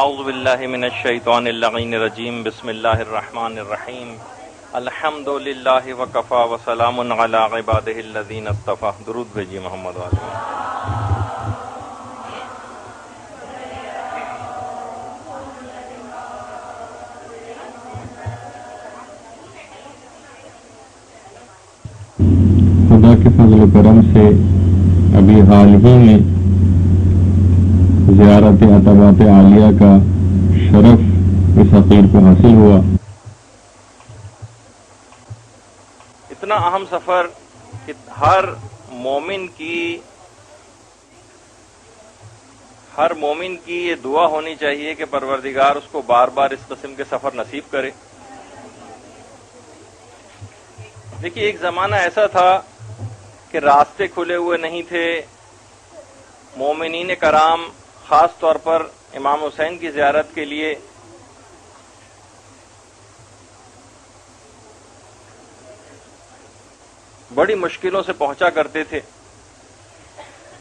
اعوذ باللہ من الشیطان اللعین الرجیم بسم اللہ الرحمن الرحیم الحمد للہ وکفی وسلام علی عبادہ الذین اصطفی. درود بھیجیے محمد والے. خدا کے فضل و کرم سے ابھی حال ہی میں زیارت عتبات عالیہ کا شرف اس حقیر کو حاصل ہوا. اتنا اہم سفر کہ ہر مومن کی یہ دعا ہونی چاہیے کہ پروردگار اس کو بار بار اس قسم کے سفر نصیب کرے. دیکھیے، ایک زمانہ ایسا تھا کہ راستے کھلے ہوئے نہیں تھے. مومنین کرام خاص طور پر امام حسین کی زیارت کے لیے بڑی مشکلوں سے پہنچا کرتے تھے.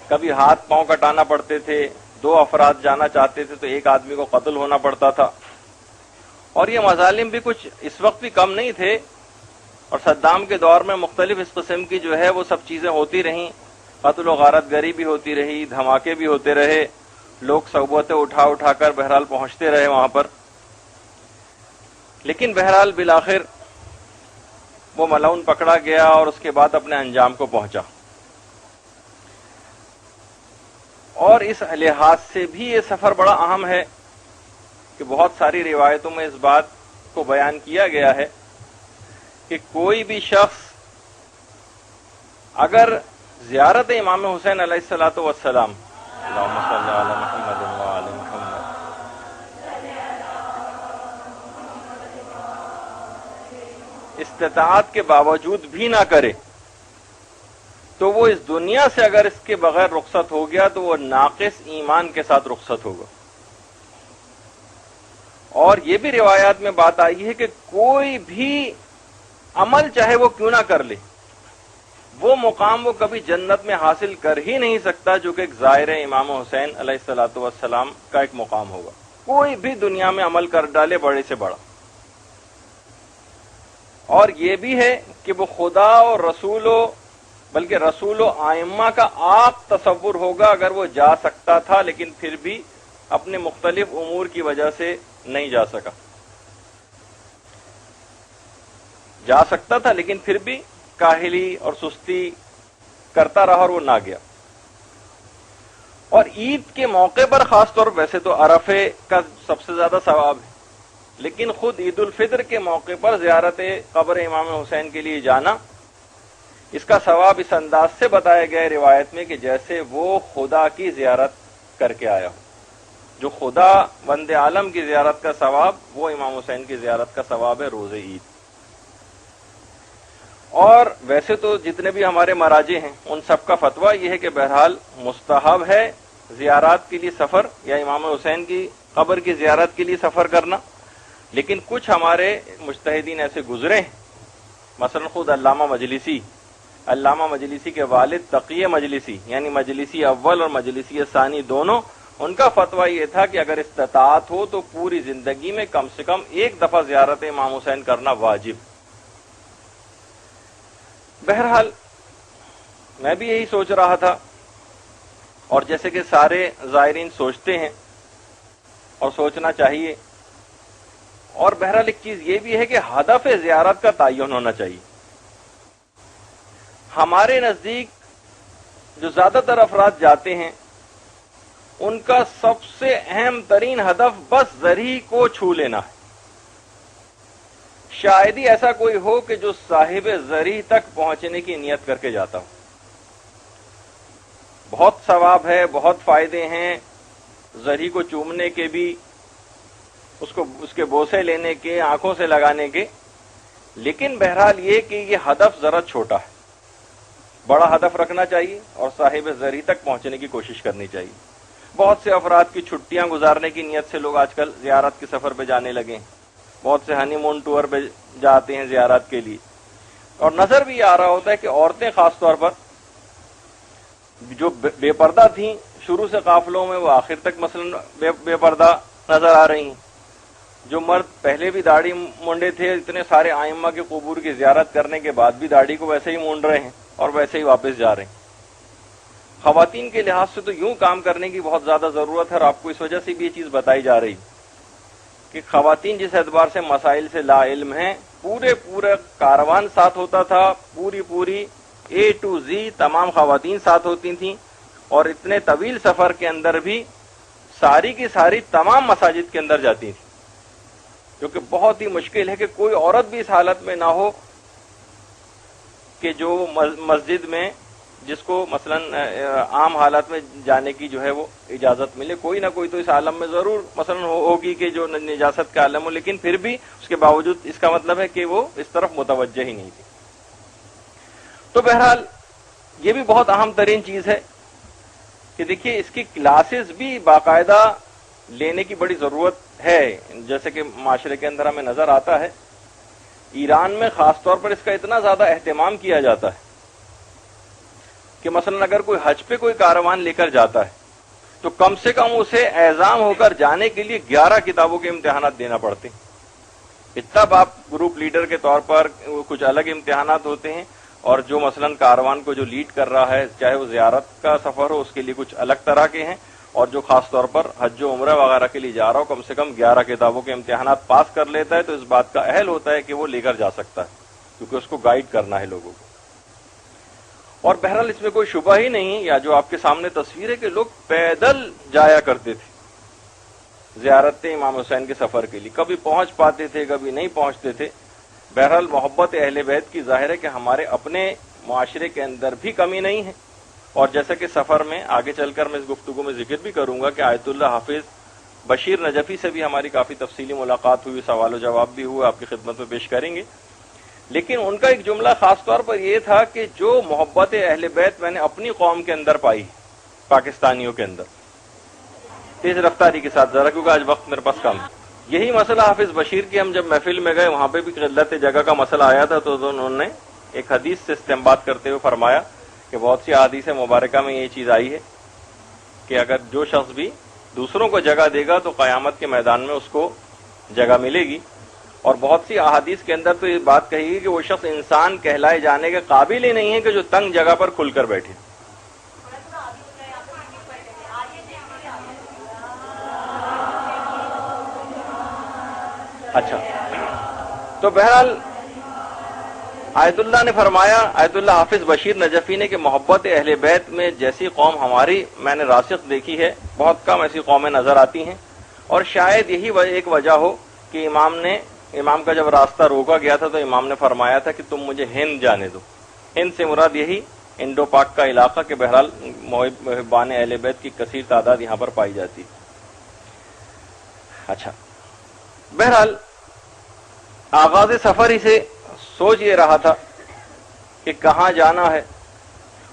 کبھی ہاتھ پاؤں کٹانا پڑتے تھے. 2 افراد جانا چاہتے تھے تو ایک آدمی کو قتل ہونا پڑتا تھا. اور یہ مظالم بھی کچھ اس وقت بھی کم نہیں تھے، اور صدام کے دور میں مختلف اس قسم کی جو ہے وہ سب چیزیں ہوتی رہیں. قتل و غارت گری بھی ہوتی رہی، دھماکے بھی ہوتے رہے، لوگ صعوبتیں اٹھا کر بہرحال پہنچتے رہے وہاں پر. لیکن بہرحال بالآخر وہ ملعون پکڑا گیا اور اس کے بعد اپنے انجام کو پہنچا. اور اس لحاظ سے بھی یہ سفر بڑا اہم ہے کہ بہت ساری روایتوں میں اس بات کو بیان کیا گیا ہے کہ کوئی بھی شخص اگر زیارت امام حسین علیہ الصلوۃ والسلام اللہم صلی علی محمد وآل محمد استطاعت کے باوجود بھی نہ کرے تو وہ اس دنیا سے اگر اس کے بغیر رخصت ہو گیا تو وہ ناقص ایمان کے ساتھ رخصت ہوگا. اور یہ بھی روایات میں بات آئی ہے کہ کوئی بھی عمل چاہے وہ کیوں نہ کر لے، وہ مقام وہ کبھی جنت میں حاصل کر ہی نہیں سکتا جو کہ ایک زائر امام حسین علیہ الصلوۃ والسلام کا ایک مقام ہوگا. کوئی بھی دنیا میں عمل کر ڈالے بڑے سے بڑا. اور یہ بھی ہے کہ وہ خدا اور بلکہ رسول و ائمہ کا آپ تصور ہوگا اگر وہ جا سکتا تھا لیکن پھر بھی اپنے مختلف امور کی وجہ سے نہیں جا سکا. جا سکتا تھا لیکن پھر بھی کاہلی اور سستی کرتا رہا اور وہ نہ گیا. اور عید کے موقع پر خاص طور ویسے تو عرفے کا سب سے زیادہ ثواب ہے، لیکن خود عید الفطر کے موقع پر زیارت قبر امام حسین کے لیے جانا، اس کا ثواب اس انداز سے بتایا گیا ہے روایت میں کہ جیسے وہ خدا کی زیارت کر کے آیا ہو. جو خدا بند عالم کی زیارت کا ثواب وہ امام حسین کی زیارت کا ثواب ہے روز عید. اور ویسے تو جتنے بھی ہمارے مراجع ہیں ان سب کا فتویٰ یہ ہے کہ بہرحال مستحب ہے زیارات کے لیے سفر یا امام حسین کی قبر کی زیارت کے لیے سفر کرنا. لیکن کچھ ہمارے مجتہدین ایسے گزرے ہیں، مثلا خود علامہ مجلسی کے والد تقی مجلسی یعنی مجلسی اول اور مجلسی ثانی دونوں، ان کا فتویٰ یہ تھا کہ اگر استطاعت ہو تو پوری زندگی میں کم سے کم ایک دفعہ زیارت امام حسین کرنا واجب. بہرحال میں بھی یہی سوچ رہا تھا، اور جیسے کہ سارے زائرین سوچتے ہیں اور سوچنا چاہیے. اور بہرحال ایک چیز یہ بھی ہے کہ ہدف زیارت کا تعین ہونا چاہیے. ہمارے نزدیک جو زیادہ تر افراد جاتے ہیں ان کا سب سے اہم ترین ہدف بس زری کو چھو لینا ہے. شاید ہی ایسا کوئی ہو کہ جو صاحب زری تک پہنچنے کی نیت کر کے جاتا ہو. بہت ثواب ہے، بہت فائدے ہیں زری کو چومنے کے بھی، اس کے بوسے لینے کے، آنکھوں سے لگانے کے. لیکن بہرحال یہ کہ یہ ہدف ذرا چھوٹا ہے. بڑا ہدف رکھنا چاہیے اور صاحب زری تک پہنچنے کی کوشش کرنی چاہیے. بہت سے افراد کی چھٹیاں گزارنے کی نیت سے لوگ آج کل زیارت کے سفر پہ جانے لگے ہیں. بہت سے ہنی مون ٹور پہ جاتے ہیں زیارت کے لیے. اور نظر بھی آ رہا ہوتا ہے کہ عورتیں خاص طور پر جو بے پردہ تھیں شروع سے قافلوں میں، وہ آخر تک مثلا بے پردہ نظر آ رہی ہیں. جو مرد پہلے بھی داڑھی مونڈے تھے، اتنے سارے ائمہ کے قبور کی زیارت کرنے کے بعد بھی داڑھی کو ویسے ہی مونڈ رہے ہیں اور ویسے ہی واپس جا رہے ہیں. خواتین کے لحاظ سے تو یوں کام کرنے کی بہت زیادہ ضرورت ہے، اور آپ کو اس وجہ سے بھی یہ چیز بتائی جا رہی کہ خواتین جس اعتبار سے مسائل سے لا علم ہیں، پورے کاروان ساتھ ہوتا تھا، پوری A to Z تمام خواتین ساتھ ہوتی تھیں، اور اتنے طویل سفر کے اندر بھی ساری کی ساری تمام مساجد کے اندر جاتی تھیں، جو کہ بہت ہی مشکل ہے کہ کوئی عورت بھی اس حالت میں نہ ہو کہ جو مسجد میں جس کو مثلا عام حالات میں جانے کی جو ہے وہ اجازت ملے. کوئی نہ کوئی تو اس عالم میں ضرور مثلا ہوگی کہ جو نجاست کا عالم ہو، لیکن پھر بھی اس کے باوجود اس کا مطلب ہے کہ وہ اس طرف متوجہ ہی نہیں تھی. تو بہرحال یہ بھی بہت اہم ترین چیز ہے کہ دیکھیے اس کی کلاسز بھی باقاعدہ لینے کی بڑی ضرورت ہے. جیسے کہ معاشرے کے اندر ہمیں نظر آتا ہے، ایران میں خاص طور پر اس کا اتنا زیادہ اہتمام کیا جاتا ہے کہ مثلا اگر کوئی حج پہ کوئی کاروان لے کر جاتا ہے تو کم سے کم اسے اعزام ہو کر جانے کے لیے 11 کتابوں کے امتحانات دینا پڑتے ہیں. اتنا آپ گروپ لیڈر کے طور پر کچھ الگ امتحانات ہوتے ہیں، اور جو مثلا کاروان کو جو لیڈ کر رہا ہے، چاہے وہ زیارت کا سفر ہو، اس کے لیے کچھ الگ طرح کے ہیں، اور جو خاص طور پر حج و عمرہ وغیرہ کے لیے جا رہا ہو کم سے کم 11 کتابوں کے امتحانات پاس کر لیتا ہے تو اس بات کا اہل ہوتا ہے کہ وہ لے کر جا سکتا ہے، کیونکہ اس کو گائیڈ کرنا ہے لوگوں کو. اور بہرحال اس میں کوئی شبہ ہی نہیں، یا جو آپ کے سامنے تصویر ہے کہ لوگ پیدل جایا کرتے تھے زیارت امام حسین کے سفر کے لیے، کبھی پہنچ پاتے تھے کبھی نہیں پہنچتے تھے. بہرحال محبت اہل بیت کی ظاہر ہے کہ ہمارے اپنے معاشرے کے اندر بھی کمی نہیں ہے. اور جیسا کہ سفر میں آگے چل کر میں اس گفتگو میں ذکر بھی کروں گا کہ آیت اللہ حافظ بشیر نجفی سے بھی ہماری کافی تفصیلی ملاقات ہوئی، سوال و جواب بھی ہوئے، آپ کی خدمت میں پیش کریں گے. لیکن ان کا ایک جملہ خاص طور پر یہ تھا کہ جو محبت اہل بیت میں نے اپنی قوم کے اندر پائی، پاکستانیوں کے اندر، تیز رفتاری کے ساتھ ذرا کیونکہ آج وقت میرے پاس کم ہے. یہی مسئلہ حافظ بشیر کی ہم جب محفل میں گئے وہاں پہ بھی قلت جگہ کا مسئلہ آیا تھا، تو انہوں نے ایک حدیث سے استنباط کرتے ہوئے فرمایا کہ بہت سی احادیث مبارکہ میں یہ چیز آئی ہے کہ اگر جو شخص بھی دوسروں کو جگہ دے گا تو قیامت کے میدان میں اس کو جگہ ملے گی. اور بہت سی احادیث کے اندر تو یہ بات کہی گئی کہ وہ شخص انسان کہلائے جانے کے قابل ہی نہیں ہے کہ جو تنگ جگہ پر کھل کر بیٹھے. اچھا، تو بہرحال آیت اللہ نے فرمایا، آیت اللہ حافظ بشیر نجفی نے، کہ محبت اہل بیت میں جیسی قوم ہماری میں نے راسخ دیکھی ہے، بہت کم ایسی قومیں نظر آتی ہیں. اور شاید یہی ایک وجہ ہو کہ امام کا جب راستہ روکا گیا تھا تو امام نے فرمایا تھا کہ تم مجھے ہند جانے دو. ہند سے مراد یہی انڈو پاک کا علاقہ کہ بہرحال محبان اہل بیت کی کثیر تعداد یہاں پر پائی جاتی. اچھا، بہرحال آغاز سفر ہی سے سوچ یہ رہا تھا کہ کہاں جانا ہے،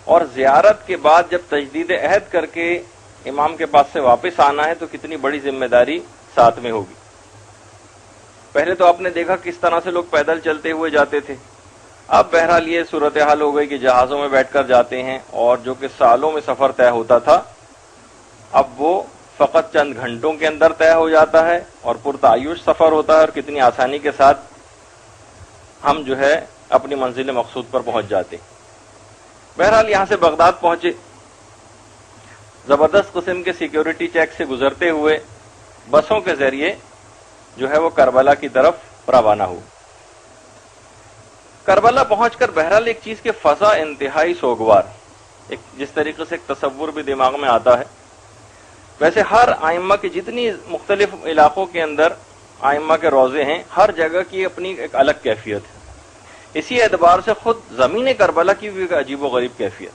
اور زیارت کے بعد جب تجدید عہد کر کے امام کے پاس سے واپس آنا ہے تو کتنی بڑی ذمہ داری ساتھ میں ہوگی. پہلے تو آپ نے دیکھا کس طرح سے لوگ پیدل چلتے ہوئے جاتے تھے. اب بہرحال یہ صورتحال ہو گئی کہ جہازوں میں بیٹھ کر جاتے ہیں، اور جو کہ سالوں میں سفر طے ہوتا تھا اب وہ فقط چند گھنٹوں کے اندر طے ہو جاتا ہے، اور پرتعیش سفر ہوتا ہے، اور کتنی آسانی کے ساتھ ہم جو ہے اپنی منزل مقصود پر پہنچ جاتے. بہرحال یہاں سے بغداد پہنچے، زبردست قسم کے سیکیورٹی چیک سے گزرتے ہوئے بسوں کے ذریعے جو ہے وہ کربلا کی طرف روانہ ہو. کربلا پہنچ کر بہرحال ایک چیز کے فضا انتہائی سوگوار، جس طریقے سے ایک تصور بھی دماغ میں آتا ہے. ویسے ہر ائمہ کی جتنی مختلف علاقوں کے اندر ائمہ کے روضے ہیں، ہر جگہ کی اپنی ایک الگ کیفیت ہے. اسی اعتبار سے خود زمین کربلا کی بھی ایک عجیب و غریب کیفیت.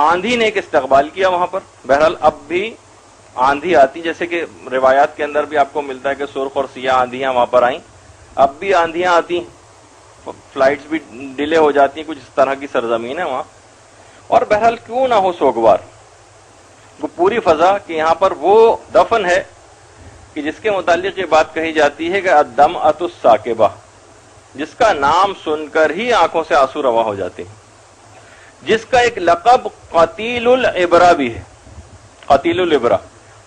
آندھی نے ایک استقبال کیا وہاں پر. بہرحال اب بھی آندھی آتی، جیسے کہ روایات کے اندر بھی آپ کو ملتا ہے کہ سرخ اور سیاہ آندھیاں وہاں پر آئیں. اب بھی آندھیاں آتی ہیں، فلائٹس بھی ڈیلے ہو جاتی ہیں، کچھ اس طرح کی سرزمین ہے وہاں. اور بہرحال کیوں نہ ہو سوگوار وہ پوری فضا کہ یہاں پر وہ دفن ہے کہ جس کے متعلق یہ بات کہی جاتی ہے کہ الدمعۃ الساکبہ، جس کا نام سن کر ہی آنکھوں سے آنسو رواں ہو جاتے ہیں، جس کا ایک لقب قتیل العبرہ بھی ہے. قتیل العبرہ،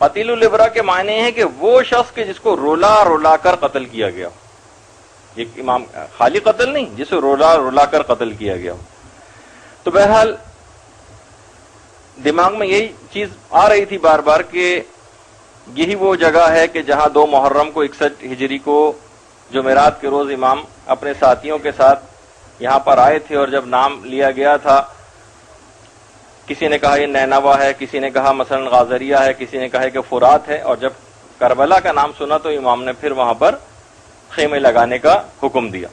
قتیل الابرہ کے معنی ہیں کہ وہ شخص کہ جس کو رولا رولا کر قتل کیا گیا ہو. یہ امام خالی قتل نہیں، جسے رولا رولا کر قتل کیا گیا ہو. تو بہرحال دماغ میں یہی چیز آ رہی تھی بار بار کہ یہی وہ جگہ ہے کہ جہاں 2 محرم کو 61 ہجری کو جمعرات کے روز امام اپنے ساتھیوں کے ساتھ یہاں پر آئے تھے، اور جب نام لیا گیا تھا کسی نے کہا یہ نینوا ہے، کسی نے کہا مثلا غازریہ ہے، کسی نے کہا کہ فرات ہے، اور جب کربلا کا نام سنا تو امام نے پھر وہاں پر خیمے لگانے کا حکم دیا.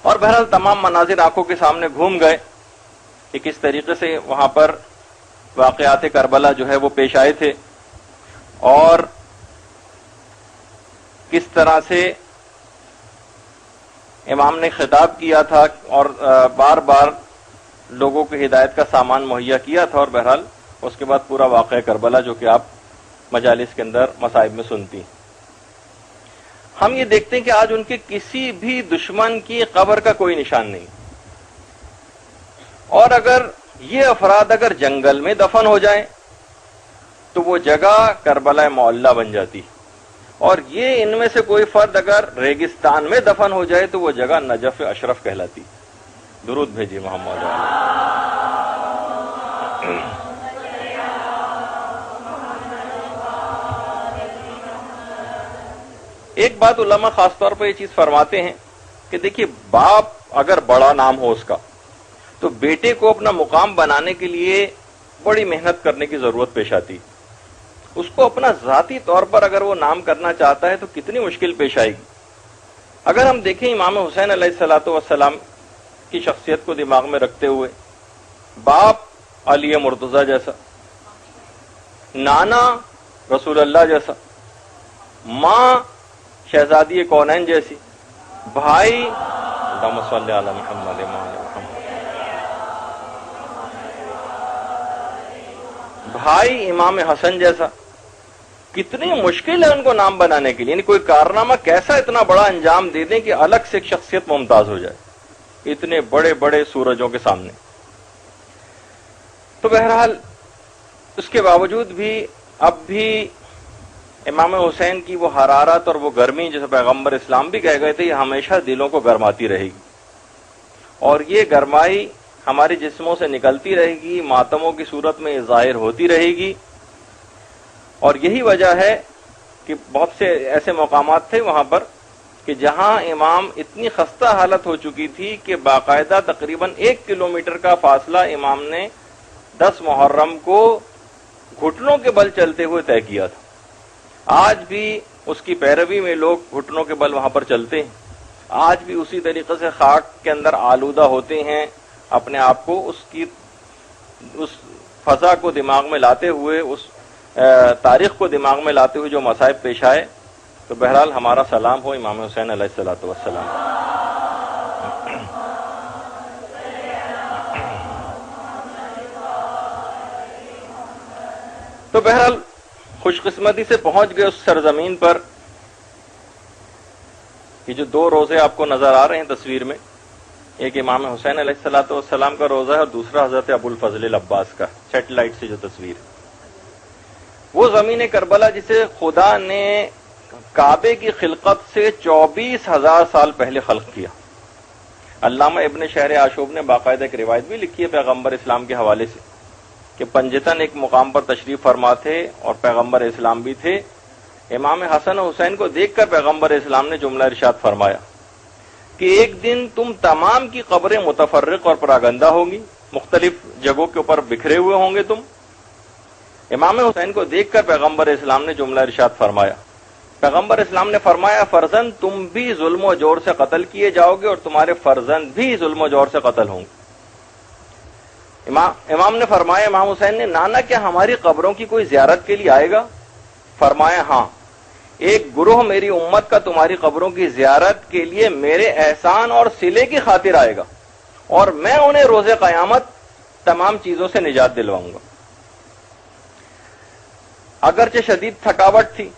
اور بہرحال تمام مناظر آنکھوں کے سامنے گھوم گئے کہ کس طریقے سے وہاں پر واقعات کربلا جو ہے وہ پیش آئے تھے، اور کس طرح سے امام نے خطاب کیا تھا اور بار بار لوگوں کی ہدایت کا سامان مہیا کیا تھا. اور بہرحال اس کے بعد پورا واقعہ کربلا جو کہ آپ مجالس کے اندر مصائب میں سنتی. ہم یہ دیکھتے ہیں کہ آج ان کے کسی بھی دشمن کی قبر کا کوئی نشان نہیں، اور اگر یہ افراد اگر جنگل میں دفن ہو جائیں تو وہ جگہ کربلا معلی بن جاتی، اور یہ ان میں سے کوئی فرد اگر ریگستان میں دفن ہو جائے تو وہ جگہ نجف اشرف کہلاتی. درود بھیجیے محمد. ایک بات علماء خاص طور پر یہ چیز فرماتے ہیں کہ دیکھیے باپ اگر بڑا نام ہو اس کا تو بیٹے کو اپنا مقام بنانے کے لیے بڑی محنت کرنے کی ضرورت پیش آتی. اس کو اپنا ذاتی طور پر اگر وہ نام کرنا چاہتا ہے تو کتنی مشکل پیش آئے گی. اگر ہم دیکھیں امام حسین علیہ الصلوۃ والسلام کی شخصیت کو دماغ میں رکھتے ہوئے، باپ علی مرتضیٰ جیسا، نانا رسول اللہ جیسا، ماں شہزادی کونین جیسی، بھائی اللہم صلی علی محمد بھائی امام حسن جیسا، کتنی مشکل ہے ان کو نام بنانے کے لیے. یعنی کوئی کارنامہ کیسا اتنا بڑا انجام دے دیں کہ الگ سے ایک شخصیت ممتاز ہو جائے اتنے بڑے بڑے سورجوں کے سامنے. تو بہرحال اس کے باوجود بھی اب بھی امام حسین کی وہ حرارت اور وہ گرمی جسے پیغمبر اسلام بھی کہہ گئے تھے، یہ ہمیشہ دلوں کو گرماتی رہے گی، اور یہ گرمائی ہمارے جسموں سے نکلتی رہے گی، ماتموں کی صورت میں ظاہر ہوتی رہے گی. اور یہی وجہ ہے کہ بہت سے ایسے مقامات تھے وہاں پر کہ جہاں امام اتنی خستہ حالت ہو چکی تھی کہ باقاعدہ تقریباً 1 کلومیٹر کا فاصلہ امام نے 10 محرم کو گھٹنوں کے بل چلتے ہوئے طے کیا تھا. آج بھی اس کی پیروی میں لوگ گھٹنوں کے بل وہاں پر چلتے ہیں، آج بھی اسی طریقے سے خاک کے اندر آلودہ ہوتے ہیں، اپنے آپ کو اس فضا کو دماغ میں لاتے ہوئے، اس تاریخ کو دماغ میں لاتے ہوئے جو مصائب پیش آئے. تو بہرحال ہمارا سلام ہو امام حسین علیہ الصلوۃ والسلام. تو بہرحال خوش قسمتی سے پہنچ گئے اس سرزمین پر. یہ جو 2 روزے آپ کو نظر آ رہے ہیں تصویر میں، ایک امام حسین علیہ الصلوۃ والسلام کا روزہ ہے اور دوسرا حضرت ابو الفضل العباس کا. سیٹلائٹ سے جو تصویر ہے وہ زمین کربلا جسے خدا نے کعبے کی خلقت سے 24,000 سال پہلے خلق کیا. علامہ ابن شہر آشوب نے باقاعدہ ایک روایت بھی لکھی ہے پیغمبر اسلام کے حوالے سے کہ پنجتن ایک مقام پر تشریف فرما تھے اور پیغمبر اسلام بھی تھے. امام حسن و حسین کو دیکھ کر پیغمبر اسلام نے جملہ ارشاد فرمایا کہ ایک دن تم تمام کی قبریں متفرق اور پراگندہ ہوں گی، مختلف جگہوں کے اوپر بکھرے ہوئے ہوں گے تم. امام حسین کو دیکھ کر پیغمبر اسلام نے جملہ ارشاد فرمایا، پیغمبر اسلام نے فرمایا فرزند تم بھی ظلم و جور سے قتل کیے جاؤ گے اور تمہارے فرزند بھی ظلم و جور سے قتل ہوں گے. امام نے فرمایا، امام حسین نے، نانا کیا ہماری قبروں کی کوئی زیارت کے لیے آئے گا؟ فرمایا ہاں، ایک گروہ میری امت کا تمہاری قبروں کی زیارت کے لیے میرے احسان اور صلے کی خاطر آئے گا اور میں انہیں روز قیامت تمام چیزوں سے نجات دلواؤں گا. اگرچہ شدید تھکاوٹ تھی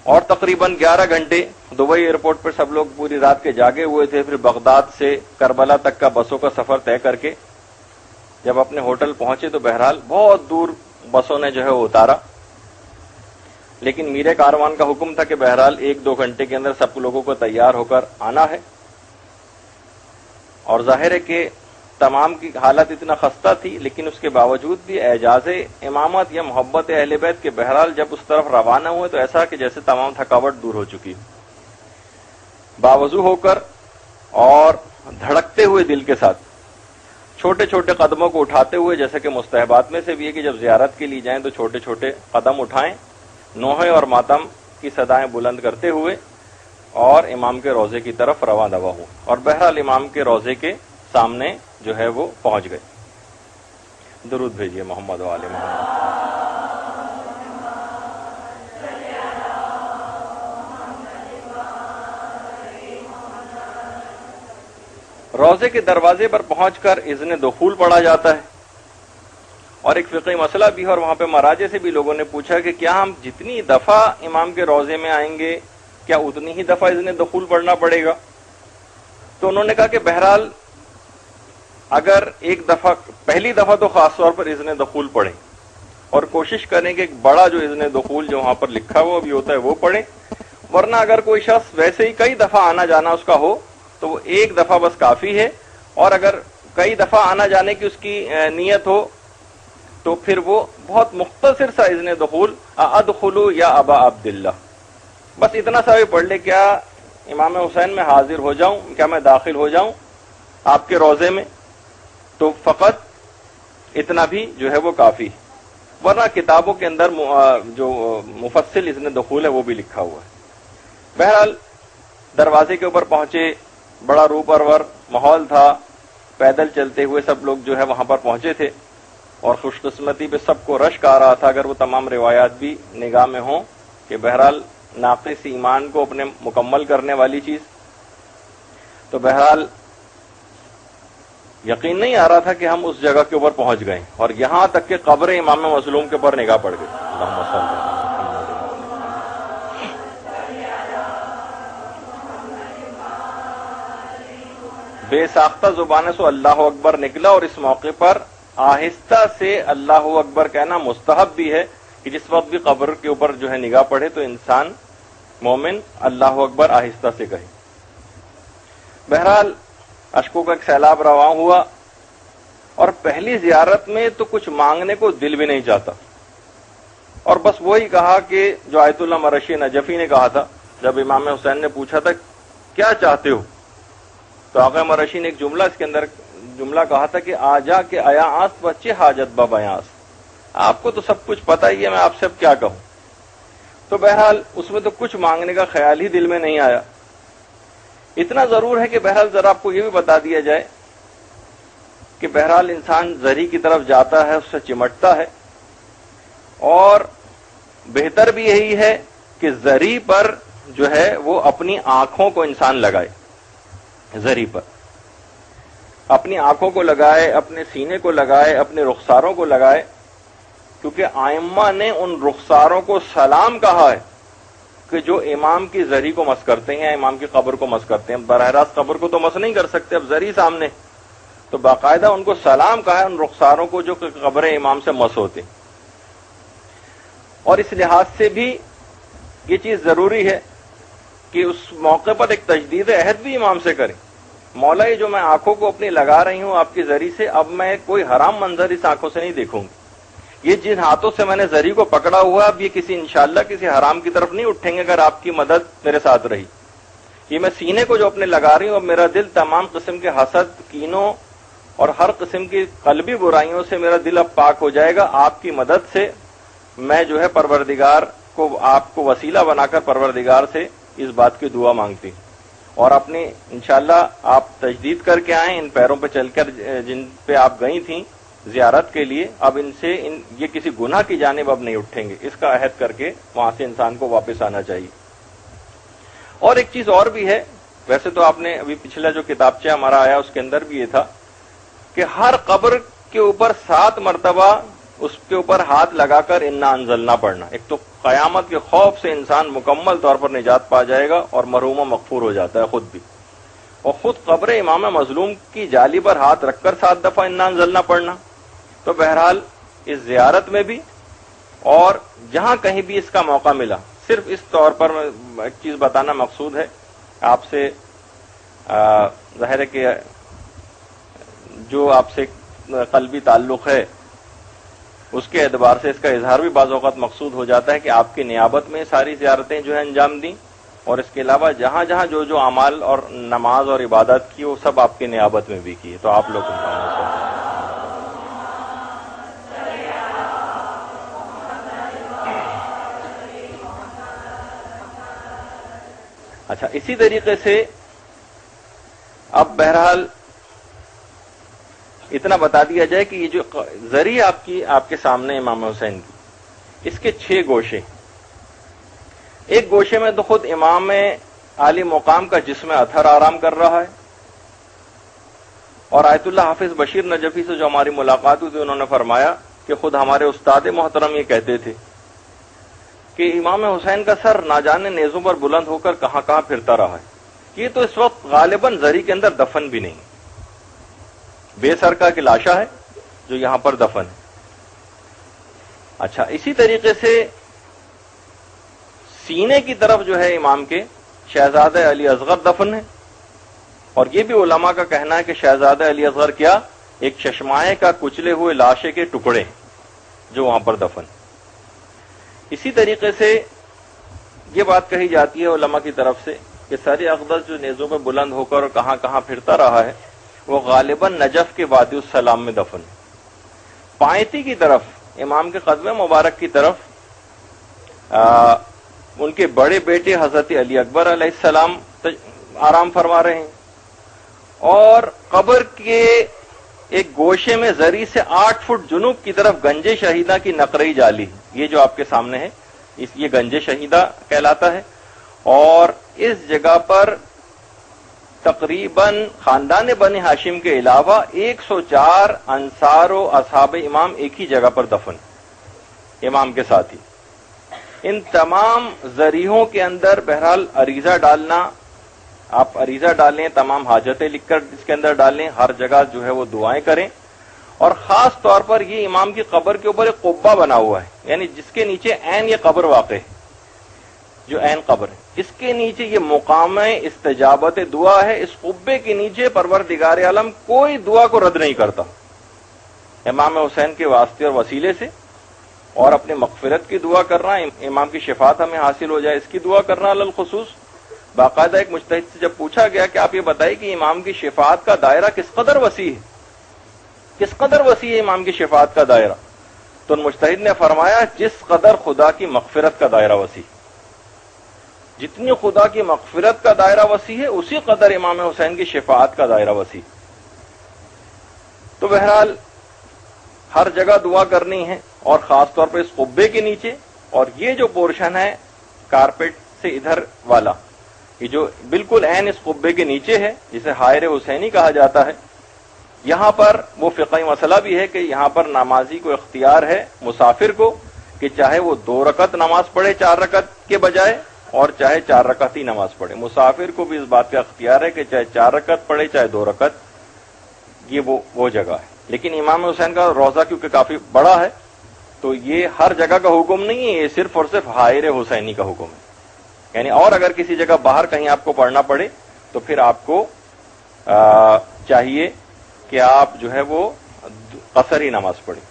اور تقریباً 11 گھنٹے دبئی ایئرپورٹ پر سب لوگ پوری رات کے جاگے ہوئے تھے. پھر بغداد سے کربلا تک کا بسوں کا سفر طے کر کے جب اپنے ہوٹل پہنچے تو بہرحال بہت دور بسوں نے جو ہے وہ اتارا، لیکن میر کاروان کا حکم تھا کہ بہرحال 1-2 گھنٹے کے اندر سب لوگوں کو تیار ہو کر آنا ہے، اور ظاہر ہے کہ تمام کی حالت اتنا خستہ تھی، لیکن اس کے باوجود بھی اعجاز امامت یا محبت اہل بیت کے بہرحال جب اس طرف روانہ ہوئے تو ایسا کہ جیسے تمام تھکاوٹ دور ہو چکی، باوضو ہو کر اور دھڑکتے ہوئے دل کے ساتھ چھوٹے چھوٹے قدموں کو اٹھاتے ہوئے، جیسا کہ مستحبات میں سے بھی ہے کہ جب زیارت کے لیے جائیں تو چھوٹے چھوٹے قدم اٹھائیں، نوحے اور ماتم کی صدائیں بلند کرتے ہوئے اور امام کے روضے کی طرف رواں دوا ہوں، اور بہرحال امام کے روضے کے سامنے جو ہے وہ پہنچ گئے۔ درود بھیجیے محمد و آل محمد۔ روضے کے دروازے پر پہنچ کر اذن دخول پڑھا جاتا ہے، اور ایک فقہی مسئلہ بھی ہے، اور وہاں پہ مراجع سے بھی لوگوں نے پوچھا کہ کیا ہم جتنی دفعہ امام کے روضے میں آئیں گے کیا اتنی ہی دفعہ اذن دخول پڑھنا پڑے گا؟ تو انہوں نے کہا کہ بہرحال اگر ایک دفعہ، پہلی دفعہ تو خاص طور پر اذن دخول پڑھیں، اور کوشش کریں کہ ایک بڑا جو اذن دخول جو وہاں پر لکھا ہوا بھی ہوتا ہے وہ پڑھیں، ورنہ اگر کوئی شخص ویسے ہی کئی دفعہ آنا جانا اس کا ہو تو وہ ایک دفعہ بس کافی ہے، اور اگر کئی دفعہ آنا جانے کی اس کی نیت ہو تو پھر وہ بہت مختصر سا اذن دخول، ادخلوا یا ابا عبداللہ، بس اتنا سا بھی پڑھ لے، کیا امام حسین میں حاضر ہو جاؤں، کیا میں داخل ہو جاؤں آپ کے روضے میں، تو فقط اتنا بھی جو ہے وہ کافی، ورنہ کتابوں کے اندر جو مفصل اذن دخول ہے وہ بھی لکھا ہوا ہے۔ بہرحال دروازے کے اوپر پہنچے، بڑا روح پرور ماحول تھا، پیدل چلتے ہوئے سب لوگ جو ہے وہاں پر پہنچے تھے، اور خوش قسمتی پہ سب کو رشک آ رہا تھا، اگر وہ تمام روایات بھی نگاہ میں ہوں کہ بہرحال ناقص ایمان کو اپنے مکمل کرنے والی چیز، تو بہرحال یقین نہیں آ رہا تھا کہ ہم اس جگہ کے اوپر پہنچ گئے، اور یہاں تک کہ قبر امام مظلوم کے اوپر نگاہ پڑ گئی۔ اللہم صل علی بے ساختہ زبان سے اللہ اکبر نکلا، اور اس موقع پر آہستہ سے اللہ اکبر کہنا مستحب بھی ہے کہ جس وقت بھی قبر کے اوپر جو ہے نگاہ پڑے تو انسان مومن اللہ اکبر آہستہ سے کہے۔ بہرحال اشکوں کا ایک سیلاب رواں ہوا، اور پہلی زیارت میں تو کچھ مانگنے کو دل بھی نہیں چاہتا، اور بس وہی کہا کہ جو آیت اللہ مرشی نجفی نے کہا تھا جب امام حسین نے پوچھا تھا کیا چاہتے ہو، تو آقا مرشی نے ایک جملہ اس کے اندر جملہ کہا تھا کہ آجا کے آیا آس بچے حاجت بابیاس، آپ کو تو سب کچھ پتہ ہی ہے، میں آپ سے اب کیا کہوں۔ تو بہرحال اس میں تو کچھ مانگنے کا خیال ہی دل میں نہیں آیا۔ اتنا ضرور ہے کہ بہرحال ذرا آپ کو یہ بھی بتا دیا جائے کہ بہرحال انسان زری کی طرف جاتا ہے، اس سے چمٹتا ہے، اور بہتر بھی یہی ہے کہ زری پر جو ہے وہ اپنی آنکھوں کو انسان لگائے، زری پر اپنی آنکھوں کو لگائے، اپنے سینے کو لگائے، اپنے رخساروں کو لگائے، کیونکہ آئمہ نے ان رخساروں کو سلام کہا ہے کہ جو امام کی زری کو مس کرتے ہیں، امام کی قبر کو مس کرتے ہیں۔ براہ راست قبر کو تو مس نہیں کر سکتے، اب زری سامنے، تو باقاعدہ ان کو سلام کہا ہے ان رخساروں کو جو قبر امام سے مس ہوتے ہیں۔ اور اس لحاظ سے بھی یہ چیز ضروری ہے کہ اس موقع پر ایک تجدید عہد بھی امام سے کریں، مولا یہ جو میں آنکھوں کو اپنی لگا رہی ہوں آپ کی زری سے، اب میں کوئی حرام منظر اس آنکھوں سے نہیں دیکھوں گی، یہ جن ہاتھوں سے میں نے زری کو پکڑا ہوا اب یہ کسی انشاءاللہ کسی حرام کی طرف نہیں اٹھیں گے اگر آپ کی مدد میرے ساتھ رہی۔ یہ میں سینے کو جو اپنے لگا رہی ہوں، اب میرا دل تمام قسم کے حسد، کینوں اور ہر قسم کی قلبی برائیوں سے میرا دل اب پاک ہو جائے گا آپ کی مدد سے۔ میں جو ہے پروردگار کو، آپ کو وسیلہ بنا کر پروردگار سے اس بات کی دعا مانگتی ہوں، اور اپنی انشاءاللہ آپ تجدید کر کے آئیں، ان پیروں پہ چل کر جن پہ آپ گئی تھیں زیارت کے لیے، اب ان سے یہ کسی گناہ کی جانب اب نہیں اٹھیں گے، اس کا عہد کر کے وہاں سے انسان کو واپس آنا چاہیے۔ اور ایک چیز اور بھی ہے، ویسے تو آپ نے ابھی پچھلا جو کتابچہ ہمارا آیا اس کے اندر بھی یہ تھا کہ ہر قبر کے اوپر 7 مرتبہ اس کے اوپر ہاتھ لگا کر انا انزلنا پڑھنا، ایک تو قیامت کے خوف سے انسان مکمل طور پر نجات پا جائے گا اور مرحوم و مغفور ہو جاتا ہے خود بھی، اور خود قبر امام مظلوم کی جالی پر ہاتھ رکھ کر 7 دفعہ انا انزلنا پڑھنا۔ تو بہرحال اس زیارت میں بھی اور جہاں کہیں بھی اس کا موقع ملا، صرف اس طور پر ایک چیز بتانا مقصود ہے آپ سے، ظاہر ہے کہ جو آپ سے قلبی تعلق ہے اس کے اعتبار سے اس کا اظہار بھی بعض اوقات مقصود ہو جاتا ہے کہ آپ کی نیابت میں ساری زیارتیں جو ہیں انجام دیں، اور اس کے علاوہ جہاں جہاں جو جو اعمال اور نماز اور عبادت کی وہ سب آپ کی نیابت میں بھی کی، تو آپ لوگ اچھا اسی طریقے سے اب بہرحال اتنا بتا دیا جائے کہ یہ جو زری آپ کے سامنے امام حسین کی، اس کے 6 گوشے، ایک گوشے میں تو خود امام عالی مقام کا جسم اطہر آرام کر رہا ہے، اور آیت اللہ حافظ بشیر نجفی سے جو ہماری ملاقات ہوئی تھی انہوں نے فرمایا کہ خود ہمارے استاد محترم یہ کہتے تھے کہ امام حسین کا سر نہ جانے نیزوں پر بلند ہو کر کہاں کہاں پھرتا رہا ہے، یہ تو اس وقت غالباً زری کے اندر دفن بھی نہیں، بے سر کا لاشا ہے جو یہاں پر دفن ہے۔ اچھا اسی طریقے سے سینے کی طرف جو ہے امام کے شہزادہ علی اصغر دفن ہے، اور یہ بھی علماء کا کہنا ہے کہ شہزادہ علی اصغر کیا ایک چشمائے کا کچلے ہوئے لاشے کے ٹکڑے جو وہاں پر دفن۔ اسی طریقے سے یہ بات کہی جاتی ہے علماء کی طرف سے کہ سر اقدس جو نیزوں پہ بلند ہو کر کہاں کہاں پھرتا رہا ہے وہ غالباً نجف کے وادی السلام میں دفن ہے۔ پائنتی کی طرف امام کے قدم مبارک کی طرف ان کے بڑے بیٹے حضرت علی اکبر علیہ السلام آرام فرما رہے ہیں، اور قبر کے ایک گوشے میں زری سے 8 فٹ جنوب کی طرف گنج شہیدہ کی نقرئی جالی، یہ جو آپ کے سامنے ہے یہ گنج شہیدہ کہلاتا ہے، اور اس جگہ پر تقریباً خاندان بنی ہاشم کے علاوہ 104 انصار و اصحاب امام ایک ہی جگہ پر دفن امام کے ساتھ ہی۔ ان تمام ذریحوں کے اندر بہرحال عریضہ ڈالنا، آپ عریضہ ڈالیں، تمام حاجتیں لکھ کر اس کے اندر ڈالیں، ہر جگہ جو ہے وہ دعائیں کریں، اور خاص طور پر یہ امام کی قبر کے اوپر ایک قبہ بنا ہوا ہے، یعنی جس کے نیچے عین یہ قبر واقع ہے، جو عین قبر ہے اس کے نیچے یہ مقام استجابت دعا ہے، اس قبے کے نیچے پروردگار عالم کوئی دعا کو رد نہیں کرتا، امام حسین کے واسطے اور وسیلے سے، اور اپنی مغفرت کی دعا کرنا، امام کی شفاعت ہمیں حاصل ہو جائے اس کی دعا کرنا علی الخصوص۔ باقاعدہ ایک مجتہد سے جب پوچھا گیا کہ آپ یہ بتائیے کہ امام کی شفاعت کا دائرہ کس قدر وسیع ہے، کس قدر وسیع ہے امام کی شفاعت کا دائرہ، تو مجتہد نے فرمایا جس قدر خدا کی مغفرت کا دائرہ وسیع، جتنی خدا کی مغفرت کا دائرہ وسیع ہے اسی قدر امام حسین کی شفاعت کا دائرہ وسیع۔ تو بہرحال ہر جگہ دعا کرنی ہے، اور خاص طور پر اس قبے کے نیچے، اور یہ جو پورشن ہے کارپیٹ سے ادھر والا، یہ جو بالکل عین اس قبے کے نیچے ہے جسے حائر حسینی کہا جاتا ہے، یہاں پر وہ فقہی مسئلہ بھی ہے کہ یہاں پر نمازی کو اختیار ہے مسافر کو کہ چاہے وہ 2 رکعت نماز پڑھے 4 رکعت کے بجائے، اور چاہے 4 رکعت ہی نماز پڑھے، مسافر کو بھی اس بات کا اختیار ہے کہ چاہے 4 رکعت پڑھے چاہے 2 رکعت، یہ وہ جگہ ہے۔ لیکن امام حسین کا روضہ کیونکہ کافی بڑا ہے تو یہ ہر جگہ کا حکم نہیں ہے، یہ صرف اور صرف حائر حسینی کا حکم ہے، یعنی اور اگر کسی جگہ باہر کہیں آپ کو پڑھنا پڑے تو پھر آپ کو چاہیے کہ آپ جو ہے وہ قصری نماز پڑھیں۔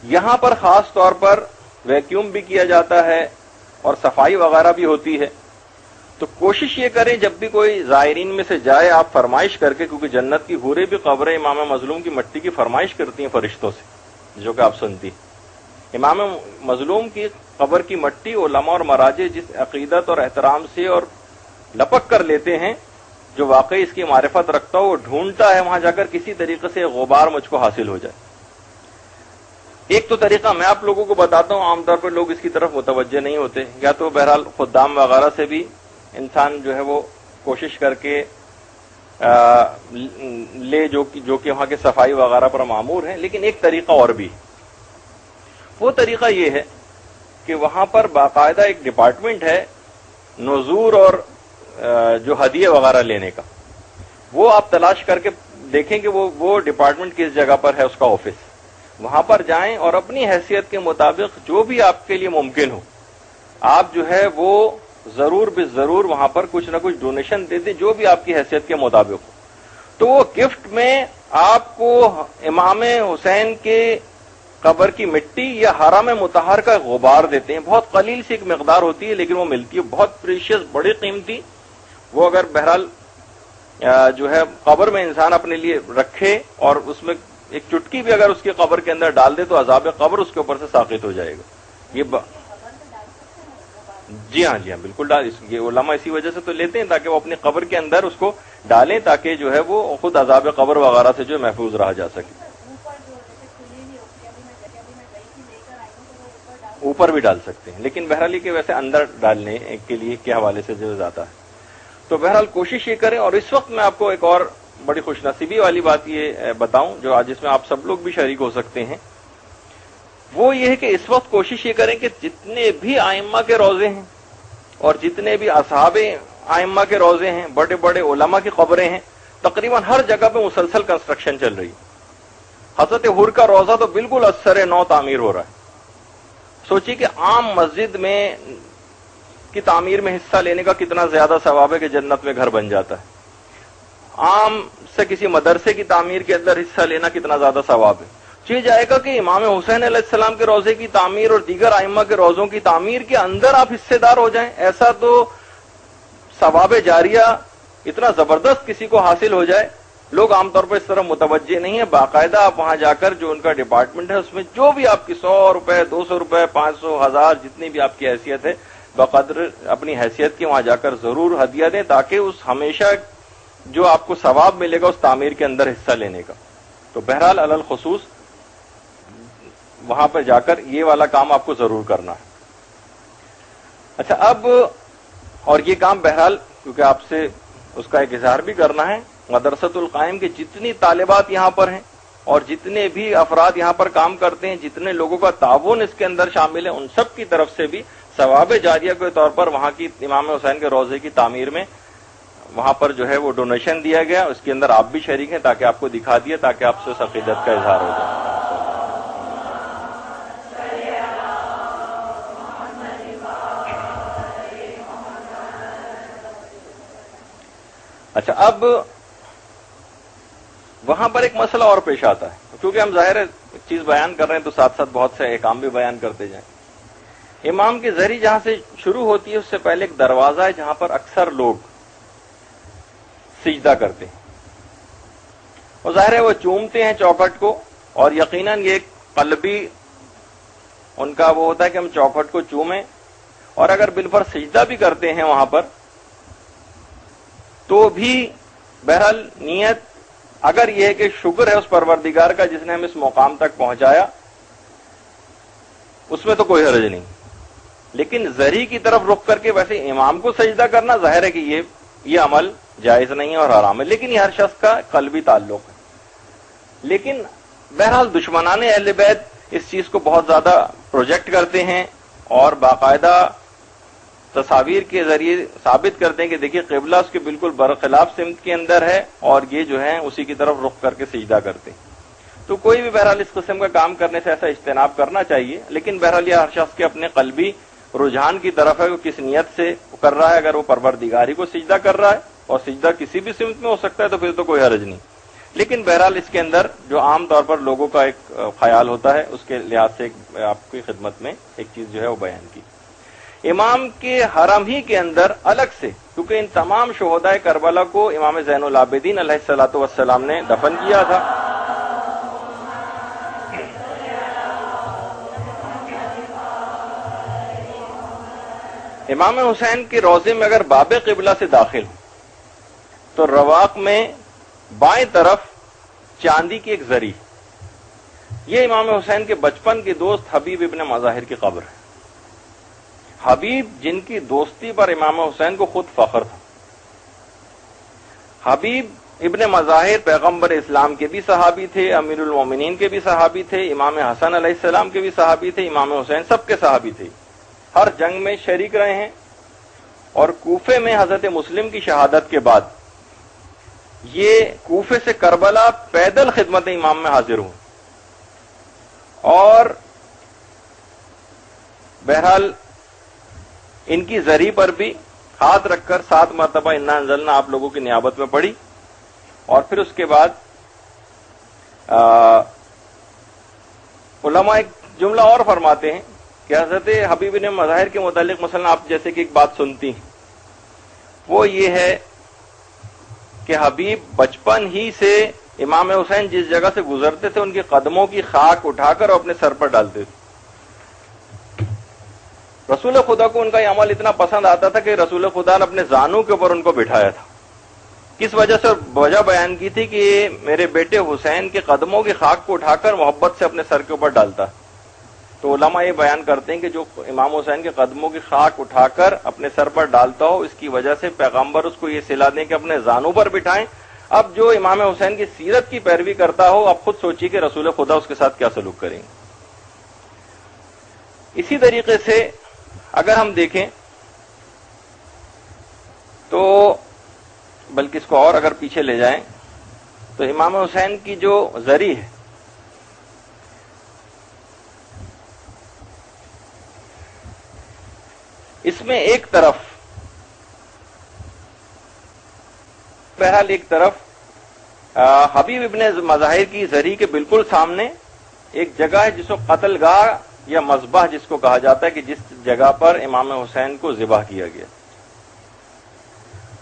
یہاں پر خاص طور پر ویکیوم بھی کیا جاتا ہے اور صفائی وغیرہ بھی ہوتی ہے، تو کوشش یہ کریں جب بھی کوئی زائرین میں سے جائے آپ فرمائش کر کے، کیونکہ جنت کی حوریں بھی قبر امام مظلوم کی مٹی کی فرمائش کرتی ہیں فرشتوں سے، جو کہ آپ سنتی ہیں۔ امام مظلوم کی قبر کی مٹی علماء اور مراجع جس عقیدت اور احترام سے اور لپک کر لیتے ہیں، جو واقعی اس کی معرفت رکھتا ہو وہ ڈھونڈتا ہے وہاں جا کر کسی طریقے سے غبار مجھ کو حاصل ہو جائے۔ ایک تو طریقہ میں آپ لوگوں کو بتاتا ہوں، عام طور پر لوگ اس کی طرف متوجہ نہیں ہوتے، یا تو بہرحال خدام وغیرہ سے بھی انسان جو ہے وہ کوشش کر کے لے جو کہ وہاں کے صفائی وغیرہ پر معمور ہیں، لیکن ایک طریقہ اور بھی، وہ طریقہ یہ ہے کہ وہاں پر باقاعدہ ایک ڈپارٹمنٹ ہے نذور اور جو ہدیے وغیرہ لینے کا، وہ آپ تلاش کر کے دیکھیں کہ وہ ڈپارٹمنٹ کس جگہ پر ہے، اس کا آفس، وہاں پر جائیں اور اپنی حیثیت کے مطابق جو بھی آپ کے لیے ممکن ہو آپ جو ہے وہ ضرور ضرور وہاں پر کچھ نہ کچھ ڈونیشن دے دیں جو بھی آپ کی حیثیت کے مطابق ہو. تو وہ گفٹ میں آپ کو امام حسین کے قبر کی مٹی یا حرم مطہر کا غبار دیتے ہیں. بہت قلیل سی ایک مقدار ہوتی ہے لیکن وہ ملتی ہے, بہت پریشیس, بڑی قیمتی. وہ اگر بہرحال جو ہے قبر میں انسان اپنے لیے رکھے اور اس میں ایک چٹکی بھی اگر اس کی قبر کے اندر ڈال دے تو عذاب قبر اس کے اوپر سے ساقط ہو جائے گا. جی ہاں بالکل یہ علماء اسی وجہ سے تو لیتے ہیں تاکہ وہ اپنی قبر کے اندر اس کو ڈالیں تاکہ جو ہے وہ خود عذاب قبر وغیرہ سے جو محفوظ رہا جا سکے. اوپر بھی ڈال سکتے ہیں لیکن بہرحال کہ ویسے اندر ڈالنے کے لیے کے حوالے سے جو جاتا ہے. تو بہرحال کوشش یہ کریں. اور اس وقت میں آپ کو ایک اور بڑی خوش نصیبی والی بات یہ بتاؤں جو آج اس میں آپ سب لوگ بھی شریک ہو سکتے ہیں, وہ یہ ہے کہ اس وقت کوشش یہ کریں کہ جتنے بھی ائمہ کے روضے ہیں اور جتنے بھی اصحاب ائمہ کے روضے ہیں, بڑے بڑے علماء کی قبریں ہیں, تقریباً ہر جگہ پہ مسلسل کنسٹرکشن چل رہی ہے. حضرت حر کا روضہ تو بالکل اثر نو تعمیر ہو رہا ہے. سوچیے کہ عام مسجد میں کی تعمیر میں حصہ لینے کا کتنا زیادہ ثواب ہے کہ جنت میں گھر بن جاتا ہے. عام سے کسی مدرسے کی تعمیر کے اندر حصہ لینا کتنا زیادہ ثواب ہے. چیز جائے گا کہ امام حسین علیہ السلام کے روضے کی تعمیر اور دیگر ائمہ کے روضوں کی تعمیر کے اندر آپ حصے دار ہو جائیں, ایسا تو ثواب جاریہ اتنا زبردست کسی کو حاصل ہو جائے. لوگ عام طور پر اس طرح متوجہ نہیں ہیں. باقاعدہ آپ وہاں جا کر جو ان کا ڈپارٹمنٹ ہے اس میں جو بھی آپ کی 100 روپے 200 روپے 500 1000 جتنی بھی آپ کی حیثیت ہے بقدر اپنی حیثیت کی وہاں جا کر ضرور ہدیہ دیں تاکہ اس ہمیشہ جو آپ کو ثواب ملے گا اس تعمیر کے اندر حصہ لینے کا. تو بہرحال علی الخصوص وہاں پر جا کر یہ والا کام آپ کو ضرور کرنا ہے. اچھا اب اور یہ کام بہرحال کیونکہ آپ سے اس کا ایک اظہار بھی کرنا ہے, مدرسۃ القائم کے جتنی طالبات یہاں پر ہیں اور جتنے بھی افراد یہاں پر کام کرتے ہیں, جتنے لوگوں کا تعاون اس کے اندر شامل ہے, ان سب کی طرف سے بھی ثواب جاریہ کے طور پر وہاں کی امام حسین کے روضے کی تعمیر میں وہاں پر جو ہے وہ ڈونیشن دیا گیا. اس کے اندر آپ بھی شریک ہیں تاکہ آپ کو دکھا دیا تاکہ آپ سے اس عقیدت کا اظہار ہو جائے. اچھا اب وہاں پر ایک مسئلہ اور پیش آتا ہے کیونکہ ہم ظاہر ہے چیز بیان کر رہے ہیں تو ساتھ ساتھ بہت سے احکام بھی بیان کرتے جائیں. امام کی زری جہاں سے شروع ہوتی ہے اس سے پہلے ایک دروازہ ہے جہاں پر اکثر لوگ سجدہ کرتے ہیں اور ظاہر ہے وہ چومتے ہیں چوکھٹ کو, اور یقیناً یہ ایک قلبی ان کا وہ ہوتا ہے کہ ہم چوکھٹ کو چومیں, اور اگر بالفرض سجدہ بھی کرتے ہیں وہاں پر تو بھی بہرحال نیت اگر یہ ہے کہ شکر ہے اس پروردگار کا جس نے ہم اس مقام تک پہنچایا, اس میں تو کوئی حرج نہیں. لیکن زری کی طرف رخ کر کے ویسے امام کو سجدہ کرنا ظاہر ہے کہ یہ عمل جائز نہیں ہے اور حرام ہے, لیکن یہ ہر شخص کا قلبی تعلق ہے. لیکن بہرحال دشمنان اہل بیت اس چیز کو بہت زیادہ پروجیکٹ کرتے ہیں اور باقاعدہ تصاویر کے ذریعے ثابت کرتے ہیں کہ دیکھیے قبلہ اس کے بالکل برخلاف سمت کے اندر ہے اور یہ جو ہے اسی کی طرف رخ کر کے سجدہ کرتے ہیں. تو کوئی بھی بہرحال اس قسم کا کام کرنے سے ایسا اجتناب کرنا چاہیے, لیکن بہرحال یہ ہر شخص کے اپنے قلبی رجحان کی طرف ہے, وہ کس نیت سے کر رہا ہے. اگر وہ پروردگاری کو سجدہ کر رہا ہے اور سجدہ کسی بھی سمت میں ہو سکتا ہے تو پھر تو کوئی حرج نہیں. لیکن بہرحال اس کے اندر جو عام طور پر لوگوں کا ایک خیال ہوتا ہے اس کے لحاظ سے آپ کی خدمت میں ایک چیز جو ہے وہ بیان کی. امام کے حرم ہی کے اندر الگ سے, کیونکہ ان تمام شہداء کربلا کو امام زین العابدین علیہ الصلوۃ والسلام نے دفن کیا تھا. امام حسین کے روضے میں اگر باب قبلہ سے داخل تو رواق میں بائیں طرف چاندی کی ایک زری, یہ امام حسین کے بچپن کے دوست حبیب ابن مظاہر کی قبر ہے. حبیب جن کی دوستی پر امام حسین کو خود فخر تھا. حبیب ابن مظاہر پیغمبر اسلام کے بھی صحابی تھے, امیر المومنین کے بھی صحابی تھے, امام حسن علیہ السلام کے بھی صحابی تھے, امام حسین سب کے صحابی تھے. ہر جنگ میں شریک رہے ہیں اور کوفے میں حضرت مسلم کی شہادت کے بعد یہ کوفے سے کربلا پیدل خدمت امام میں حاضر ہوں. اور بہرحال ان کی زری پر بھی ہاتھ رکھ کر 7 مرتبہ انا انزلنا آپ لوگوں کی نیابت میں پڑھی، اور پھر اس کے بعد علماء ایک جملہ اور فرماتے ہیں کہ حضرت حبیب بن مظاہر کے متعلق مثلا آپ جیسے کہ ایک بات سنتی ہیں، وہ یہ ہے کہ حبیب بچپن ہی سے امام حسین جس جگہ سے گزرتے تھے ان کے قدموں کی خاک اٹھا کر اپنے سر پر ڈالتے تھے۔ رسول خدا کو ان کا یہ عمل اتنا پسند آتا تھا کہ رسول خدا نے اپنے زانوں کے اوپر ان کو بٹھایا تھا۔ کس وجہ سے؟ وجہ بیان کی تھی کہ میرے بیٹے حسین کے قدموں کی خاک کو اٹھا کر محبت سے اپنے سر کے اوپر ڈالتا۔ تو علماء یہ بیان کرتے ہیں کہ جو امام حسین کے قدموں کی خاک اٹھا کر اپنے سر پر ڈالتا ہو، اس کی وجہ سے پیغمبر اس کو یہ صلاح دیں کہ اپنے زانوں پر بٹھائیں۔ اب جو امام حسین کی سیرت کی پیروی کرتا ہو، اب خود سوچیے کہ رسول خدا اس کے ساتھ کیا سلوک کریں گے۔ اسی طریقے سے اگر ہم دیکھیں تو بلکہ اس کو اور اگر پیچھے لے جائیں تو امام حسین کی جو زری ہے اس میں ایک طرف بہرحال ایک طرف حبیب ابن مظاہر کی زری کے بالکل سامنے ایک جگہ ہے جس کو قتل گاہ یا مذبح جس کو کہا جاتا ہے، کہ جس جگہ پر امام حسین کو ذبح کیا گیا۔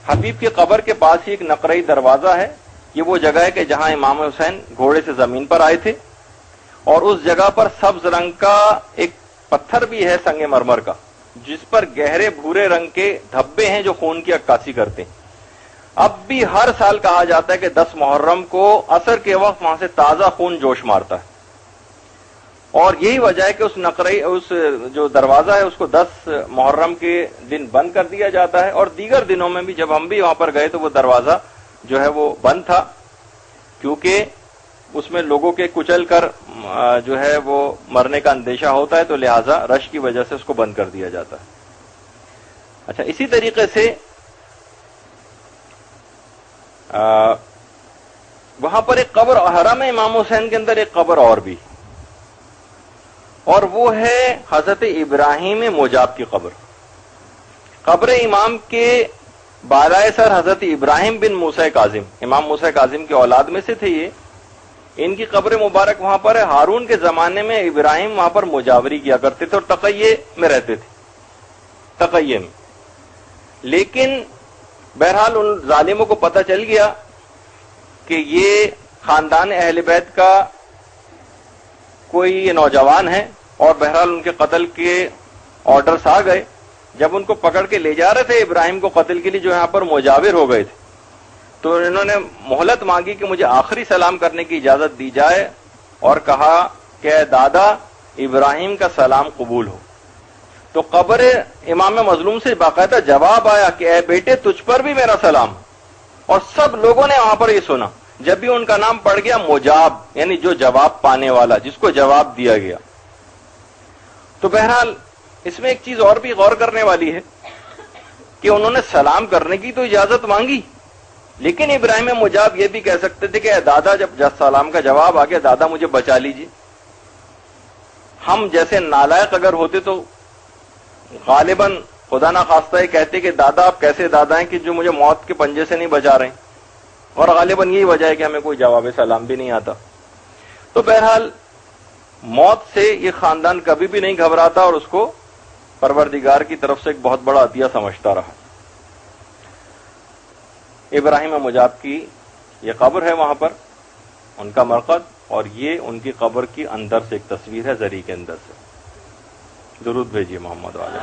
حبیب کی قبر کے پاس ہی ایک نقرئی دروازہ ہے، یہ وہ جگہ ہے کہ جہاں امام حسین گھوڑے سے زمین پر آئے تھے، اور اس جگہ پر سبز رنگ کا ایک پتھر بھی ہے سنگ مرمر کا، جس پر گہرے بھورے رنگ کے دھبے ہیں جو خون کی عکاسی کرتے ہیں۔ اب بھی ہر سال کہا جاتا ہے کہ 10 محرم کو عصر کے وقت وہاں سے تازہ خون جوش مارتا ہے، اور یہی وجہ ہے کہ اس جو دروازہ ہے اس کو 10 محرم کے دن بند کر دیا جاتا ہے، اور دیگر دنوں میں بھی جب ہم بھی وہاں پر گئے تو وہ دروازہ جو ہے وہ بند تھا، کیونکہ اس میں لوگوں کے کچل کر جو ہے وہ مرنے کا اندیشہ ہوتا ہے، تو لہٰذا رش کی وجہ سے اس کو بند کر دیا جاتا ہے۔ اچھا، اسی طریقے سے وہاں پر ایک قبر حرم ہے امام حسین کے اندر، ایک قبر اور بھی، اور وہ ہے حضرت ابراہیم مجاب کی قبر۔ قبر امام کے بالائے سر حضرت ابراہیم بن موسیٰ کاظم، امام موسیٰ کاظم کی اولاد میں سے تھے یہ، ان کی قبر مبارک وہاں پر ہے۔ ہارون کے زمانے میں ابراہیم وہاں پر مجاوری کیا کرتے تھے اور تقیے میں رہتے تھے، تقیے میں، لیکن بہرحال ان ظالموں کو پتہ چل گیا کہ یہ خاندان اہل بیت کا کوئی نوجوان ہے، اور بہرحال ان کے قتل کے آرڈرز آ گئے۔ جب ان کو پکڑ کے لے جا رہے تھے ابراہیم کو قتل کے لیے، جو یہاں پر مجاور ہو گئے تھے، تو انہوں نے مہلت مانگی کہ مجھے آخری سلام کرنے کی اجازت دی جائے، اور کہا کہ اے دادا ابراہیم کا سلام قبول ہو۔ تو قبر امام مظلوم سے باقاعدہ جواب آیا کہ اے بیٹے تجھ پر بھی میرا سلام، اور سب لوگوں نے وہاں پر یہ سنا۔ جب بھی ان کا نام پڑ گیا مجاب، یعنی جو جواب پانے والا، جس کو جواب دیا گیا۔ تو بہرحال اس میں ایک چیز اور بھی غور کرنے والی ہے کہ انہوں نے سلام کرنے کی تو اجازت مانگی، لیکن ابراہیم مجاب یہ بھی کہہ سکتے تھے کہ اے دادا جب سلام کا جواب آ گیا، دادا مجھے بچا لیجیے۔ ہم جیسے نالائق اگر ہوتے تو غالباً خدا نہ خواستہ یہ کہتے کہ دادا آپ کیسے دادا ہیں کہ جو مجھے موت کے پنجے سے نہیں بچا رہے ہیں، اور غالباً یہی وجہ ہے کہ ہمیں کوئی جواب سلام بھی نہیں آتا۔ تو بہرحال موت سے یہ خاندان کبھی بھی نہیں گھبراتا، اور اس کو پروردگار کی طرف سے ایک بہت بڑا عطیہ سمجھتا رہا۔ ابراہیم مجاب کی یہ قبر ہے وہاں پر، ان کا مرقد، اور یہ ان کی قبر کی اندر سے ایک تصویر ہے، زری کے اندر سے۔ درود بھیجیے محمد والے۔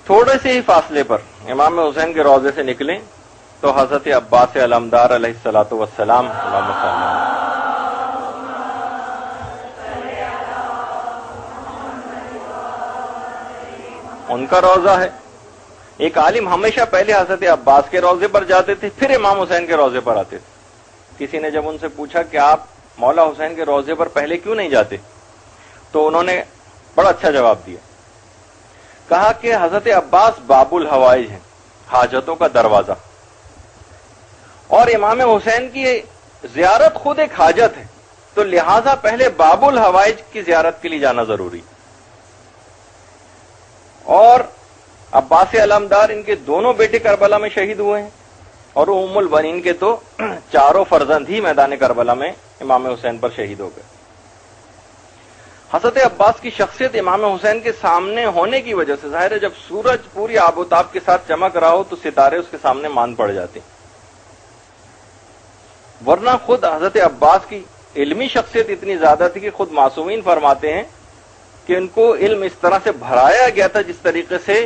تھوڑے سے ہی فاصلے پر امام حسین کے روضے سے نکلیں تو حضرت عباس علمدار علیہ الصلوۃ والسلام، اللہم صل علی ان کا روضہ ہے۔ ایک عالم ہمیشہ پہلے حضرت عباس کے روضے پر جاتے تھے، پھر امام حسین کے روضے پر آتے تھے۔ کسی نے جب ان سے پوچھا کہ آپ مولا حسین کے روضے پر پہلے کیوں نہیں جاتے، تو انہوں نے بڑا اچھا جواب دیا کہا کہ حضرت عباس باب الحوائج ہیں، حاجتوں کا دروازہ، اور امام حسین کی زیارت خود ایک حاجت ہے، تو لہذا پہلے باب الحوائج کی زیارت کے لیے جانا ضروری۔ اور عباس علمدار ان کے دونوں بیٹے کربلا میں شہید ہوئے ہیں، اور ام البنین کے تو چاروں فرزند ہی میدان کربلا میں امام حسین پر شہید ہو گئے۔ حضرت عباس کی شخصیت امام حسین کے سامنے ہونے کی وجہ سے، ظاہر ہے جب سورج پوری آب و تاب کے ساتھ چمک رہا ہو تو ستارے اس کے سامنے مان پڑ جاتے ہیں، ورنہ خود حضرت عباس کی علمی شخصیت اتنی زیادہ تھی کہ خود معصومین فرماتے ہیں کہ ان کو علم اس طرح سے بھرایا گیا تھا جس طریقے سے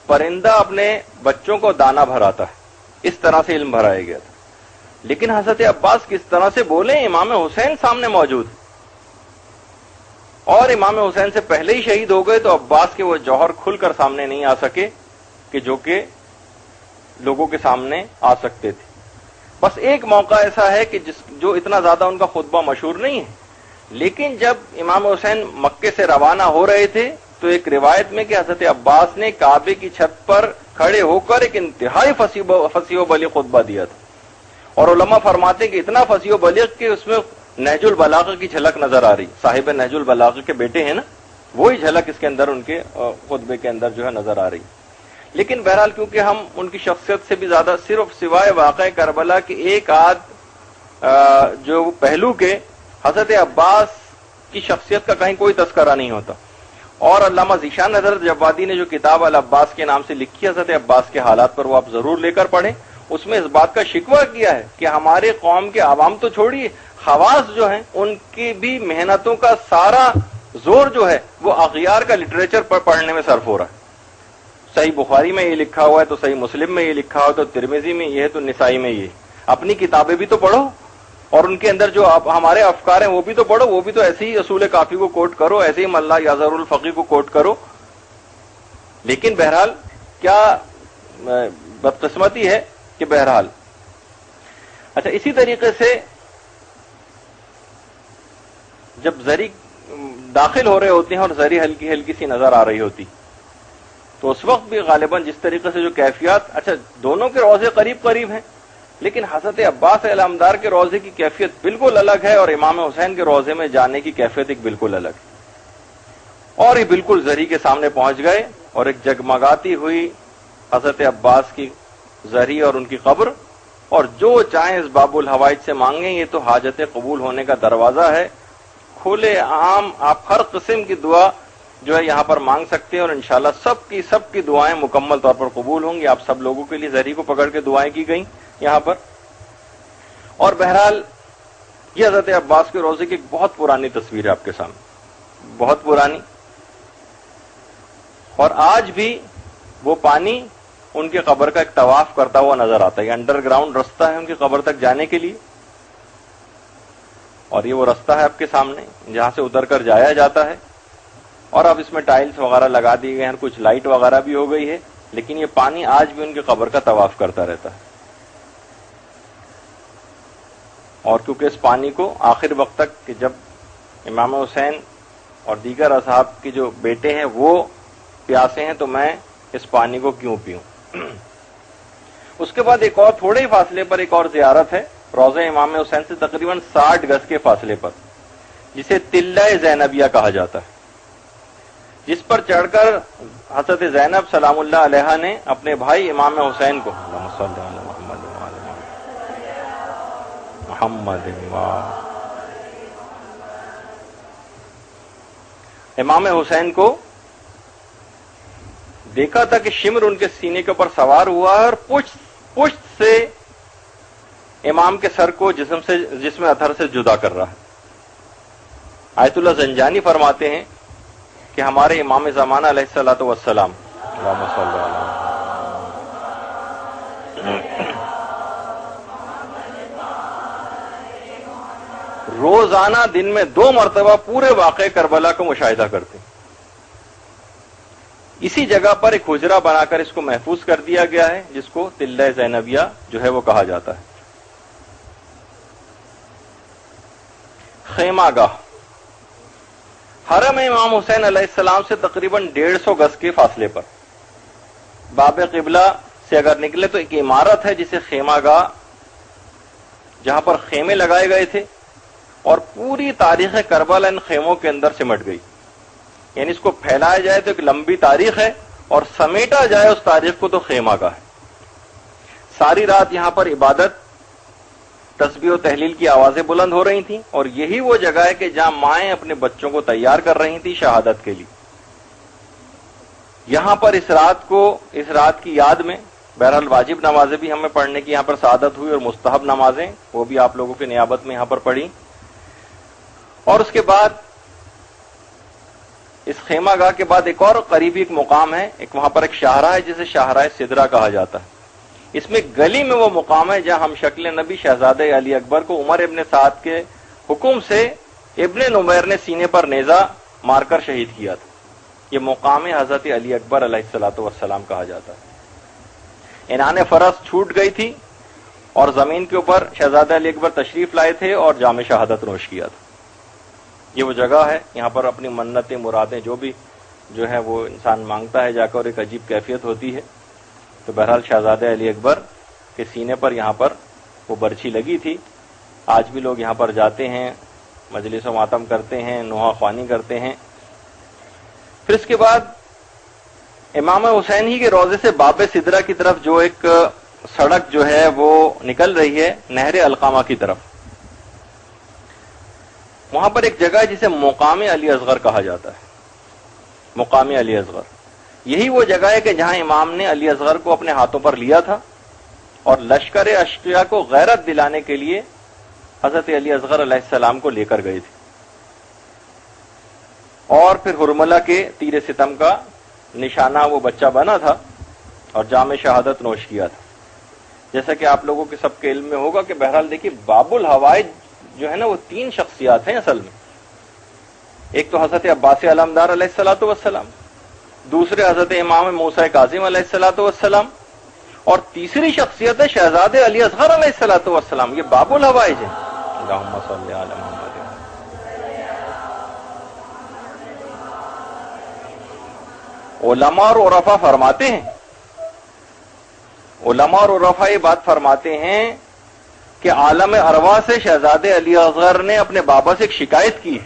پرندہ اپنے بچوں کو دانہ بھراتا ہے، اس طرح سے علم بھرایا گیا تھا۔ لیکن حضرت عباس کس طرح سے بولے، امام حسین سامنے موجود اور امام حسین سے پہلے ہی شہید ہو گئے، تو عباس کے وہ جوہر کھل کر سامنے نہیں آ سکے کہ جو کہ لوگوں کے سامنے آ سکتے تھے۔ بس ایک موقع ایسا ہے کہ جو اتنا زیادہ ان کا خطبہ مشہور نہیں ہے، لیکن جب امام حسین مکے سے روانہ ہو رہے تھے تو ایک روایت میں کہ حضرت عباس نے کعبے کی چھت پر کھڑے ہو کر ایک انتہائی فصیح و بلیغ خطبہ دیا تھا، اور علماء فرماتے ہیں کہ اتنا فصیح و بلیغ کہ اس میں نہج البلاغہ کی جھلک نظر آ رہی، صاحب نہج البلاغہ کے بیٹے ہیں نا، وہی جھلک اس کے اندر ان کے خطبے کے اندر جو ہے نظر آ رہی۔ لیکن بہرحال کیونکہ ہم ان کی شخصیت سے بھی زیادہ صرف سوائے واقعہ کربلا کے ایک آدھ جو پہلو کے حضرت عباس کی شخصیت کا کہیں کوئی تذکرہ نہیں ہوتا، اور علامہ ذیشان حضرت جوادی نے جو کتاب العباس کے نام سے لکھی حضرت عباس کے حالات پر، وہ آپ ضرور لے کر پڑھیں، اس میں اس بات کا شکوہ کیا ہے کہ ہمارے قوم کے عوام تو چھوڑیے، خواص جو ہیں ان کی بھی محنتوں کا سارا زور جو ہے وہ اغیار کا لٹریچر پر پڑھنے میں صرف ہو رہا ہے۔ صحیح بخاری میں یہ لکھا ہوا ہے تو صحیح مسلم میں یہ لکھا ہوا ہے تو ترمذی میں یہ ہے تو نسائی میں یہ، اپنی کتابیں بھی تو پڑھو، اور ان کے اندر جو ہمارے افکار ہیں وہ بھی تو پڑھو، وہ بھی تو ایسے ہی اصول کافی کو کوٹ کرو، ایسے ہی ملا یازر الفقی کو کوٹ کرو۔ لیکن بہرحال کیا بدقسمتی ہے کہ بہرحال اچھا، اسی طریقے سے جب زری داخل ہو رہے ہوتے ہیں اور زری ہلکی ہلکی سی نظر آ رہی ہوتی تو اس وقت بھی غالباً جس طریقے سے جو کیفیات، اچھا دونوں کے روضے قریب قریب ہیں، لیکن حضرت عباس علمدار کے روضے کی کیفیت بالکل الگ ہے، اور امام حسین کے روضے میں جانے کی کیفیت ایک بالکل الگ ہے، اور یہ بالکل زری کے سامنے پہنچ گئے، اور ایک جگمگاتی ہوئی حضرت عباس کی زری اور ان کی قبر، اور جو چاہیں اس باب الحوائج سے مانگیں، یہ تو حاجت قبول ہونے کا دروازہ ہے، کھلے عام آپ ہر قسم کی دعا جو ہے یہاں پر مانگ سکتے ہیں، اور انشاءاللہ سب کی دعائیں مکمل طور پر قبول ہوں گی۔ آپ سب لوگوں کے لیے زری کو پکڑ کے دعائیں کی گئیں یہاں پر۔ اور بہرحال یہ حضرت عباس کے روضے کی ایک بہت پرانی تصویر ہے آپ کے سامنے، بہت پرانی، اور آج بھی وہ پانی ان کے قبر کا ایک طواف کرتا ہوا نظر آتا ہے۔ یہ انڈر گراؤنڈ رستہ ہے ان کی قبر تک جانے کے لیے، اور یہ وہ رستہ ہے آپ کے سامنے جہاں سے اتر کر جایا جاتا ہے، اور اب اس میں ٹائلز وغیرہ لگا دی گئے ہیں، کچھ لائٹ وغیرہ بھی ہو گئی ہے، لیکن یہ پانی آج بھی ان کی قبر کا طواف کرتا رہتا ہے۔ اور کیونکہ اس پانی کو آخر وقت تک کہ جب امام حسین اور دیگر اصحاب کے جو بیٹے ہیں وہ پیاسے ہیں تو میں اس پانی کو کیوں پیوں۔ اس کے بعد ایک اور تھوڑے ہی فاصلے پر ایک اور زیارت ہے روضہ امام حسین سے تقریباً 60 گز کے فاصلے پر، جسے تلہ زینبیہ کہا جاتا ہے، جس پر چڑھ کر حضرت زینب سلام اللہ علیہا نے اپنے بھائی امام حسین کو محمد امام حسین کو دیکھا تھا کہ شمر ان کے سینے کے اوپر سوار ہوا ہے، اور پشت سے امام کے سر کو جسم اطہر سے جدا کر رہا ہے۔ آیت اللہ زنجانی فرماتے ہیں کہ ہمارے امام زمانہ علیہ الصلوۃ والسلام اللہم صلی علی روزانہ دن میں 2 مرتبہ پورے واقعے کربلا کو مشاہدہ کرتے ہیں۔ اسی جگہ پر ایک حجرہ بنا کر اس کو محفوظ کر دیا گیا ہے، جس کو تلہ زینبیہ جو ہے وہ کہا جاتا ہے۔ خیمہ گاہ، حرم امام حسین علیہ السلام سے تقریباً 150 گز کے فاصلے پر باب قبلہ سے اگر نکلے تو ایک عمارت ہے جسے خیمہ گاہ، جہاں پر خیمے لگائے گئے تھے، اور پوری تاریخ کربلا ان خیموں کے اندر سمٹ گئی. یعنی اس کو پھیلایا جائے تو ایک لمبی تاریخ ہے، اور سمیٹا جائے اس تاریخ کو تو خیمہ گاہ ہے. ساری رات یہاں پر عبادت، تسبیح و تحلیل کی آوازیں بلند ہو رہی تھیں، اور یہی وہ جگہ ہے کہ جہاں مائیں اپنے بچوں کو تیار کر رہی تھیں شہادت کے لیے. یہاں پر اس رات کی یاد میں بہرحال واجب نمازیں بھی ہمیں پڑھنے کی یہاں پر سعادت ہوئی، اور مستحب نمازیں وہ بھی آپ لوگوں کی نیابت میں یہاں پر پڑھی. اور اس کے بعد اس خیمہ گاہ کے بعد ایک اور قریبی ایک مقام ہے، وہاں پر ایک شاہراہ ہے جسے شاہراہ سدرہ کہا جاتا ہے. اس میں گلی میں وہ مقام ہے جہاں ہم شکل نبی شہزادہ علی اکبر کو عمر ابن سعد کے حکم سے ابن نمیر نے سینے پر نیزہ مار کر شہید کیا تھا. یہ مقام حضرت علی اکبر علیہ الصلوۃ والسلام کہا جاتا ہے. عنان فرس چھوٹ گئی تھی اور زمین کے اوپر شہزادہ علی اکبر تشریف لائے تھے اور جام شہادت نوش کیا تھا. یہ وہ جگہ ہے، یہاں پر اپنی منتیں، مرادیں جو ہے وہ انسان مانگتا ہے جا کر، ایک عجیب کیفیت ہوتی ہے. تو بہرحال شہزادہ علی اکبر کے سینے پر یہاں پر وہ برچھی لگی تھی. آج بھی لوگ یہاں پر جاتے ہیں، مجلس و ماتم کرتے ہیں، نوحہ خوانی کرتے ہیں. پھر اس کے بعد امام حسین ہی کے روضے سے باب سدرہ کی طرف جو ایک سڑک جو ہے وہ نکل رہی ہے نہر علقامہ کی طرف، وہاں پر ایک جگہ ہے جسے مقام علی اصغر کہا جاتا ہے. مقام علی اصغر یہی وہ جگہ ہے کہ جہاں امام نے علی اصغر کو اپنے ہاتھوں پر لیا تھا اور لشکر اشقیاء کو غیرت دلانے کے لیے حضرت علی اصغر علیہ السلام کو لے کر گئے تھے، اور پھر ہرملہ کے تیر ستم کا نشانہ وہ بچہ بنا تھا اور جام شہادت نوش کیا تھا. جیسا کہ آپ لوگوں کے سب کے علم میں ہوگا کہ بہرحال دیکھیے باب الحوائج جو ہے نا وہ 3 شخصیات ہیں اصل میں. ایک تو حضرت عباس علمدار علیہ الصلوۃ والسلام، دوسرے حضرت امام موسیٰ کاظم علیہ الصلوۃ والسلام، اور تیسری شخصیت ہے شہزادہ علی اصغر علیہ الصلوۃ والسلام. یہ باب الحوائج ہے. اللہم صلی علی محمد. علماء اور عرفاء فرماتے ہیں، علماء اور عرفاء یہ بات فرماتے ہیں کہ عالم ارواح سے شہزادہ علی اصغر نے اپنے بابا سے ایک شکایت کی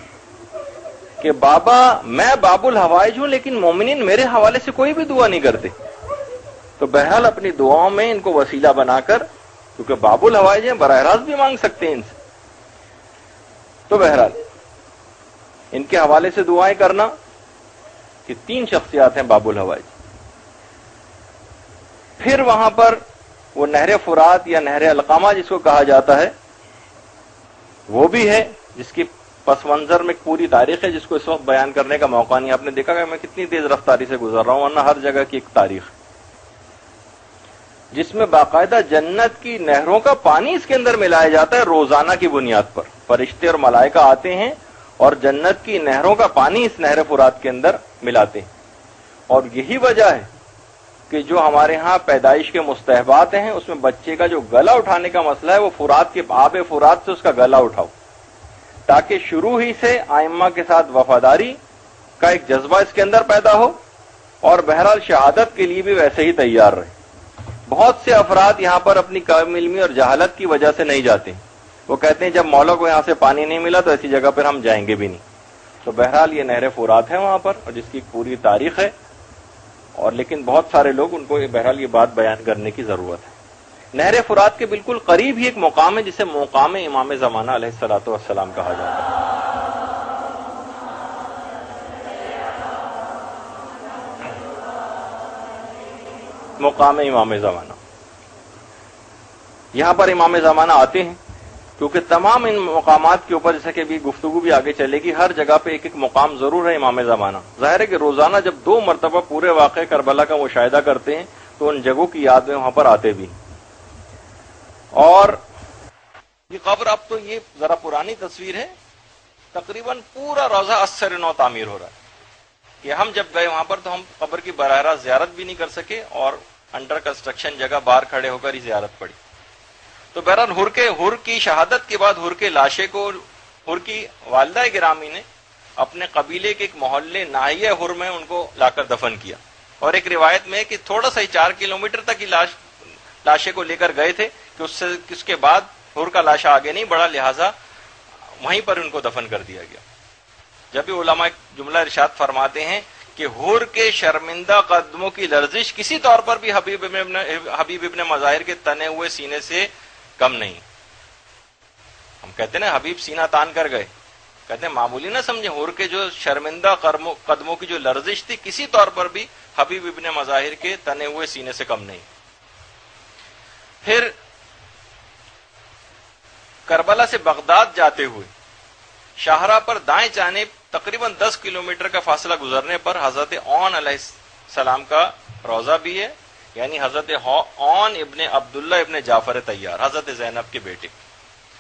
کہ بابا میں باب الحوائج ہوں لیکن مومنین میرے حوالے سے کوئی بھی دعا نہیں کرتے. تو بہرحال اپنی دعاؤں میں ان کو وسیلہ بنا کر، کیونکہ باب الحوائج ہیں براہ راست بھی مانگ سکتے ہیں ان سے، تو بہرحال ان کے حوالے سے دعائیں کرنا. کہ 3 شخصیات ہیں باب الحوائج. پھر وہاں پر وہ نہر فرات یا نہر علقامہ جس کو کہا جاتا ہے وہ بھی ہے، جس کی پس منظر میں پوری تاریخ ہے جس کو اس وقت بیان کرنے کا موقع نہیں. آپ نے دیکھا کہ میں کتنی تیز رفتاری سے گزر رہا ہوں، ورنہ ہر جگہ کی ایک تاریخ جس میں باقاعدہ جنت کی نہروں کا پانی اس کے اندر ملایا جاتا ہے روزانہ کی بنیاد پر. فرشتے اور ملائکہ آتے ہیں اور جنت کی نہروں کا پانی اس نہر فرات کے اندر ملاتے ہیں. اور یہی وجہ ہے کہ جو ہمارے ہاں پیدائش کے مستحبات ہیں اس میں بچے کا جو گلا اٹھانے کا مسئلہ ہے وہ فرات کے آب فرات سے اس کا گلا اٹھاؤ، تاکہ شروع ہی سے ائمہ کے ساتھ وفاداری کا ایک جذبہ اس کے اندر پیدا ہو، اور بہرحال شہادت کے لیے بھی ویسے ہی تیار رہے. بہت سے افراد یہاں پر اپنی کم علمی اور جہالت کی وجہ سے نہیں جاتے. وہ کہتے ہیں جب مولا کو یہاں سے پانی نہیں ملا تو ایسی جگہ پر ہم جائیں گے بھی نہیں. تو بہرحال یہ نہر فرات ہے وہاں پر، اور جس کی پوری تاریخ ہے، اور لیکن بہت سارے لوگ ان کو بہرحال یہ بات بیان کرنے کی ضرورت ہے. نہر فرات کے بالکل قریب ہی ایک مقام ہے جسے مقام امام زمانہ علیہ الصلوۃ والسلام کہا جاتا ہے. مقام امام زمانہ، یہاں پر امام زمانہ آتے ہیں کیونکہ تمام ان مقامات کے اوپر جیسا کہ ابھی گفتگو بھی آگے چلے گی، ہر جگہ پہ ایک ایک مقام ضرور ہے امام زمانہ. ظاہر ہے کہ روزانہ جب 2 مرتبہ پورے واقعہ کربلا کا مشاہدہ کرتے ہیں تو ان جگہوں کی یاد میں وہاں پر آتے بھی. اور یہ قبر، اب تو یہ ذرا پرانی تصویر ہے، تقریباً پورا روضہ اثر نو تعمیر ہو رہا ہے. کہ ہم جب گئے وہاں پر تو ہم قبر کی براہ راست زیارت بھی نہیں کر سکے، اور انڈر کنسٹرکشن جگہ باہر کھڑے ہو کر ہی زیارت پڑی. تو بہرحال ہر کی شہادت کے بعد ہر کے لاشے کو ہر کی والدہ گرامی نے اپنے قبیلے کے ایک محلے ناحیہ حر میں ان کو لا کر دفن کیا. اور ایک روایت میں کہ تھوڑا سا ہی 4 کلومیٹر تک ہی لاشے کو لے کر گئے تھے کہ اس کے بعد حر کا لاشا آگے نہیں بڑھا, لہذا وہیں پر ان کو دفن کر دیا گیا. جب بھی علماء ایک جملہ ارشاد فرماتے ہیں کہ حر کے شرمندہ قدموں کی لرزش کسی طور پر بھی حبیب ابن مظاہر کے تنے ہوئے سینے سے کم نہیں. ہم کہتے ہیں نا حبیب سینہ تان کر گئے, کہتے ہیں معمولی نہ سمجھے, حر کے جو شرمندہ قدموں کی جو لرزش تھی کسی طور پر بھی حبیب ابن مظاہر کے تنے ہوئے سینے سے کم نہیں. پھر کربلا سے بغداد جاتے ہوئے شاہراہ پر دائیں جانب تقریباً 10 کلومیٹر کا فاصلہ گزرنے پر حضرت اون علیہ السلام کا روضہ بھی ہے, یعنی حضرت اون ابن عبداللہ ابن جعفر طیار, حضرت زینب کے بیٹے.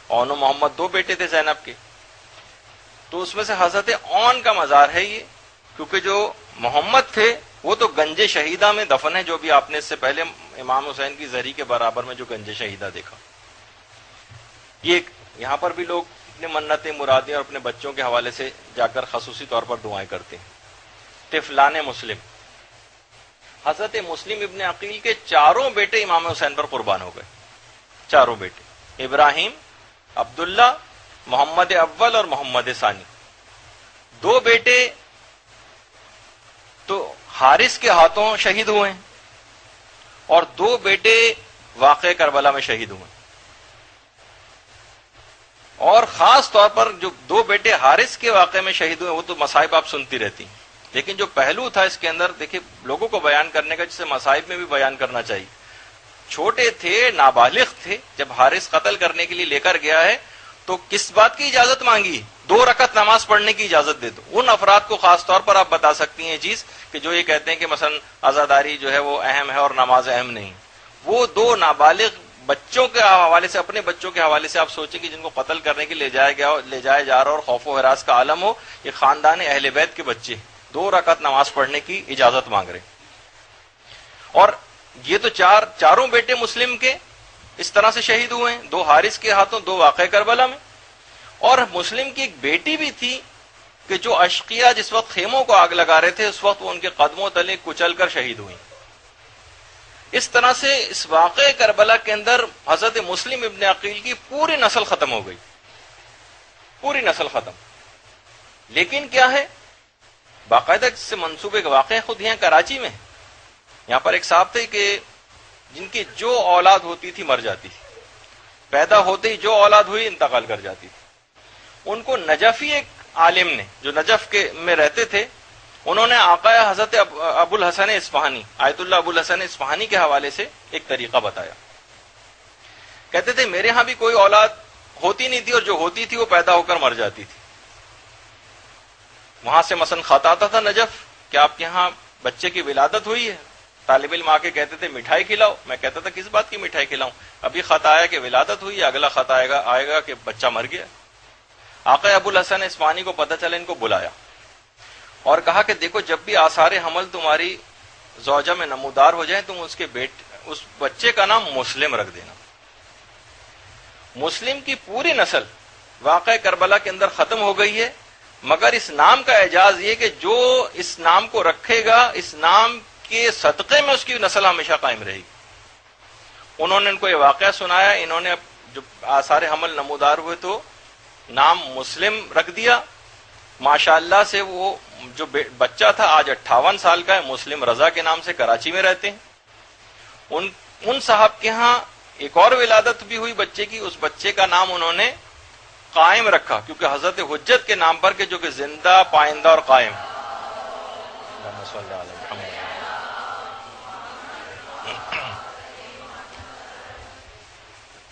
اون و محمد 2 بیٹے تھے زینب کے, تو اس میں سے حضرت اون کا مزار ہے یہ, کیونکہ جو محمد تھے وہ تو گنج شہیدہ میں دفن ہے, جو بھی آپ نے اس سے پہلے امام حسین کی زری کے برابر میں جو گنج شہیدہ دیکھا. یہ یہاں پر بھی لوگ اپنے منتیں مرادیں اور اپنے بچوں کے حوالے سے جا کر خصوصی طور پر دعائیں کرتے ہیں. طفلان مسلم, حضرت مسلم ابن عقیل کے 4 بیٹے امام حسین پر قربان ہو گئے. 4 بیٹے, ابراہیم, عبداللہ, محمد اول اور محمد ثانی. 2 بیٹے تو حارث کے ہاتھوں شہید ہوئے ہیں, اور 2 بیٹے واقع کربلا میں شہید ہوئے. اور خاص طور پر جو 2 بیٹے حارث کے واقعے میں شہید ہوئے وہ تو مصائب آپ سنتی رہتی ہیں, لیکن جو پہلو تھا اس کے اندر دیکھیں لوگوں کو بیان کرنے کا, جسے مصائب میں بھی بیان کرنا چاہیے. چھوٹے تھے, نابالغ تھے, جب حارث قتل کرنے کے لیے لے کر گیا ہے تو کس بات کی اجازت مانگی؟ 2 رکعت نماز پڑھنے کی اجازت دے دو. ان افراد کو خاص طور پر آپ بتا سکتی ہیں یہ چیز کہ جو یہ کہتے ہیں کہ مثلا عزاداری جو ہے وہ اہم ہے اور نماز اہم نہیں. وہ 2 نابالغ بچوں کے حوالے سے, اپنے بچوں کے حوالے سے آپ سوچیں کہ جن کو قتل کرنے کے لے جایا جا رہا اور خوف و ہراس کا عالم ہو, یہ خاندان اہل بیت کے بچے 2 رکعت نماز پڑھنے کی اجازت مانگ رہے. اور یہ تو چاروں بیٹے مسلم کے اس طرح سے شہید ہوئے ہیں, 2 حارث کے ہاتھوں, 2 واقع کربلا میں. اور مسلم کی ایک بیٹی بھی تھی کہ جو اشقیہ جس وقت خیموں کو آگ لگا رہے تھے اس وقت وہ ان کے قدموں تلے کچل کر شہید ہوئی. اس طرح سے اس واقع کربلا کے اندر حضرت مسلم ابن عقیل کی پوری نسل ختم ہو گئی, پوری نسل ختم. لیکن کیا ہے, باقاعدہ جس سے منسوب ایک واقع خود یہاں کراچی میں, یہاں پر ایک صاحب تھے کہ جن کی جو اولاد ہوتی تھی مر جاتی تھی, پیدا ہوتے ہی جو اولاد ہوئی انتقال کر جاتی تھی. ان کو نجفی ایک عالم نے جو نجف کے میں رہتے تھے, انہوں نے آقا حضرت ابو الحسن اصفہانی, آیت اللہ ابو الحسن اصفہانی کے حوالے سے ایک طریقہ بتایا. کہتے تھے میرے ہاں بھی کوئی اولاد ہوتی نہیں تھی, اور جو ہوتی تھی وہ پیدا ہو کر مر جاتی تھی. وہاں سے مثلا خط آتا تھا نجف کہ آپ کے یہاں بچے کی ولادت ہوئی ہے, طالب علم آ کے کہتے تھے مٹھائی کھلاؤ. میں کہتا تھا کس بات کی مٹھائی کھلاؤں, ابھی خط آیا کہ ولادت ہوئی ہے, اگلا خط آئے گا کہ بچہ مر گیا. آقا ابو الحسن اصفہانی کو پتہ چلا, ان کو بلایا اور کہا کہ دیکھو جب بھی آثار حمل تمہاری زوجہ میں نمودار ہو جائیں تم اس بچے کا نام مسلم رکھ دینا. مسلم کی پوری نسل واقع کربلا کے اندر ختم ہو گئی ہے, مگر اس نام کا اعجاز یہ کہ جو اس نام کو رکھے گا اس نام کے صدقے میں اس کی نسل ہمیشہ قائم رہے گی. انہوں نے ان کو یہ واقعہ سنایا, انہوں نے جو آثار حمل نمودار ہوئے تو نام مسلم رکھ دیا. ماشاءاللہ سے وہ جو بچہ تھا آج 58 سال کا ہے, مسلم رضا کے نام سے کراچی میں رہتے ہیں. ان صاحب کے ہاں ایک اور ولادت بھی ہوئی بچے کی, اس بچے کا نام انہوں نے قائم رکھا, کیونکہ حضرت حجت کے نام پر کہ جو کہ زندہ, پائندہ اور قائم.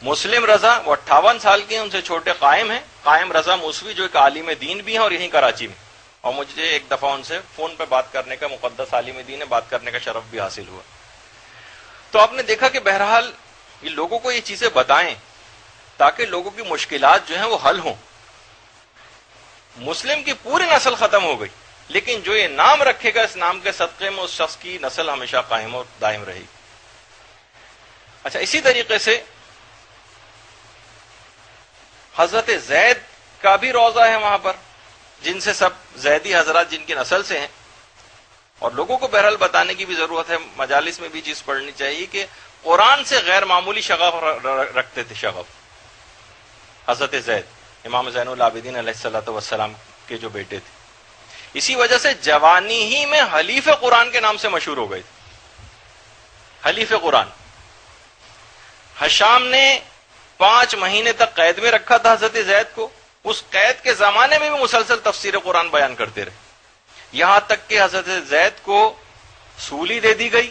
مسلم رضا وہ 58 سال کے ہیں, ان سے چھوٹے قائم ہیں. قائم رضا موسوی جو ایک عالم دین بھی ہیں اور یہیں کراچی میں, اور مجھے ایک دفعہ ان سے فون پہ بات کرنے کا, مقدس عالم دین ہے, بات کرنے کا شرف بھی حاصل ہوا. تو آپ نے دیکھا کہ بہرحال یہ لوگوں کو یہ چیزیں بتائیں تاکہ لوگوں کی مشکلات جو ہیں وہ حل ہوں. مسلم کی پوری نسل ختم ہو گئی, لیکن جو یہ نام رکھے گا اس نام کے صدقے میں اس شخص کی نسل ہمیشہ قائم اور دائم رہے گی. اچھا, اسی طریقے سے حضرت زید کا بھی روضہ ہے وہاں پر, جن سے سب زیدی حضرات جن کی نسل سے ہیں، اور لوگوں کو بہرحال بتانے کی بھی ضرورت ہے، مجالس میں بھی چیز پڑھنی چاہیے کہ قرآن سے غیر معمولی شغف رکھتے تھے. شغف حضرت زید امام زین العابدین علیہ الصلوۃ والسلام کے جو بیٹے تھے، اسی وجہ سے جوانی ہی میں حلیف قرآن کے نام سے مشہور ہو گئے تھے. حلیف قرآن. حشام نے 5 مہینے تک قید میں رکھا تھا حضرت زید کو. اس قید کے زمانے میں بھی مسلسل تفسیر قرآن بیان کرتے رہے، یہاں تک کہ حضرت زید کو سولی دے دی گئی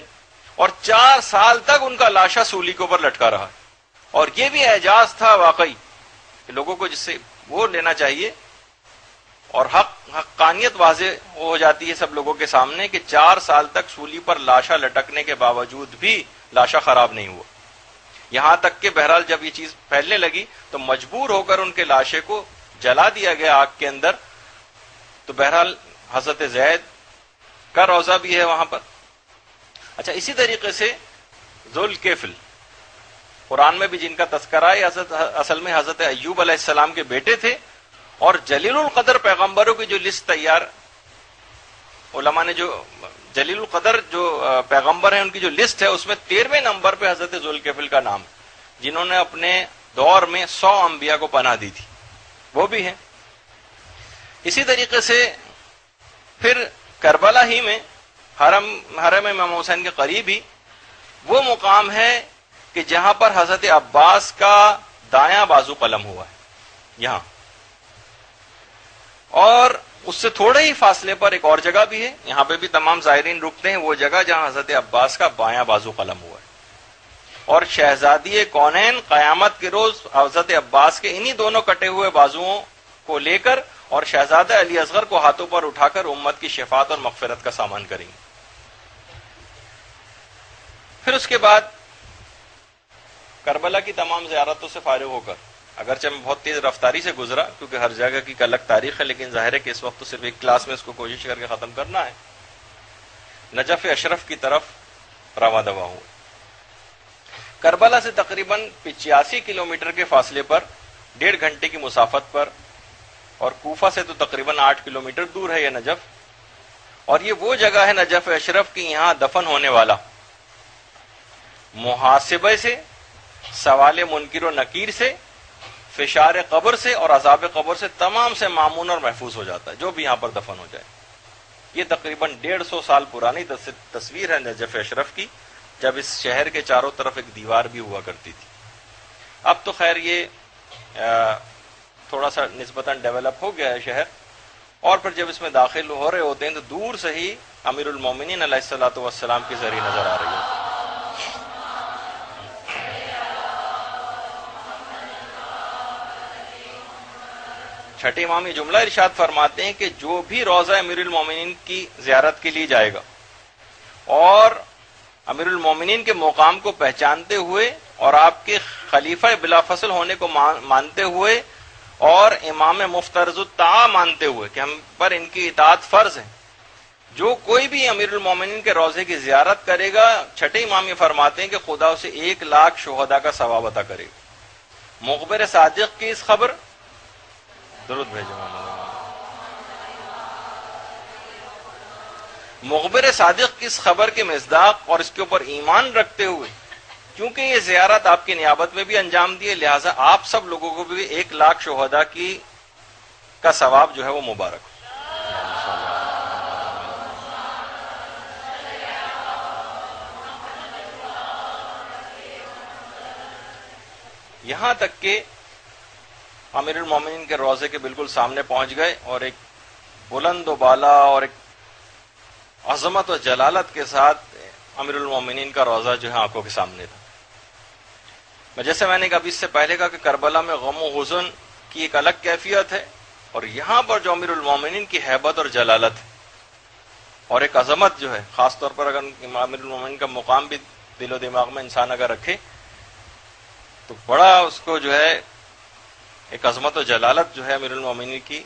اور 4 سال تک ان کا لاشا سولی کے اوپر لٹکا رہا. اور یہ بھی اعجاز تھا واقعی کہ لوگوں کو جس سے وہ لینا چاہیے، اور حقانیت واضح ہو جاتی ہے سب لوگوں کے سامنے کہ 4 سال تک سولی پر لاشا لٹکنے کے باوجود بھی لاشا خراب نہیں ہوا. یہاں تک کہ بہرحال جب یہ چیز پھیلنے لگی تو مجبور ہو کر ان کے لاشے کو جلا دیا گیا آگ کے اندر. تو بہرحال حضرت زید کا روضہ بھی ہے وہاں پر. اچھا، اسی طریقے سے ذوالکفل قرآن میں بھی جن کا تذکرہ ہے، اصل میں حضرت ایوب علیہ السلام کے بیٹے تھے، اور جلیل القدر پیغمبروں کی جو لسٹ تیار علماء نے، جو جلیل القدر جو پیغمبر ہیں ان کی جو لسٹ ہے، اس میں 13ویں نمبر پہ حضرت ذوالکفل کا نام، جنہوں نے اپنے دور میں 100 انبیاء کو پناہ دی تھی، وہ بھی ہیں. اسی طریقے سے پھر کربلا ہی میں حرم امام حسین کے قریب ہی وہ مقام ہے کہ جہاں پر حضرت عباس کا دایاں بازو قلم ہوا ہے یہاں. اور اس سے تھوڑے ہی فاصلے پر ایک اور جگہ بھی ہے، یہاں پہ بھی تمام زائرین رکتے ہیں، وہ جگہ جہاں حضرت عباس کا بایاں بازو قلم ہوا ہے. اور شہزادی کونین قیامت کے روز حضرت عباس کے انہی دونوں کٹے ہوئے بازوؤں کو لے کر اور شہزادہ علی اصغر کو ہاتھوں پر اٹھا کر امت کی شفاعت اور مغفرت کا سامان کریں گے. پھر اس کے بعد کربلا کی تمام زیارتوں سے فارغ ہو کر، اگرچہ میں بہت تیز رفتاری سے گزرا کیونکہ ہر جگہ کی الگ تاریخ ہے، لیکن ظاہر ہے کہ اس وقت تو صرف ایک کلاس میں اس کو کوشش کر کے ختم کرنا ہے، نجف اشرف کی طرف رواں دوا ہوا. کربلا سے تقریباً 85 کلومیٹر کے فاصلے پر، 1.5 گھنٹے کی مسافت پر، اور کوفہ سے تو تقریباً 8 کلومیٹر دور ہے یہ نجف. اور یہ وہ جگہ ہے نجف اشرف کی، یہاں دفن ہونے والا محاسبے سے، سوال منکر و نکیر سے، فشار قبر سے اور عذاب قبر سے تمام سے مامون اور محفوظ ہو جاتا ہے جو بھی یہاں پر دفن ہو جائے. یہ تقریباً 150 سال پرانی تصویر ہے نجف اشرف کی، جب اس شہر کے چاروں طرف ایک دیوار بھی ہوا کرتی تھی. اب تو خیر یہ تھوڑا سا نسبتاً ڈیولپ ہو گیا ہے شہر، اور پھر جب اس میں داخل ہو رہے ہوتے ہیں تو دور سے ہی امیر المومنین علیہ الصلوۃ والسلام کی زری نظر آ رہی ہے. چھٹے امام یہ جملہ ارشاد فرماتے ہیں کہ جو بھی روضہ امیر المومنین کی زیارت کے لیے جائے گا اور امیر المومنین کے مقام کو پہچانتے ہوئے اور آپ کے خلیفہ بلا فصل ہونے کو مانتے ہوئے اور امام مفترض الطاعہ مانتے ہوئے کہ ہم پر ان کی اطاعت فرض ہے، جو کوئی بھی امیر المومنین کے روضے کی زیارت کرے گا، چھٹے امام یہ فرماتے ہیں کہ خدا اسے 1,00,000 شہداء کا ثواب عطا کرے گا. مخبر صادق کی اس خبر، درود بھیجو، مخبر صادق کی اس خبر کے مصداق اور اس کے اوپر ایمان رکھتے ہوئے، کیونکہ یہ زیارت آپ کی نیابت میں بھی انجام دیے، لہٰذا آپ سب لوگوں کو بھی 1,00,000 شہداء کا ثواب جو ہے وہ مبارک ہو. یہاں تک کہ امیر المومنین کے روضے کے بالکل سامنے پہنچ گئے اور ایک بلند و بالا اور ایک عظمت و جلالت کے ساتھ امیر المومنین کا روضہ جو ہے آنکھوں کے سامنے تھا. جیسے میں نے ابھی اس سے پہلے کہا کہ کربلا میں غم و حزن کی ایک الگ کیفیت ہے، اور یہاں پر جو امیر المومنین کی ہیبت اور جلالت ہے اور ایک عظمت جو ہے، خاص طور پر اگر امیر المومنین کا مقام بھی دل و دماغ میں انسان اگر رکھے تو بڑا اس کو جو ہے ایک عظمت و جلالت جو ہے امیر المومنین کی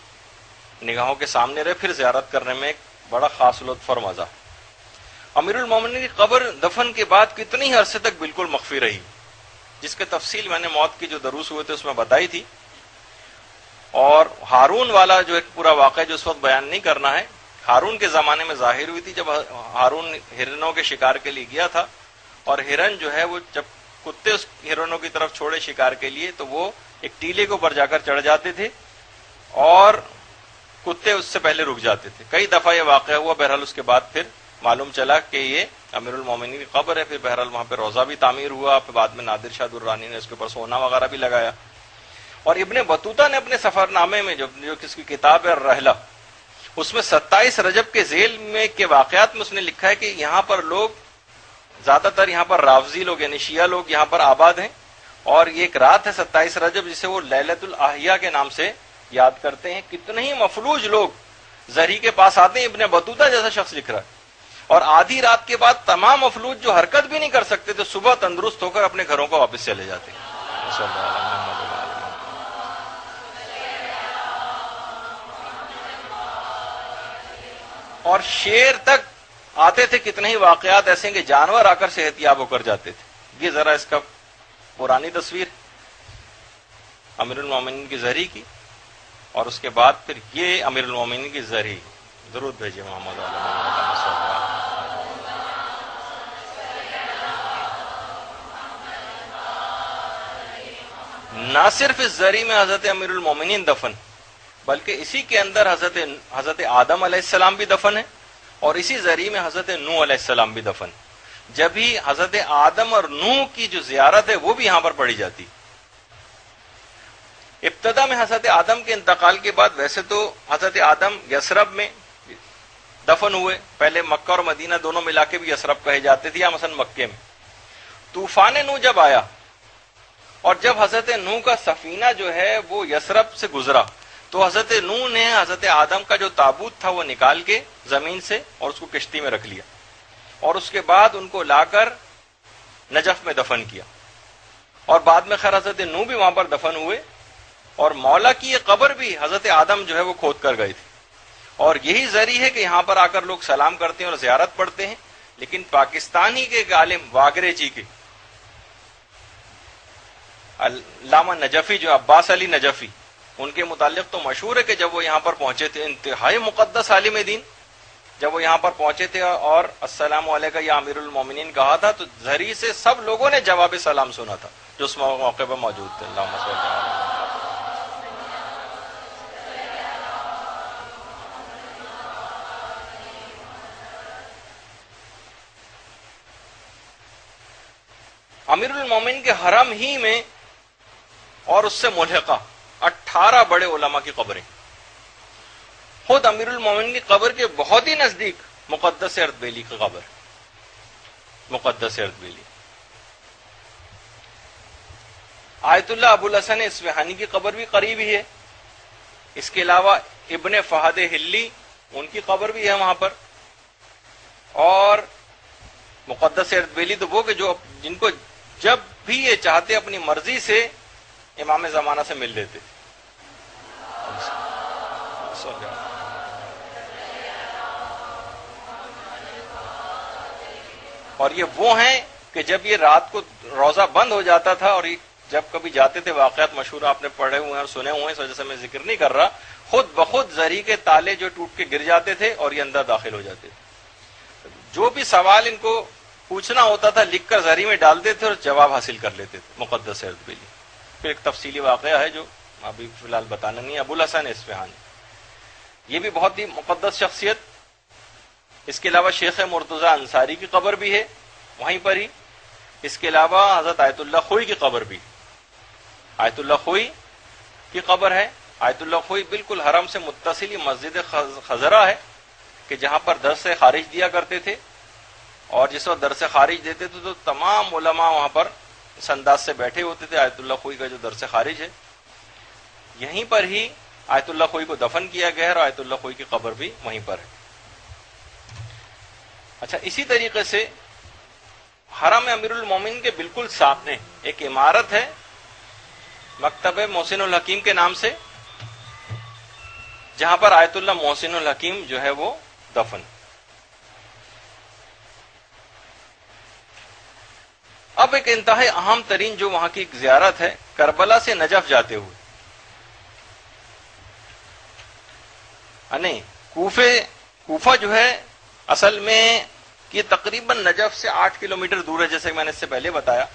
نگاہوں کے سامنے رہے، پھر زیارت کرنے میں ایک بڑا خاص لطف اور مزہ. امیر المومنین کی قبر دفن کے بعد کتنی عرصے تک بالکل مخفی رہی، جس کے تفصیل میں نے موت کی جو دروس ہوئے تھے اس میں بتائی تھی. اور ہارون والا جو ایک پورا واقعہ جو اس وقت بیان نہیں کرنا ہے، ہارون کے زمانے میں ظاہر ہوئی تھی، جب ہارون ہرنوں کے شکار کے لیے گیا تھا، اور ہرن جو ہے وہ جب کتے اس ہرنوں کی طرف چھوڑے شکار کے لیے تو وہ ایک ٹیلے کے اوپر جا کر چڑھ جاتے تھے اور کتے اس سے پہلے رک جاتے تھے. کئی دفعہ یہ واقعہ ہوا. بہرحال اس کے بعد پھر معلوم چلا کہ یہ امیر المومنین کی قبر ہے. پھر بہرحال وہاں پہ روزہ بھی تعمیر ہوا. پھر بعد میں نادر شاہ دررانی نے اس کے اوپر سونا وغیرہ بھی لگایا. اور ابن بطوطہ نے اپنے سفر نامے میں جو کس کی کتاب ہے رحلہ، اس میں 27 رجب کے ذیل میں کے واقعات میں اس نے لکھا ہے کہ یہاں پر لوگ زیادہ تر یہاں پر رافضی لوگ یعنی شیعہ لوگ یہاں پر آباد ہیں، اور یہ ایک رات ہے 27 رجب جسے وہ لیلۃ الاحیاء کے نام سے یاد کرتے ہیں. کتنے ہی مفلوج لوگ زہری کے پاس آتے ہیں. ابن بطوطہ جیسا شخص لکھ رہا ہے. اور آدھی رات کے بعد تمام مفلوج جو حرکت بھی نہیں کر سکتے تو صبح تندرست ہو کر اپنے گھروں کو واپس چلے جاتے ہیں. اور شیر تک آتے تھے. کتنے ہی واقعات ایسے ہیں کہ جانور آ کر صحت یاب ہو کر جاتے تھے. یہ ذرا اس کا پرانی تصویر امیر المومنین کی زہری کی، اور اس کے بعد پھر یہ امیر المومنین کی زہری. درود بھیجیے محمد علیہ محمد صلی اللہ علیہ وسلم. نہ صرف اس زہری میں حضرت امیر المومنین دفن، بلکہ اسی کے اندر حضرت آدم علیہ السلام بھی دفن ہے، اور اسی زہری میں حضرت نوح علیہ السلام بھی دفن. جب ہی حضرت آدم اور نوح کی جو زیارت ہے وہ بھی یہاں پر پڑھی جاتی. ابتدا میں حضرت آدم کے انتقال کے بعد ویسے تو حضرت آدم یثرب میں دفن ہوئے. پہلے مکہ اور مدینہ دونوں ملا کے بھی یثرب کہے جاتے تھے، یا مثلا مکے میں. طوفان نوح جب آیا اور جب حضرت نوح کا سفینہ جو ہے وہ یثرب سے گزرا تو حضرت نوح نے حضرت آدم کا جو تابوت تھا وہ نکال کے زمین سے اور اس کو کشتی میں رکھ لیا، اور اس کے بعد ان کو لا کر نجف میں دفن کیا. اور بعد میں خیر حضرت نوح بھی وہاں پر دفن ہوئے، اور مولا کی یہ قبر بھی حضرت آدم جو ہے وہ کھود کر گئے تھے. اور یہی ذریعہ ہے کہ یہاں پر آ کر لوگ سلام کرتے ہیں اور زیارت پڑھتے ہیں. لیکن پاکستانی کے عالم واگرے جی کے علامہ نجفی جو عباس علی نجفی، ان کے متعلق تو مشہور ہے کہ جب وہ یہاں پر پہنچے تھے، انتہائی مقدس عالم دین، جب وہ یہاں پر پہنچے تھے اور السلام علیکم یا امیر المومنین کہا تھا تو زہری سے سب لوگوں نے جواب سلام سنا تھا جو اس موقع پر موجود تھے. اللہم صلی اللہ علیہ وسلم. امیر المومنین کے حرم ہی میں اور اس سے ملحقہ 18 بڑے علماء کی قبریں. خود امیر المومنین کی قبر کے بہت ہی نزدیک مقدس اردبیلی کی قبر، مقدس اردبیلی. آیت اللہ ابو الحسن اصفہانی کی قبر بھی قریب ہی ہے. اس کے علاوہ ابن فہد ہلی ان کی قبر بھی ہے وہاں پر. اور مقدس اردبیلی تو وہ کہ جو جن کو جب بھی یہ چاہتے اپنی مرضی سے امام زمانہ سے مل لیتے. اور یہ وہ ہیں کہ جب یہ رات کو روزہ بند ہو جاتا تھا اور جب کبھی جاتے تھے، واقعات مشہور آپ نے پڑھے ہوئے ہیں اور سنے ہوئے ہیں، اس وجہ سے میں ذکر نہیں کر رہا، خود بخود زری کے تالے جو ٹوٹ کے گر جاتے تھے اور یہ اندر داخل ہو جاتے تھے. جو بھی سوال ان کو پوچھنا ہوتا تھا لکھ کر زری میں ڈالتے تھے اور جواب حاصل کر لیتے تھے. مقدس اردبیلی. پھر ایک تفصیلی واقعہ ہے جو ابھی فی الحال بتانا نہیں ہے، ابو الحسن اصفہانی، یہ بھی بہت ہی مقدس شخصیت. اس کے علاوہ شیخ مرتضی انصاری کی قبر بھی ہے وہیں پر ہی. اس کے علاوہ حضرت آیت اللہ خوئی کی قبر بھی، آیت اللہ خوئی کی قبر ہے. آیت اللہ خوئی بالکل حرم سے متصل مسجد خضرہ ہے کہ جہاں پر درس خارج دیا کرتے تھے، اور جس وقت درس خارج دیتے تھے تو تمام علماء وہاں پر اس انداز سے بیٹھے ہوتے تھے. آیت اللہ خوئی کا جو درس خارج ہے یہیں پر ہی آیت اللہ خوئی کو دفن کیا گیا ہے، اور آیت اللہ خوئی کی قبر بھی وہیں پر ہے. اچھا، اسی طریقے سے حرم امیر المومنین کے بالکل سامنے ایک عمارت ہے مکتب محسن الحکیم کے نام سے، جہاں پر آیت اللہ محسن الحکیم جو ہے وہ دفن. اب ایک انتہائی اہم ترین جو وہاں کی زیارت ہے، کربلا سے نجف جاتے ہوئے نہیں، کوفہ جو ہے اصل میں یہ تقریباً نجف سے 8 کلومیٹر دور ہے، جیسے کہ میں نے اس سے پہلے بتایا.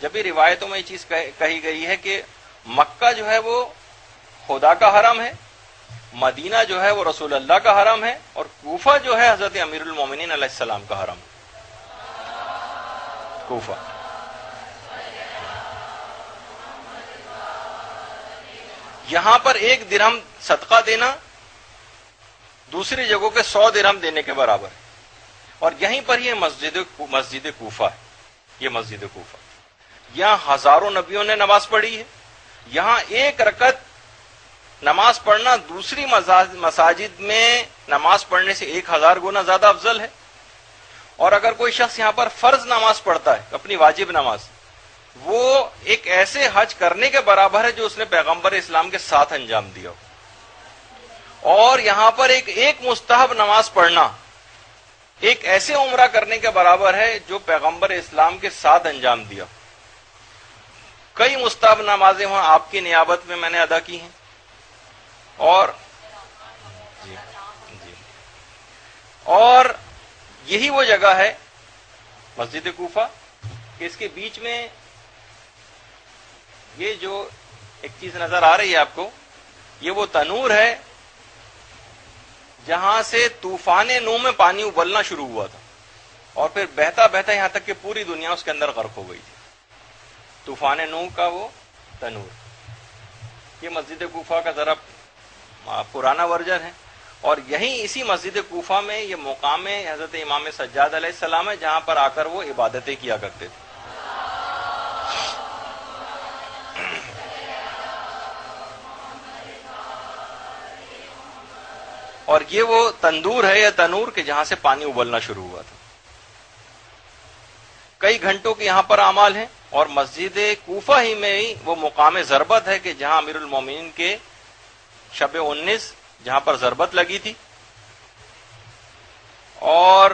جب بھی روایتوں میں یہ چیز کہی گئی ہے کہ مکہ جو ہے وہ خدا کا حرم ہے، مدینہ جو ہے وہ رسول اللہ کا حرم ہے، اور کوفہ جو ہے حضرت امیر المومنین علیہ السلام کا حرم ہے. کوفہ یہاں پر 1 درہم صدقہ دینا دوسری جگہوں کے 100 درہم دینے کے برابر ہے. اور یہیں پر یہ مسجد کوفہ ہے. یہ مسجد کوفہ یہاں ہزاروں نبیوں نے نماز پڑھی ہے. یہاں 1 رکعت نماز پڑھنا دوسری مساجد میں نماز پڑھنے سے 1000 گنا زیادہ افضل ہے. اور اگر کوئی شخص یہاں پر فرض نماز پڑھتا ہے، اپنی واجب نماز، وہ ایک ایسے حج کرنے کے برابر ہے جو اس نے پیغمبر اسلام کے ساتھ انجام دیا ہو. اور یہاں پر ایک مستحب نماز پڑھنا ایک ایسے عمرہ کرنے کے برابر ہے جو پیغمبر اسلام کے ساتھ انجام دیا. کئی مستحب نمازیں وہاں آپ کی نیابت میں میں نے ادا کی ہیں. اور اور یہی وہ جگہ ہے مسجد کوفہ کہ اس کے بیچ میں یہ جو ایک چیز نظر آ رہی ہے آپ کو، یہ وہ تنور ہے جہاں سے طوفان نوح میں پانی ابلنا شروع ہوا تھا اور پھر بہتا بہتا یہاں تک کہ پوری دنیا اس کے اندر غرق ہو گئی تھی. طوفان نوح کا وہ تنور. یہ مسجد کوفہ کا ذرا پرانا ورژن ہے. اور یہیں اسی مسجد کوفہ میں یہ مقام حضرت امام سجاد علیہ السلام ہے جہاں پر آ کر وہ عبادتیں کیا کرتے تھے. اور یہ وہ تندور ہے یا تنور کہ جہاں سے پانی ابلنا شروع ہوا تھا. کئی گھنٹوں کے یہاں پر اعمال ہیں. اور مسجد کوفہ ہی میں ہی وہ مقام ضربت ہے کہ جہاں امیر المومنین کے شب 19 جہاں پر ضربت لگی تھی. اور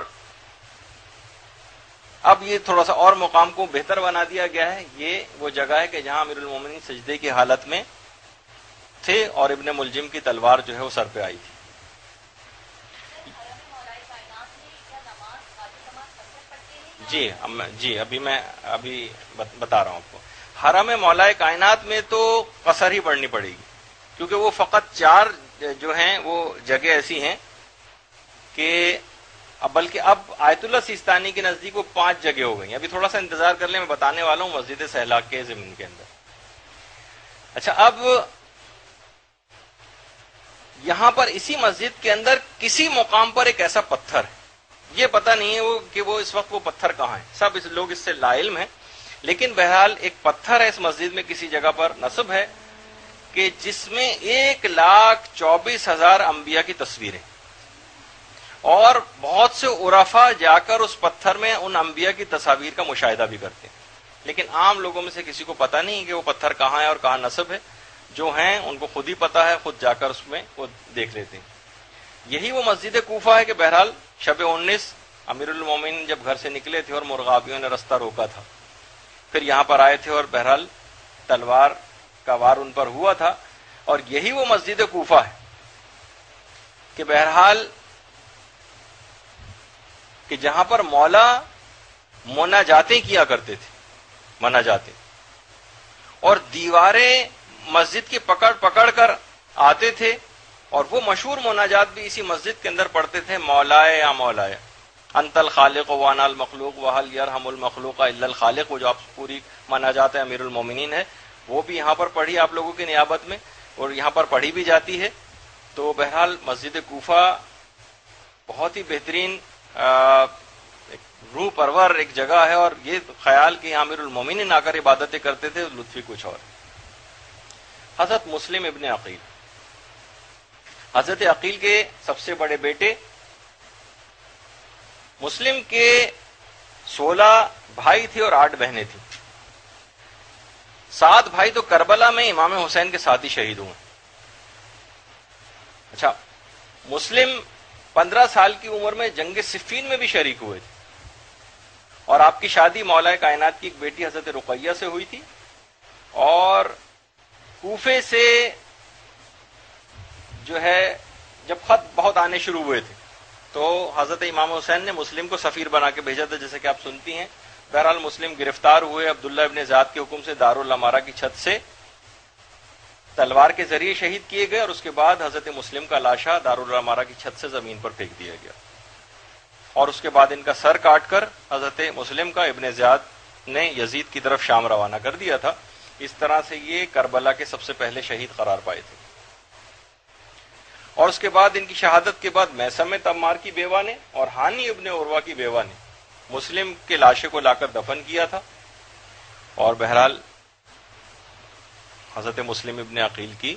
اب یہ تھوڑا سا اور مقام کو بہتر بنا دیا گیا ہے. یہ وہ جگہ ہے کہ جہاں امیر المومنین سجدے کی حالت میں تھے اور ابن ملجم کی تلوار جو ہے وہ سر پہ آئی تھی. جی ابھی میں بتا رہا ہوں آپ کو. حرم مولا کائنات میں تو قصر ہی پڑھنی پڑے گی کیونکہ وہ فقط 4 جو ہیں وہ جگہ ایسی ہیں کہ بلکہ اب آیت اللہ سیستانی کے نزدیک وہ 5 جگہ ہو گئی. ابھی تھوڑا سا انتظار کر لیں، میں بتانے والا ہوں مسجد سہلاک کے ضمن کے اندر. اچھا، اب یہاں پر اسی مسجد کے اندر کسی مقام پر ایک ایسا پتھر ہے، یہ پتہ نہیں ہے کہ وہ اس وقت وہ پتھر کہاں ہے. سب لوگ اس سے لا علم ہیں، لیکن بہرحال ایک پتھر ہے اس مسجد میں کسی جگہ پر نصب ہے کہ جس میں 1,24,000 انبیاء کی تصویریں، اور بہت سے عرفاء جا کر اس پتھر میں ان انبیاء کی تصاویر کا مشاہدہ بھی کرتے ہیں. لیکن عام لوگوں میں سے کسی کو پتہ نہیں کہ وہ پتھر کہاں ہے اور کہاں نصب ہے. جو ہیں ان کو خود ہی پتہ ہے، خود جا کر اس میں وہ دیکھ لیتے ہیں. یہی وہ مسجد کوفہ ہے کہ بہرحال شب 19 امیر المومنین جب گھر سے نکلے تھے اور مرغابیوں نے رستہ روکا تھا، پھر یہاں پر آئے تھے اور بہرحال تلوار کا وار ان پر ہوا تھا. اور یہی وہ مسجد کوفہ ہے کہ بہرحال کہ جہاں پر مولا مناجاتیں کیا کرتے تھے، مناجاتیں، اور دیواریں مسجد کی پکڑ پکڑ کر آتے تھے. اور وہ مشہور مناجات بھی اسی مسجد کے اندر پڑھتے تھے، مولائے یا مولائے انت الخالق وانا المخلوق وهل يرحم المخلوق الا الخالق. وہ جو آپ پوری مناجات امیر المومنین ہے وہ بھی یہاں پر پڑھی آپ لوگوں کی نیابت میں، اور یہاں پر پڑھی بھی جاتی ہے. تو بہرحال مسجد کوفہ بہت ہی بہترین روح پرور ایک جگہ ہے. اور یہ خیال کہ امیر المومنین آ کر عبادتیں کرتے تھے، لطفی کچھ اور. حضرت مسلم ابن عقیل، حضرت عقیل کے سب سے بڑے بیٹے. مسلم کے 16 بھائی تھے اور 8 بہنیں تھیں. 7 بھائی تو کربلا میں امام حسین کے ساتھ ہی شہید ہوئے. اچھا، مسلم 15 سال کی عمر میں جنگ صفین میں بھی شریک ہوئے تھے. اور آپ کی شادی مولا کائنات کی ایک بیٹی حضرت رقیہ سے ہوئی تھی. اور کوفے سے جو ہے جب خط بہت آنے شروع ہوئے تھے تو حضرت امام حسین نے مسلم کو سفیر بنا کے بھیجا تھا، جیسے کہ آپ سنتی ہیں۔ بہرحال مسلم گرفتار ہوئے، عبداللہ ابن زیاد کے حکم سے دارالامارہ کی چھت سے تلوار کے ذریعے شہید کیے گئے، اور اس کے بعد حضرت مسلم کا لاشا دارالامارہ کی چھت سے زمین پر پھینک دیا گیا، اور اس کے بعد ان کا سر کاٹ کر حضرت مسلم کا ابن زیاد نے یزید کی طرف شام روانہ کر دیا تھا۔ اس طرح سے یہ کربلا کے سب سے پہلے شہید قرار پائے تھے۔ اور اس کے بعد ان کی شہادت کے بعد میثم تمار کی بیوہ نے اور ہانی ابن عروہ کی بیوہ نے مسلم کے لاشے کو لا کر دفن کیا تھا، اور بہرحال حضرت مسلم ابن عقیل کی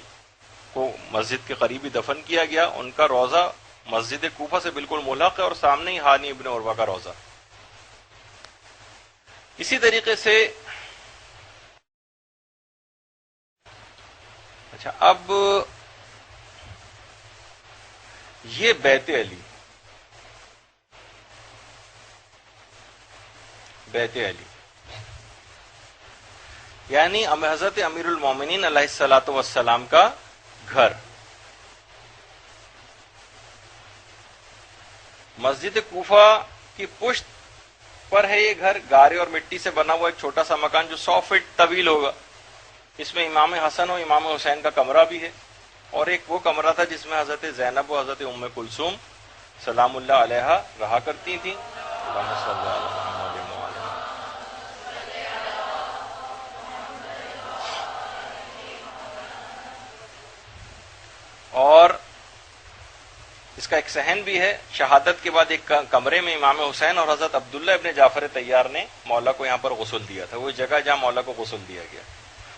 کو مسجد کے قریب ہی دفن کیا گیا۔ ان کا روضہ مسجد کوفہ سے بالکل ملحق ہے، اور سامنے ہی ہانی ابن عروہ کا روضہ۔ اسی طریقے سے اچھا، اب یہ بیت علی، بیت علی یعنی حضرت امیر المومنین علیہ الصلوۃ والسلام کا گھر، مسجد کوفہ کی پشت پر ہے یہ گھر، گارے اور مٹی سے بنا ہوا ایک چھوٹا سا مکان جو 100 فٹ طویل ہوگا۔ اس میں امام حسن اور امام حسین کا کمرہ بھی ہے، اور ایک وہ کمرہ تھا جس میں حضرت زینب و حضرت ام کلثوم سلام اللہ علیہا رہا کرتی تھیں۔ اللہم صلی علی محمد وعلی اور اس کا ایک صحن بھی ہے۔ شہادت کے بعد ایک کمرے میں امام حسین اور حضرت عبداللہ ابن جعفر طیار نے مولا کو یہاں پر غسل دیا تھا، وہ جگہ جہاں مولا کو غسل دیا گیا۔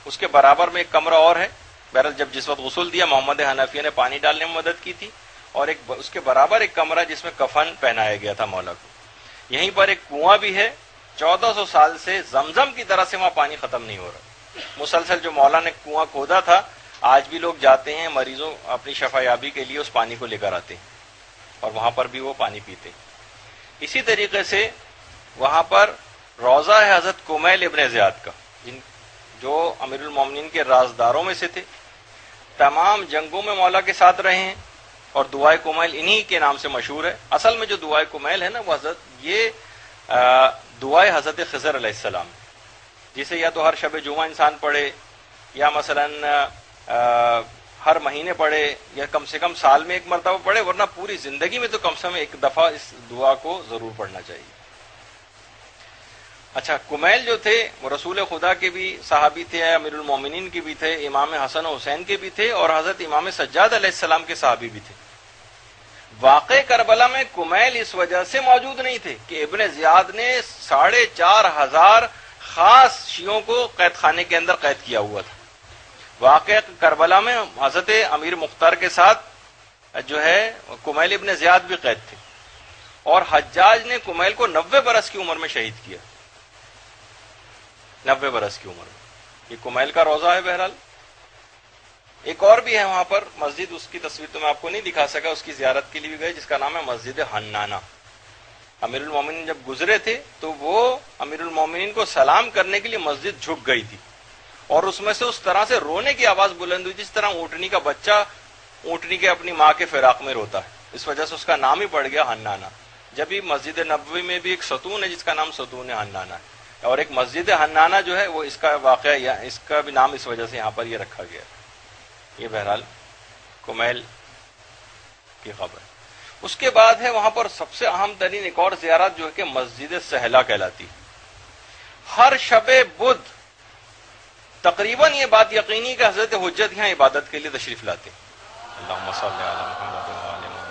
اس کے برابر میں ایک کمرہ اور ہے، بہرحال جس وقت غسل دیا محمد حنفیہ نے پانی ڈالنے میں مدد کی تھی، اور اس کے برابر ایک کمرہ جس میں کفن پہنایا گیا تھا مولا کو۔ یہیں پر ایک کنواں بھی ہے، 1400 سال سے زمزم کی طرح سے وہاں پانی ختم نہیں ہو رہا، مسلسل جو مولا نے کنواں کھودا تھا، آج بھی لوگ جاتے ہیں مریضوں اپنی شفا یابی کے لیے اس پانی کو لے کر آتے ہیں، اور وہاں پر بھی وہ پانی پیتے ہیں۔ اسی طریقے سے وہاں پر روضہ ہے حضرت کمیل ابن زیاد کا، جو امیر المومنین کے رازداروں میں سے تھے، تمام جنگوں میں مولا کے ساتھ رہے ہیں، اور دعائے کمیل انہی کے نام سے مشہور ہے۔ اصل میں جو دعائے کمیل ہے نا، وہ یہ دعائے حضرت خضر علیہ السلام، جسے یا تو ہر شب جمعہ انسان پڑھے، یا مثلا ہر مہینے پڑھے، یا کم سے کم سال میں ایک مرتبہ پڑھے، ورنہ پوری زندگی میں تو کم سے کم ایک دفعہ اس دعا کو ضرور پڑھنا چاہیے۔ اچھا، کمیل جو تھے وہ رسول خدا کے بھی صحابی تھے، امیر المومنین کے بھی تھے، امام حسن و حسین کے بھی تھے، اور حضرت امام سجاد علیہ السلام کے صحابی بھی تھے۔ واقع کربلا میں کمیل اس وجہ سے موجود نہیں تھے کہ ابن زیاد نے 4500 خاص شیعوں کو قید خانے کے اندر قید کیا ہوا تھا۔ واقع کربلا میں حضرت امیر مختار کے ساتھ جو ہے کمیل ابن زیاد بھی قید تھے، اور حجاج نے کمیل کو 90 برس کی عمر میں شہید کیا، 90 برس کی عمر میں۔ یہ کمیل کا روضہ ہے۔ بہرحال ایک اور بھی ہے وہاں پر مسجد، اس کی تصویر تو میں آپ کو نہیں دکھا سکا، اس کی زیارت کے لیے بھی گئے، جس کا نام ہے مسجد حنانہ۔ امیر المومنین جب گزرے تھے تو وہ امیر المومنین کو سلام کرنے کے لیے مسجد جھک گئی تھی، اور اس میں سے اس طرح سے رونے کی آواز بلند ہوئی جس طرح اونٹنی کا بچہ اونٹنی کے اپنی ماں کے فراق میں روتا ہے۔ اس وجہ سے اس کا نام ہی پڑ گیا حنانہ۔ جب ہی مسجد نبوی میں بھی ایک ستون ہے جس کا نام ستون حنانہ ہے، اور ایک مسجد حنانہ جو ہے وہ اس کا واقعہ، یا اس کا بھی نام اس وجہ سے یہاں پر یہ رکھا گیا۔ یہ بہرحال کمیل کی خبر۔ اس کے بعد ہے وہاں پر سب سے اہم ترین ایک اور زیارت جو ہے کہ مسجد سہلا کہلاتی۔ ہر شب بدھ تقریباً یہ بات یقینی کہ حضرت حجت یہاں عبادت کے لیے تشریف لاتے ہیں۔ اللہم صلی علی محمد وعلی محمد۔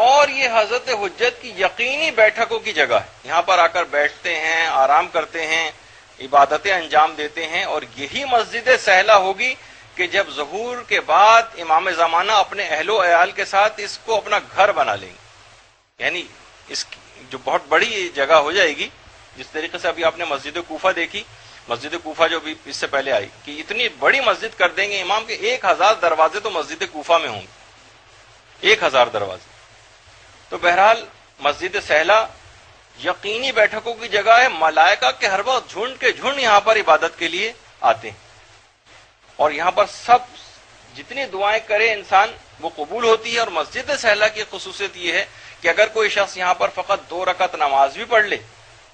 اور یہ حضرت حجت کی یقینی بیٹھکوں کی جگہ ہے، یہاں پر آ کر بیٹھتے ہیں، آرام کرتے ہیں، عبادتیں انجام دیتے ہیں۔ اور یہی مسجد سہلا ہوگی کہ جب ظہور کے بعد امام زمانہ اپنے اہل و عیال کے ساتھ اس کو اپنا گھر بنا لیں گے، یعنی اس کی جو بہت بڑی جگہ ہو جائے گی۔ جس طریقے سے ابھی آپ نے مسجد کوفہ دیکھی، مسجد کوفہ جو بھی اس سے پہلے آئی، کہ اتنی بڑی مسجد کر دیں گے امام کے 1000 دروازے تو مسجد کوفہ میں ہوں گے، 1000 دروازے۔ تو بہرحال مسجد سہلا یقینی بیٹھکوں کی جگہ ہے، ملائکہ کے ہر وقت جھنڈ کے جھنڈ یہاں پر عبادت کے لیے آتے ہیں۔ اور یہاں پر سب جتنی دعائیں کرے انسان وہ قبول ہوتی ہے. اور مسجد سہلہ کی خصوصیت یہ ہے کہ اگر کوئی شخص یہاں پر فقط 2 رکعت نماز بھی پڑھ لے،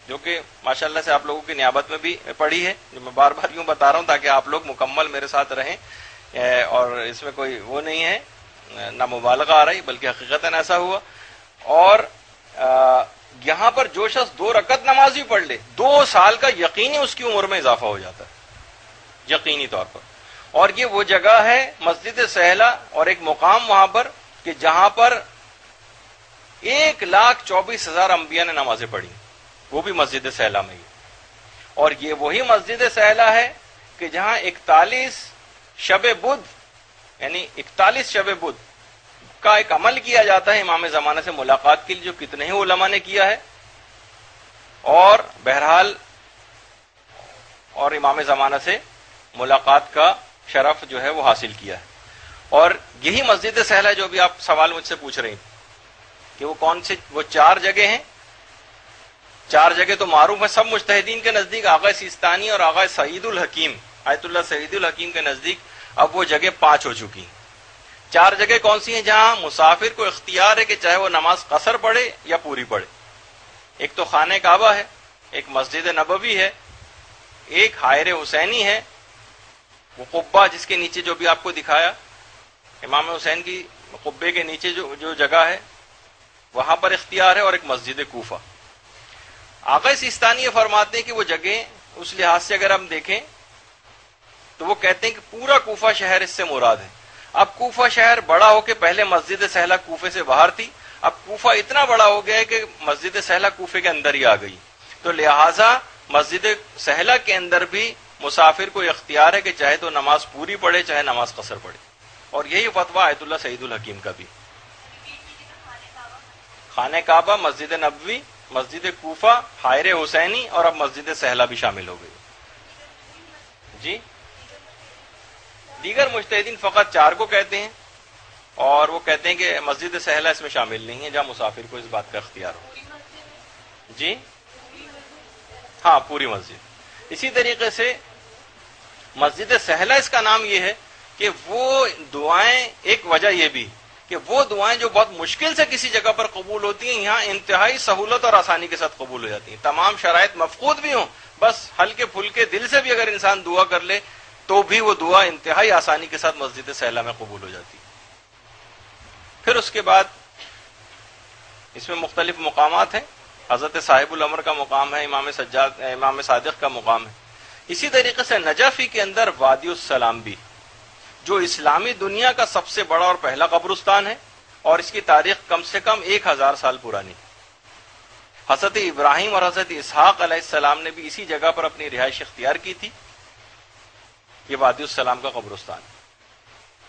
جو کہ ماشاءاللہ سے آپ لوگوں کی نیابت میں بھی پڑھی ہے، جو میں بار بار یوں بتا رہا ہوں تاکہ آپ لوگ مکمل میرے ساتھ رہیں، اور اس میں کوئی وہ نہیں ہے نہ مبالغہ آ رہی بلکہ حقیقتاً ایسا ہوا. اور یہاں پر جو شخص 2 رکعت نماز بھی پڑھ لے 2 سال کا یقینی اس کی عمر میں اضافہ ہو جاتا ہے یقینی طور پر. اور یہ وہ جگہ ہے مسجد سہلہ، اور ایک مقام وہاں پر کہ جہاں پر 1,24,000 انبیاء نے نمازیں پڑھی، وہ بھی مسجد سہلہ میں ہی. اور یہ وہی مسجد سہلہ ہے کہ جہاں 41 شب بدھ، یعنی 41 شب بدھ کا ایک عمل کیا جاتا ہے امام زمانہ سے ملاقات کے لیے، جو کتنے ہی علماء نے کیا ہے. اور بہرحال اور امام زمانہ سے ملاقات کا شرف جو ہے وہ حاصل کیا ہے. اور یہی مسجد سہلہ جو بھی آپ سوال مجھ سے پوچھ رہے ہیں کہ وہ کون سے، وہ 4 جگہ ہیں. 4 جگہ تو معروف ہے سب مجتہدین کے نزدیک، آغا سیستانی اور آغا سعید الحکیم آیت اللہ سعید الحکیم کے نزدیک اب وہ جگہ 5 ہو چکی ہیں. 4 جگہ کون سی ہیں جہاں مسافر کو اختیار ہے کہ چاہے وہ نماز قصر پڑھے یا پوری پڑھے؟ ایک تو خانہ کعبہ ہے، ایک مسجد نبوی ہے، ایک حائر حسینی ہے، وہ قبہ جس کے نیچے جو بھی آپ کو دکھایا امام حسین کی قبے کے نیچے جو جگہ ہے وہاں پر اختیار ہے، اور ایک مسجد کوفہ. آقا سیستانی یہ فرماتے ہیں کہ وہ جگہ اس لحاظ سے اگر ہم دیکھیں تو وہ کہتے ہیں کہ پورا کوفہ شہر اس سے مراد ہے. اب کوفہ شہر بڑا ہو کے پہلے مسجد سہلہ کوفے سے باہر تھی، اب کوفہ اتنا بڑا ہو گیا ہے کہ مسجد سہلہ کوفے کے اندر ہی آ گئی، تو لہٰذا مسجد سہلہ کے اندر بھی مسافر کو اختیار ہے کہ چاہے تو نماز پوری پڑھے چاہے نماز قصر پڑھے. اور یہی فتویٰ آیت اللہ سعید الحکیم کا بھی. خانہ کعبہ، مسجد نبوی، مسجد کوفہ، حائر حسینی، اور اب مسجد سہلہ بھی شامل ہو گئی. جی دیگر مجتہدین فقط 4 کو کہتے ہیں، اور وہ کہتے ہیں کہ مسجد سہلہ اس میں شامل نہیں ہے جہاں مسافر کو اس بات کا اختیار ہو. جی ہاں پوری مسجد. اسی طریقے سے مسجد سہلہ اس کا نام یہ ہے کہ وہ دعائیں، ایک وجہ یہ بھی کہ وہ دعائیں جو بہت مشکل سے کسی جگہ پر قبول ہوتی ہیں یہاں انتہائی سہولت اور آسانی کے ساتھ قبول ہو جاتی ہیں. تمام شرائط مفقود بھی ہوں، بس ہلکے پھلکے دل سے بھی اگر انسان دعا کر لے تو بھی وہ دعا انتہائی آسانی کے ساتھ مسجد سہلہ میں قبول ہو جاتی ہے. پھر اس کے بعد اس میں مختلف مقامات ہیں. حضرت صاحب الامر کا مقام ہے، امام صادق کا مقام ہے. اسی طریقے سے نجفی کے اندر وادی السلام بھی، جو اسلامی دنیا کا سب سے بڑا اور پہلا قبرستان ہے، اور اس کی تاریخ کم سے کم 1000 سال پرانی. حضرت ابراہیم اور حضرت اسحاق علیہ السلام نے بھی اسی جگہ پر اپنی رہائش اختیار کی تھی. یہ وادی السلام کا قبرستان.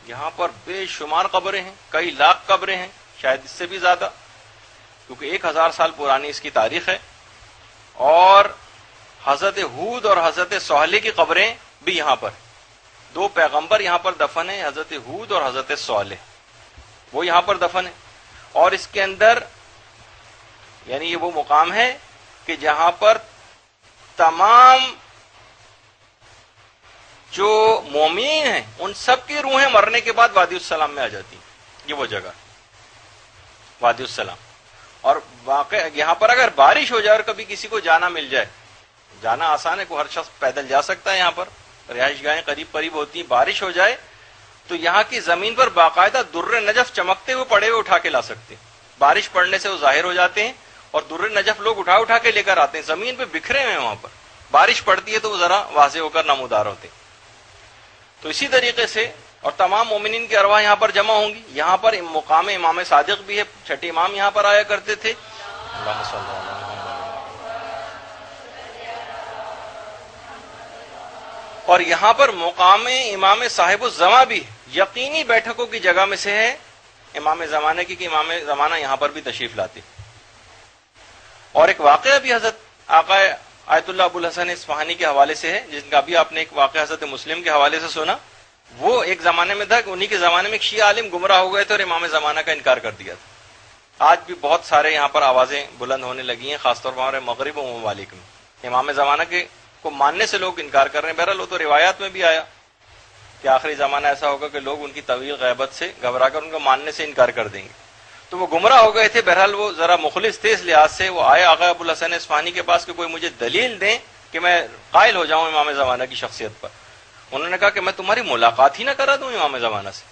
یہاں پر بے شمار قبریں ہیں، کئی لاکھ قبریں ہیں، شاید اس سے بھی زیادہ، کیونکہ 1000 سال پرانی اس کی تاریخ ہے. اور حضرت ہود اور حضرت صالح کی قبریں بھی یہاں پر، 2 پیغمبر یہاں پر دفن ہیں، حضرت ہود اور حضرت صالح، وہ یہاں پر دفن ہیں. اور اس کے اندر یعنی یہ وہ مقام ہے کہ جہاں پر تمام جو مومنین ہیں ان سب کی روحیں مرنے کے بعد وادی السلام میں آ جاتی ہیں. یہ وہ جگہ وادی السلام. اور واقع یہاں پر اگر بارش ہو جائے اور کبھی کسی کو جانا مل جائے، جانا آسان ہے، کوئی ہر شخص پیدل جا سکتا ہے، یہاں پر رہائش گاہیں قریب قریب ہوتی ہیں، بارش ہو جائے تو یہاں کی زمین پر باقاعدہ در نجف چمکتے ہوئے پڑے ہوئے اٹھا کے لا سکتے ہیں. بارش پڑنے سے وہ ظاہر ہو جاتے ہیں اور در نجف لوگ اٹھا کے لے کر آتے ہیں، زمین پہ بکھرے ہوئے ہیں وہاں پر. بارش پڑتی ہے تو وہ ذرا واضح ہو کر نمودار ہوتے ہیں. تو اسی طریقے سے اور تمام مومنین کی ارواح یہاں پر جمع ہوں گی. یہاں پر مقام امام صادق بھی ہے، چھٹے امام یہاں پر آیا کرتے تھے. اللہم صلی اللہ علیہ وسلم. اور یہاں پر مقام امام صاحب الزماں بھی یقینی بیٹھکوں کی جگہ میں سے ہے امام زمانے کی، کہ امام زمانہ یہاں پر بھی تشریف لاتے. اور ایک واقعہ بھی حضرت آقا آیت اللہ ابو الحسن اصفہانی کے حوالے سے ہے، جن کا بھی آپ نے ایک واقعہ حضرت مسلم کے حوالے سے سنا. وہ ایک زمانے میں تھا کہ انہی کے زمانے میں ایک شیعہ عالم گمراہ ہو گئے تھے اور امام زمانہ کا انکار کر دیا تھا. آج بھی بہت سارے یہاں پر آوازیں بلند ہونے لگی ہیں، خاص طور پر ہمارے مغرب و ممالک میں امام زمانہ کے کو ماننے سے لوگ انکار کر رہے ہیں. بہرحال وہ تو روایات میں بھی آیا. کہ آخری زمانہ ایسا ہوگا کہ لوگ ان کی طویل غیبت سے گھبرا کر ان کو ماننے سے انکار کر دیں گے. تو وہ گمراہ ہو گئے تھے. بہرحال وہ ذرا مخلص تھے اس لحاظ سے، وہ آئے آقا ابو الحسن اصفہانی کے پاس کہ کوئی مجھے دلیل دیں کہ میں قائل ہو جاؤں امام زمانہ کی شخصیت پر. انہوں نے کہا کہ میں تمہاری ملاقات ہی نہ کرا دوں امام زمانہ سے.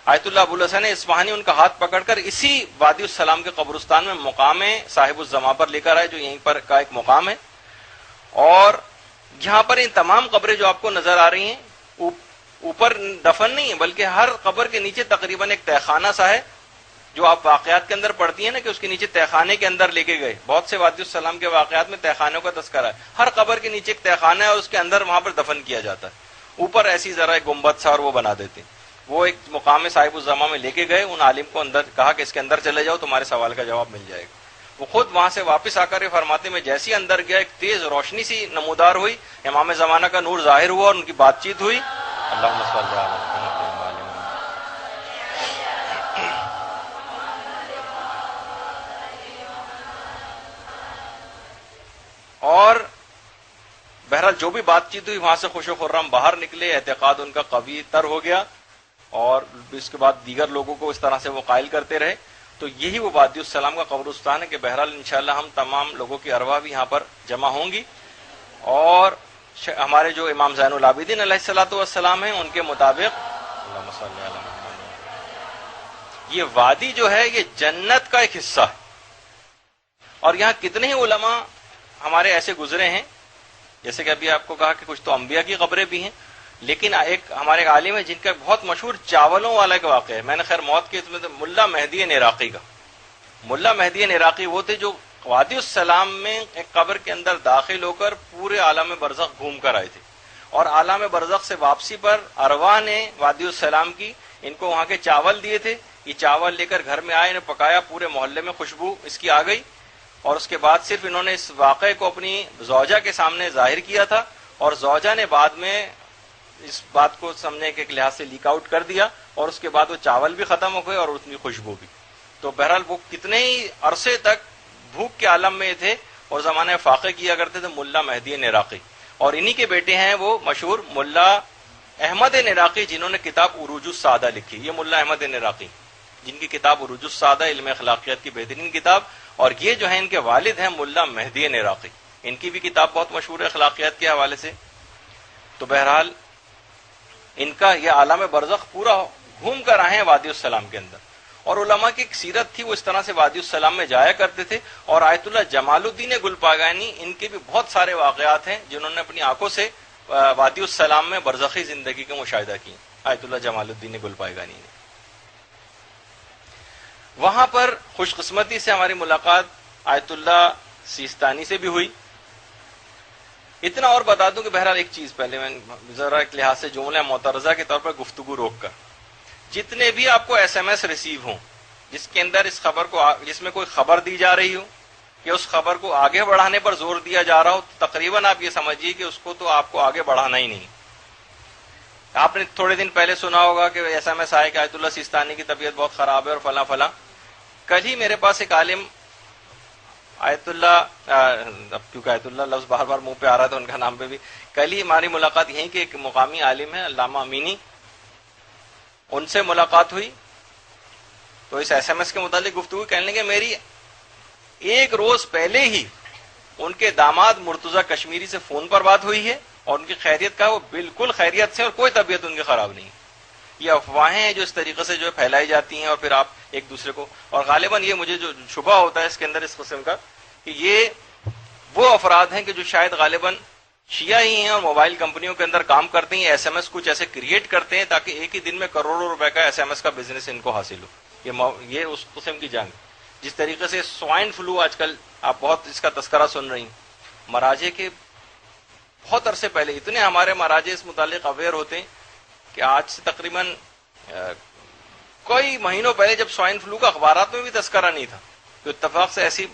آیت اللہ ابو الحسن اصفہانی ان کا ہاتھ پکڑ کر اسی وادی السلام کے قبرستان میں مقام صاحب الزمان پر لے کر آئے، جو یہیں پر کا ایک مقام ہے. اور یہاں پر ان تمام قبریں جو آپ کو نظر آ رہی ہیں، اوپر دفن نہیں ہے، بلکہ ہر قبر کے نیچے تقریباً ایک تہخانہ سا ہے، جو آپ واقعات کے اندر پڑھتی ہیں نا کہ اس کے نیچے تہخانے کے اندر لے کے گئے. بہت سے وادی السلام کے واقعات میں تہخانوں کا تذکرہ ہے. ہر قبر کے نیچے ایک تہخانہ ہے اور اس کے اندر وہاں پر دفن کیا جاتا ہے. اوپر ایسی ذرا ایک گنبد سا اور وہ بنا دیتے. وہ ایک مقام صاحب الزمان میں لے کے گئے، ان عالم کو اندر کہا کہ اس کے اندر چلے جاؤ، تمہارے سوال کا جواب مل جائے گا. وہ خود وہاں سے واپس آ کر یہ فرماتے میں جیسی اندر گیا ایک تیز روشنی سی نمودار ہوئی، امام زمانہ کا نور ظاہر ہوا اور ان کی بات چیت ہوئی. اللہم صلی علی محمد. اور بہرحال جو بھی بات چیت ہوئی وہاں سے خوش و خرم باہر نکلے، اعتقاد ان کا قوی تر ہو گیا، اور اس کے بعد دیگر لوگوں کو اس طرح سے وہ قائل کرتے رہے. تو یہی وہ وادی السلام کا قبرستان ہے کہ بہرحال انشاءاللہ ہم تمام لوگوں کی ارواح بھی یہاں پر جمع ہوں گی. اور ہمارے جو امام زین العابدین علیہ الصلوۃ والسلام ہیں ان کے مطابق اللہم صلی علی محمد، یہ وادی جو ہے یہ جنت کا ایک حصہ ہے. اور یہاں کتنے ہی علماء ہمارے ایسے گزرے ہیں، جیسے کہ ابھی آپ کو کہا کہ کچھ تو انبیاء کی قبریں بھی ہیں، لیکن ایک ہمارے عالم ہے جن کا بہت مشہور چاولوں والا ایک واقعہ ہے. میں نے خیر موت کے ملا مہدی عراقی کا. ملا مہدی عراقی وہ تھے جو وادی السلام میں ایک قبر کے اندر داخل ہو کر پورے عالم برزخ گھوم کر آئے تھے، اور عالم برزخ سے واپسی پر ارواح نے وادی السلام کی ان کو وہاں کے چاول دیے تھے. یہ چاول لے کر گھر میں آئے، انہیں پکایا، پورے محلے میں خوشبو اس کی آ گئی. اور اس کے بعد صرف انہوں نے اس واقعے کو اپنی زوجہ کے سامنے ظاہر کیا تھا، اور زوجہ نے بعد میں اس بات کو سمجھنے کے لحاظ سے لیک آؤٹ کر دیا، اور اس کے بعد وہ چاول بھی ختم ہو گئے اور اس کی خوشبو بھی. تو بہرحال وہ کتنے ہی عرصے تک بھوک کے عالم میں تھے اور زمانے فاقے کیا کرتے تھے. ملا مہدی عراقی، اور انہی کے بیٹے ہیں وہ مشہور ملا احمد عراقی، جنہوں نے کتاب عروج السعادہ لکھی. یہ ملا احمد عراقی جن کی کتاب عروج السعادہ علم اخلاقیات کی بہترین کتاب، اور یہ جو ہیں ان کے والد ہیں ملا مہدی عراقی، ان کی بھی کتاب بہت مشہور ہے اخلاقیات کے حوالے سے. تو بہرحال ان کا یہ عالم برزخ پورا گھوم کر آئے ہیں وادی السلام کے اندر. اور علماء کی ایک سیرت تھی، وہ اس طرح سے وادی السلام میں جایا کرتے تھے. اور آیت اللہ جمال الدین گلپاگانی، ان کے بھی بہت سارے واقعات ہیں جنہوں نے اپنی آنکھوں سے وادی السلام میں برزخی زندگی کا مشاہدہ کی. آیت اللہ جمال الدین گلپاگانی نے وہاں پر خوش قسمتی سے ہماری ملاقات آیت اللہ سیستانی سے بھی ہوئی. اتنا اور بتا دوں کہ بہرحال ایک چیز پہلے میں ذرا ایک لحاظ سے جملہ معترضہ کے طور پر گفتگو روک کر، جتنے بھی آپ کو ایس ایم ایس ریسیو ہوں جس کے اندر اس خبر کو، جس میں کوئی خبر دی جا رہی ہو کہ اس خبر کو آگے بڑھانے پر زور دیا جا رہا ہو، تو تقریباً آپ یہ سمجھیے کہ اس کو تو آپ کو آگے بڑھانا ہی نہیں. آپ نے تھوڑے دن پہلے سنا ہوگا کہ ایس ایم ایس آئے کہ آیت اللہ سیستانی کی طبیعت بہت خراب ہے اور فلاں فلاں. کل ہی میرے پاس ایک عالم آیت اللہ، اب کیونکہ آیت اللہ لفظ بار بار منہ پہ آ رہا تھا ان کا نام پہ بھی، کل ہی ہماری ملاقات یہیں کے ایک مقامی عالم ہے علامہ امینی، ان سے ملاقات ہوئی. تو اس ایس ایم ایس کے متعلق گفتگو کہنے لگے میری ایک روز پہلے ہی ان کے داماد مرتضی کشمیری سے فون پر بات ہوئی ہے، اور ان کی خیریت کا وہ بالکل خیریت سے، اور کوئی طبیعت ان کی خراب نہیں. یہ افواہیں ہیں جو اس طریقے سے جو پھیلائی جاتی ہیں، اور پھر آپ ایک دوسرے کو، اور غالباً یہ مجھے جو شبہ ہوتا ہے اس کے اندر اس قسم کا کہ یہ وہ افراد ہیں کہ جو شاید غالباً شیعہ ہی ہیں اور موبائل کمپنیوں کے اندر کام کرتے ہیں، ایس ایم ایس کچھ ایسے کریٹ کرتے ہیں تاکہ ایک ہی دن میں کروڑوں روپے کا ایس ایم ایس کا بزنس ان کو حاصل ہو. یہ اس قسم کی جنگ، جس طریقے سے سوائن فلو آج کل آپ بہت اس کا تذکرہ سن رہی ہیں. مراجع کے بہت عرصے پہلے اتنے ہمارے مراجع اس متعلق اویئر ہوتے ہیں کہ آج سے تقریباً کئی مہینوں پہلے جب سوائن فلو کا اخبارات میں بھی تذکرہ نہیں تھا، تو اتفاق سے ایسی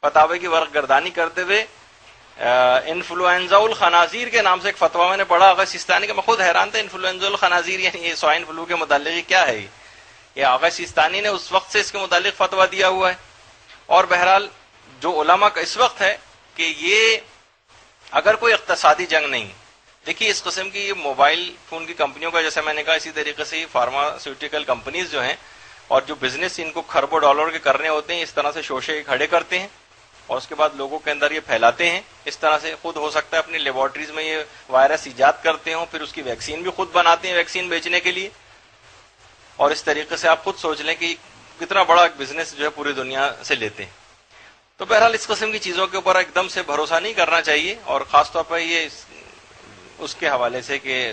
فتاوی کی ورق گردانی کرتے ہوئے انفلوئنزا الخنازیر کے نام سے ایک فتویٰ میں نے پڑھا آغا سیستانی کا. میں خود حیران تھا، انفلوئنزا الخنازیر یعنی یہ سوائن فلو کے متعلق کیا ہے؟ یہ آغا سیستانی نے اس وقت سے اس کے متعلق فتویٰ دیا ہوا ہے. اور بہرحال جو علماء کا اس وقت ہے کہ یہ اگر کوئی اقتصادی جنگ نہیں، دیکھیے اس قسم کی موبائل فون کی کمپنیوں کا جیسے میں نے کہا، اسی طریقے سے فارماسیوٹیکل کمپنیز جو ہیں اور جو بزنس ان کو کھربوں ڈالر کے کرنے ہوتے ہیں، اس طرح سے شوشے کھڑے کرتے ہیں اور اس کے بعد لوگوں کے اندر یہ پھیلاتے ہیں. اس طرح سے خود ہو سکتا ہے اپنی لیبارٹریز میں یہ وائرس ایجاد کرتے ہوں، پھر اس کی ویکسین بھی خود بناتے ہیں ویکسین بیچنے کے لیے. اور اس طریقے سے آپ خود سوچ لیں کہ کتنا بڑا ایک بزنس جو ہے پوری دنیا سے لیتے ہیں. تو بہرحال اس قسم کی چیزوں کے اوپر ایک دم سے بھروسہ نہیں کرنا چاہیے، اور خاص طور پر یہ اس کے حوالے سے کہ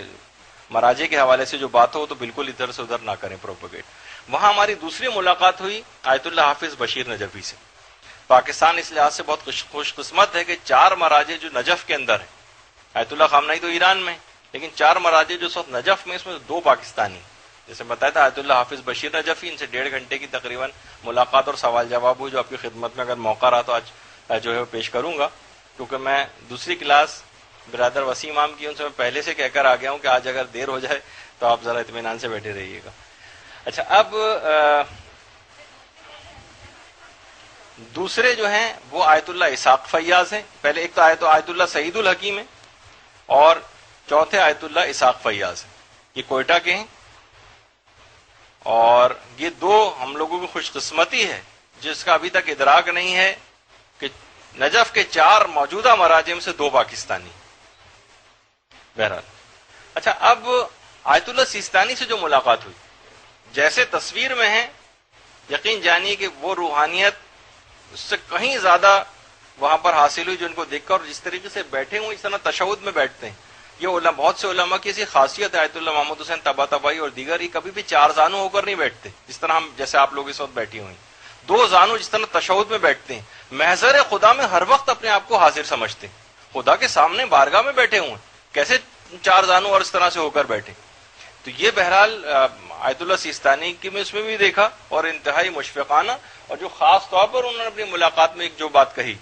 مراجع کے حوالے سے جو بات ہو تو بالکل ادھر سے ادھر نہ کریں پروپیگیٹ. وہاں ہماری دوسری ملاقات ہوئی آیت اللہ حافظ بشیر نجفی سے. پاکستان اس لحاظ سے بہت خوش قسمت ہے کہ 4 مراجع جو نجف کے اندر ہیں، آیت اللہ خامنہئی تو ایران میں، لیکن 4 مراجع جو اس وقت نجف میں، اس میں 2 پاکستانی. جیسے بتایا تھا آیت اللہ حافظ بشیر نجفی، ان سے 1.5 گھنٹے کی تقریباً ملاقات اور سوال جواب ہوئی، جو آپ کی خدمت میں اگر موقع رہا تو آج جو ہے پیش کروں گا. کیونکہ میں دوسری کلاس برادر وسیم امام کی ان سے میں پہلے سے کہہ کر آ گیا ہوں کہ آج اگر دیر ہو جائے تو آپ ذرا اطمینان سے بیٹھے رہیے گا. اچھا، اب دوسرے جو ہیں وہ آیت اللہ اسحاق فیاض ہیں. پہلے ایک تو آیت اللہ سعید الحکیم ہے اور چوتھے آیت اللہ اسحاق فیاض ہیں. یہ کوئٹہ کے ہیں اور یہ 2 ہم لوگوں کی خوش قسمتی ہے جس کا ابھی تک ادراک نہیں ہے کہ نجف کے 4 موجودہ مراجع میں سے 2 پاکستانی. بہرحال اچھا، اب آیت اللہ سیستانی سے جو ملاقات ہوئی، جیسے تصویر میں ہے، یقین جانیے کہ وہ روحانیت اس سے کہیں زیادہ وہاں پر حاصل ہوئی جو ان کو دیکھ کر. اور جس طریقے سے بیٹھے ہوئے اس طرح تشہد میں بیٹھتے ہیں، یہ بہت سے علماء کی ایسی خاصیت ہے. آیت اللہ محمد حسین طباطبائی اور دیگر یہ کبھی بھی 4 زانو ہو کر نہیں بیٹھتے جس طرح ہم، جیسے آپ لوگ اس وقت بیٹھی ہوئی 2 زانو جس طرح تشہد میں بیٹھتے ہیں. محضر خدا میں ہر وقت اپنے آپ کو حاضر سمجھتے ہیں، خدا کے سامنے بارگاہ میں بیٹھے ہوئے، کیسے 4 زانو اور اس طرح سے ہو کر بیٹھے. تو یہ بہرحال آیت اللہ سیستانی کی میں اس میں بھی دیکھا، اور انتہائی مشفقانہ. اور جو خاص طور پر انہوں نے اپنی ملاقات میں ایک جو بات کہی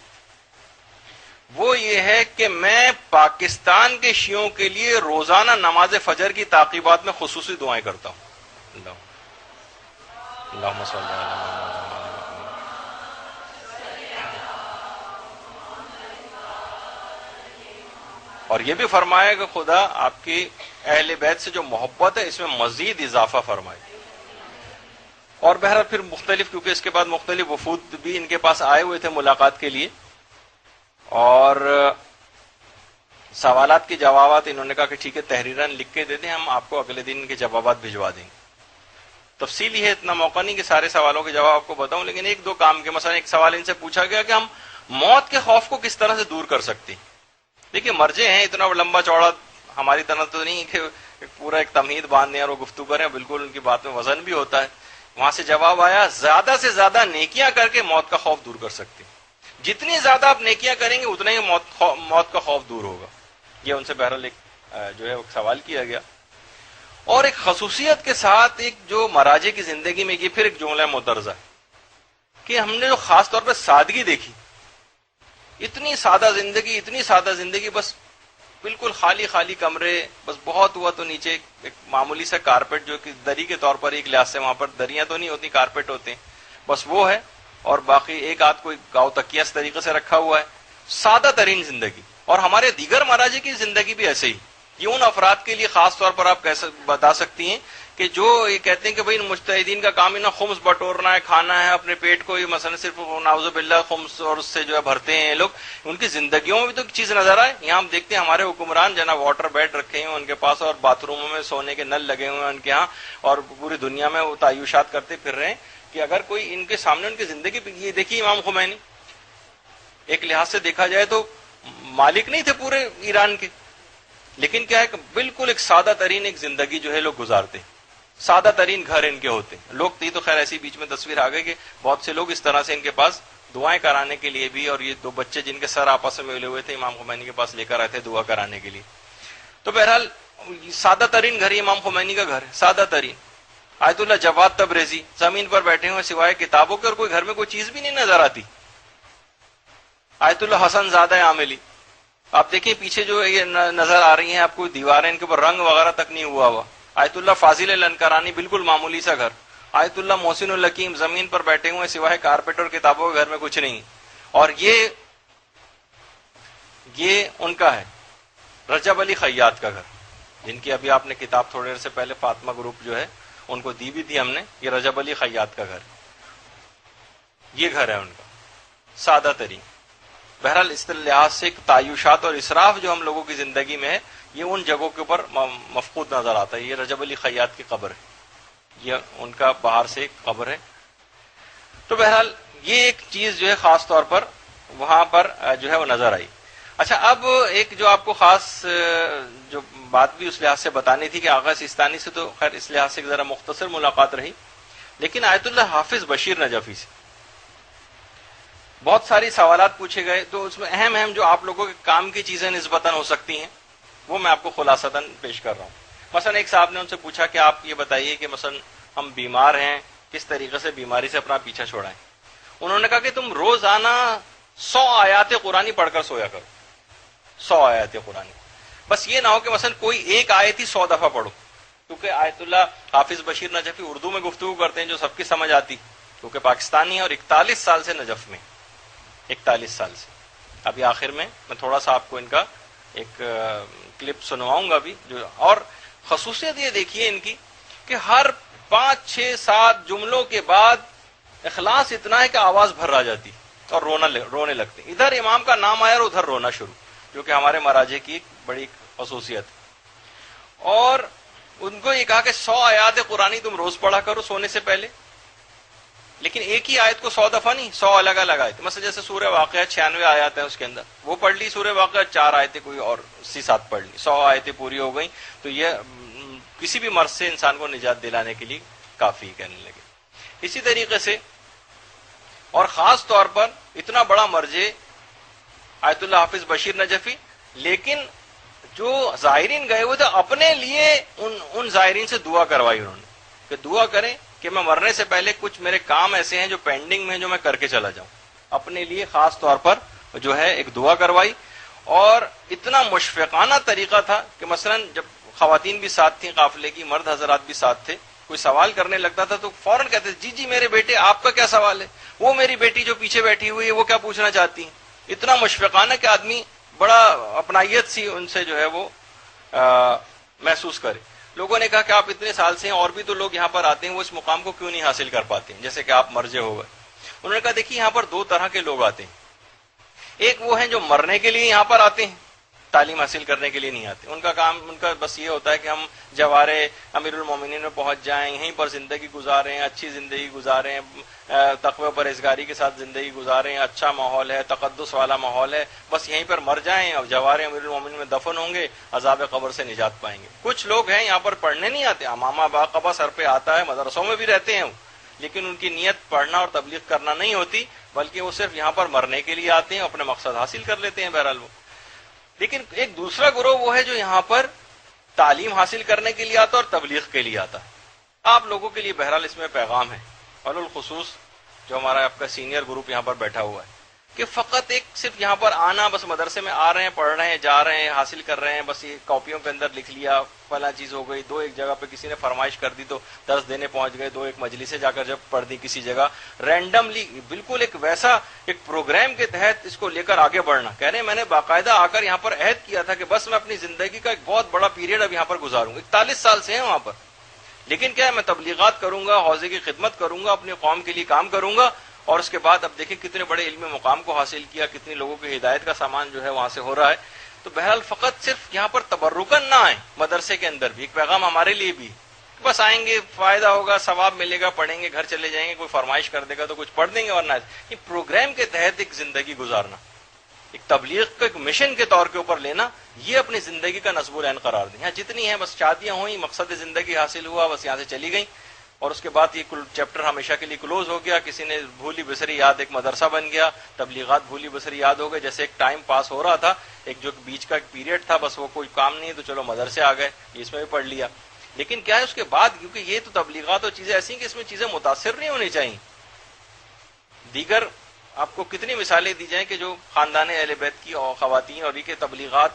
وہ یہ ہے کہ میں پاکستان کے شیعوں کے لیے روزانہ نماز فجر کی تعقیبات میں خصوصی دعائیں کرتا ہوں. اللہم صلی اللہ علیہ وسلم. اور یہ بھی فرمایا کہ خدا آپ کی اہل بیت سے جو محبت ہے اس میں مزید اضافہ فرمائے. اور بہرحال پھر مختلف، کیونکہ اس کے بعد مختلف وفود بھی ان کے پاس آئے ہوئے تھے ملاقات کے لیے، اور سوالات کے جوابات انہوں نے کہا کہ ٹھیک ہے تحریراً لکھ کے دے دیں، ہم آپ کو اگلے دن ان کے جوابات بھجوا دیں. تفصیلی ہے، اتنا موقع نہیں کہ سارے سوالوں کے جواب آپ کو بتاؤں، لیکن 1-2 کام کے. مثلا ایک سوال ان سے پوچھا گیا کہ ہم موت کے خوف کو کس طرح سے دور کر سکتے ہیں. دیکھیے مرجے ہیں، اتنا لمبا چوڑا ہماری طرح تو نہیں کہ پورا ایک تمہید باندھ دیں اور وہ گفتگو کریں، بالکل ان کی بات میں وزن بھی ہوتا ہے. وہاں سے جواب آیا زیادہ سے زیادہ نیکیاں کر کے موت کا خوف دور کر سکتے ہیں. جتنی زیادہ آپ نیکیاں کریں گے اتنا ہی موت کا خوف دور ہوگا. یہ ان سے بہرحال ایک جو ہے سوال کیا گیا. اور ایک خصوصیت کے ساتھ ایک جو مراجع کی زندگی میں یہ پھر ایک جملہ مترجہ ہے کہ ہم نے جو خاص طور پہ سادگی دیکھی، اتنی سادہ زندگی، بس بالکل خالی کمرے، بس بہت ہوا تو نیچے ایک معمولی سا کارپیٹ جو کہ دری کے طور پر ایک لحاظ سے وہاں پر دریاں تو نہیں ہوتی، کارپیٹ ہوتے ہیں، بس وہ ہے. اور باقی ایک آدھ کوئی گاؤں تکیہ اس طریقے سے رکھا ہوا ہے. سادہ ترین زندگی. اور ہمارے دیگر مراجع کی زندگی بھی ایسے ہی. یہ ان افراد کے لیے خاص طور پر آپ کیسے بتا سکتی ہیں کہ جو یہ کہتے ہیں کہ بھائی مجتہدین کا کام ہی نا خمس بٹورنا ہے، کھانا ہے، اپنے پیٹ کو یہ مثلا صرف نعوذ باللہ خمس اور اس سے جو ہے بھرتے ہیں لوگ. ان کی زندگیوں میں بھی تو چیز نظر آئے. یہاں ہم دیکھتے ہیں ہمارے حکمران جناب واٹر بیڈ رکھے ہیں ان کے پاس، اور باتھ روموں میں سونے کے نل لگے ہوئے ہیں ان کے ہاں، اور پوری دنیا میں وہ تعیشات کرتے پھر رہے ہیں. کہ اگر کوئی ان کے سامنے ان کی زندگی، یہ دیکھیے امام خمینی ایک لحاظ سے دیکھا جائے تو مالک نہیں تھے پورے ایران کے، لیکن کیا ہے کہ بالکل ایک سادہ ترین ایک زندگی جو ہے لوگ گزارتے ہیں. سادہ ترین گھر ان کے ہوتے ہیں. لوگ تھی تو خیر ایسی بیچ میں تصویر آ گئی کہ بہت سے لوگ اس طرح سے ان کے پاس دعائیں کرانے کے لیے بھی، اور یہ 2 بچے جن کے سر آپس میں ملے ہوئے تھے امام خمینی کے پاس لے کر آئے تھے دعا کرانے کے لیے. تو بہرحال سادہ ترین گھر امام خمینی کا گھر ہے، سادہ ترین. آیت اللہ جواد تبریزی زمین پر بیٹھے ہوئے سوائے کتابوں کے اور کوئی گھر میں کوئی چیز بھی نہیں نظر آتی. آیت اللہ حسن زادہ عاملی، آپ دیکھیں پیچھے جو یہ نظر آ رہی ہیں آپ کو دیواریں، ان کے اوپر رنگ وغیرہ تک نہیں ہوا ہوا. آیت اللہ فاضل لنکرانی، بالکل معمولی سا گھر. آیت اللہ محسن الحکیم زمین پر بیٹھے ہوئے سوائے کارپیٹ اور کتابوں کے گھر میں کچھ نہیں. اور یہ ان کا ہے. رجب علی خیاط کا گھر، جن کی ابھی آپ نے کتاب تھوڑی دیر سے پہلے فاطمہ گروپ جو ہے ان کو دی بھی تھی ہم نے، یہ رجب علی خیاط کا گھر، یہ گھر ہے ان کا سادہ ترین۔ بہرحال اس لحاظ سے تعیشات اور اسراف جو ہم لوگوں کی زندگی میں ہے یہ ان جگہوں کے اوپر مفقود نظر آتا ہے۔ یہ رجب علی خیاط کی قبر ہے، یہ ان کا باہر سے ایک قبر ہے۔ تو بہرحال یہ ایک چیز جو ہے خاص طور پر وہاں پر جو ہے وہ نظر آئی۔ اچھا، اب ایک جو آپ کو خاص جو بات بھی اس لحاظ سے بتانی تھی کہ آغا سیستانی سے تو خیر اس لحاظ سے ذرا مختصر ملاقات رہی، لیکن آیت اللہ حافظ بشیر نجفی سے بہت ساری سوالات پوچھے گئے، تو اس میں اہم جو آپ لوگوں کے کام کی چیزیں نسبتاً ہو سکتی ہیں وہ میں آپ کو خلاصتاً پیش کر رہا ہوں۔ مثلا ایک صاحب نے ان سے پوچھا کہ آپ یہ بتائیے کہ مثلا ہم بیمار ہیں، کس طریقے سے بیماری سے اپنا پیچھا چھوڑائیں۔ انہوں نے کہا کہ تم روزانہ 100 آیات قرآنی پڑھ کر سویا کرو، 100 آیات قرآنی۔ بس یہ نہ ہو کہ مثلا کوئی ایک آیت ہی 100 دفعہ پڑھو، کیونکہ آیت اللہ حافظ بشیر نجفی اردو میں گفتگو کرتے ہیں جو سب کی سمجھ آتی، کیونکہ پاکستانی ہے اور 41 سال سے نجف میں، 41 سال سے۔ ابھی آخر میں تھوڑا سا آپ کو ان کا ایک کلپ سنواؤں گا بھی، جو اور خصوصیت یہ دیکھیے ان کی کہ ہر 5 6 7 جملوں کے بعد اخلاص اتنا ہے کہ آواز بھر آ جاتی اور رونے لگتے، ادھر امام کا نام آیا اور ادھر رونا شروع، جو کہ ہمارے مراجع کی ایک بڑی خصوصیت ہے۔ اور ان کو یہ کہا کہ 100 آیات قرآنی تم روز پڑھا کرو سونے سے پہلے، لیکن ایک ہی آیت کو 100 دفعہ نہیں، 100 الگ الگ آیت۔ مثلا جیسے سورہ واقعہ 96 آیات ہیں اس کے اندر، وہ پڑھ لی سورہ واقعہ، 4 آیتیں کوئی اور اسی ساتھ پڑھ لی، 100 آیتیں پوری ہو گئیں، تو یہ کسی بھی مرض سے انسان کو نجات دلانے کے لیے کافی کہنے لگے۔ اسی طریقے سے اور خاص طور پر اتنا بڑا مرجع آیت اللہ حافظ بشیر نجفی، لیکن جو زائرین گئے ہوئے تھے اپنے لیے ان زائرین سے دعا کروائی انہوں نے کہ دعا کریں کہ میں مرنے سے پہلے کچھ میرے کام ایسے ہیں جو پینڈنگ میں ہیں جو میں کر کے چلا جاؤں، اپنے لیے خاص طور پر جو ہے ایک دعا کروائی۔ اور اتنا مشفقانہ طریقہ تھا کہ مثلا جب خواتین بھی ساتھ تھیں قافلے کی، مرد حضرات بھی ساتھ تھے، کوئی سوال کرنے لگتا تھا تو فوراً کہتے جی جی میرے بیٹے آپ کا کیا سوال ہے، وہ میری بیٹی جو پیچھے بیٹھی ہوئی ہے وہ کیا پوچھنا چاہتی ہیں۔ اتنا مشفقانہ کہ آدمی بڑا اپنائیت سی ان سے جو ہے وہ محسوس کرے۔ لوگوں نے کہا کہ آپ اتنے سال سے ہیں اور بھی تو لوگ یہاں پر آتے ہیں، وہ اس مقام کو کیوں نہیں حاصل کر پاتے ہیں جیسے کہ آپ مرجع ہو گئے۔ انہوں نے کہا دیکھیے یہاں پر 2 طرح کے لوگ آتے ہیں، ایک وہ ہیں جو مرنے کے لیے یہاں پر آتے ہیں، تعلیم حاصل کرنے کے لیے نہیں آتے۔ ان کا کام، ان کا بس یہ ہوتا ہے کہ ہم جوارے امیر المومنین میں پہنچ جائیں، یہیں پر زندگی گزاریں، اچھی زندگی گزاریں، تقوی و پرہیزگاری کے ساتھ زندگی گزاریں، اچھا ماحول ہے، تقدس والا ماحول ہے، بس یہیں پر مر جائیں اور جوارے امیر المومنین میں دفن ہوں گے، عذاب قبر سے نجات پائیں گے۔ کچھ لوگ ہیں یہاں پر پڑھنے نہیں آتے، امامہ باقبہ سر پہ آتا ہے، مدرسوں میں بھی رہتے ہیں، لیکن ان کی نیت پڑھنا اور تبلیغ کرنا نہیں ہوتی، بلکہ وہ صرف یہاں پر مرنے کے لیے آتے ہیں، اپنے مقصد حاصل کر لیتے ہیں بہرحال وہ۔ لیکن ایک دوسرا گروہ وہ ہے جو یہاں پر تعلیم حاصل کرنے کے لیے آتا اور تبلیغ کے لیے آتا۔ آپ لوگوں کے لیے بہرحال اس میں پیغام ہے، بالخصوص جو ہمارا آپ کا سینئر گروپ یہاں پر بیٹھا ہوا ہے، کہ فقط ایک صرف یہاں پر آنا، بس مدرسے میں آ رہے ہیں، پڑھ رہے ہیں، جا رہے ہیں، حاصل کر رہے ہیں، بس یہ کاپیوں کے اندر لکھ لیا، فلاں چیز ہو گئی، 2 ایک جگہ پہ کسی نے فرمائش کر دی تو درس دینے پہنچ گئے، 2 ایک مجلسیں جا کر جب پڑھ دی کسی جگہ، رینڈملی بالکل ایک ویسا ایک پروگرام کے تحت اس کو لے کر آگے بڑھنا۔ کہہ رہے ہیں میں نے باقاعدہ آ کر یہاں پر عہد کیا تھا کہ بس میں اپنی زندگی کا ایک بہت بڑا پیریڈ اب یہاں پر گزاروں گا، 41 سال سے ہیں وہاں پر، لیکن کیا ہے میں تبلیغات کروں گا، حوضے کی خدمت کروں گا، اپنی قوم کے لیے کام کروں گا، اور اس کے بعد اب دیکھیں کتنے بڑے علمی مقام کو حاصل کیا، کتنے لوگوں کی ہدایت کا سامان جو ہے وہاں سے ہو رہا ہے۔ تو بہرحال فقط صرف یہاں پر تبرکن نہ آئیں، مدرسے کے اندر بھی ایک پیغام ہمارے لیے بھی، بس آئیں گے، فائدہ ہوگا، ثواب ملے گا، پڑھیں گے، گھر چلے جائیں گے، کوئی فرمائش کر دے گا تو کچھ پڑھ دیں گے، ورنہ یہ پروگرام کے تحت ایک زندگی گزارنا، ایک تبلیغ کو ایک مشن کے طور کے اوپر لینا، یہ اپنی زندگی کا نصب العین قرار دیں۔ یہاں جتنی ہیں بس شادیاں ہوئیں، مقصد زندگی حاصل ہوا، بس یہاں سے چلی گئیں، اور اس کے بعد یہ چیپٹر ہمیشہ کے لیے کلوز ہو گیا، کسی نے بھولی بسری یاد ایک مدرسہ بن گیا، تبلیغات بھولی بسری یاد ہو گئے، جیسے ایک ٹائم پاس ہو رہا تھا، ایک جو بیچ کا ایک پیریڈ تھا، بس وہ کوئی کام نہیں تو چلو مدرسے آ گئے، اس میں بھی پڑھ لیا۔ لیکن کیا ہے اس کے بعد، کیونکہ یہ تو تبلیغات اور چیزیں ایسی ہیں کہ اس میں چیزیں متاثر نہیں ہونی چاہیے۔ دیگر آپ کو کتنی مثالیں دی جائیں کہ جو خاندان اہل بیت کی اور خواتین اور یہ کے تبلیغات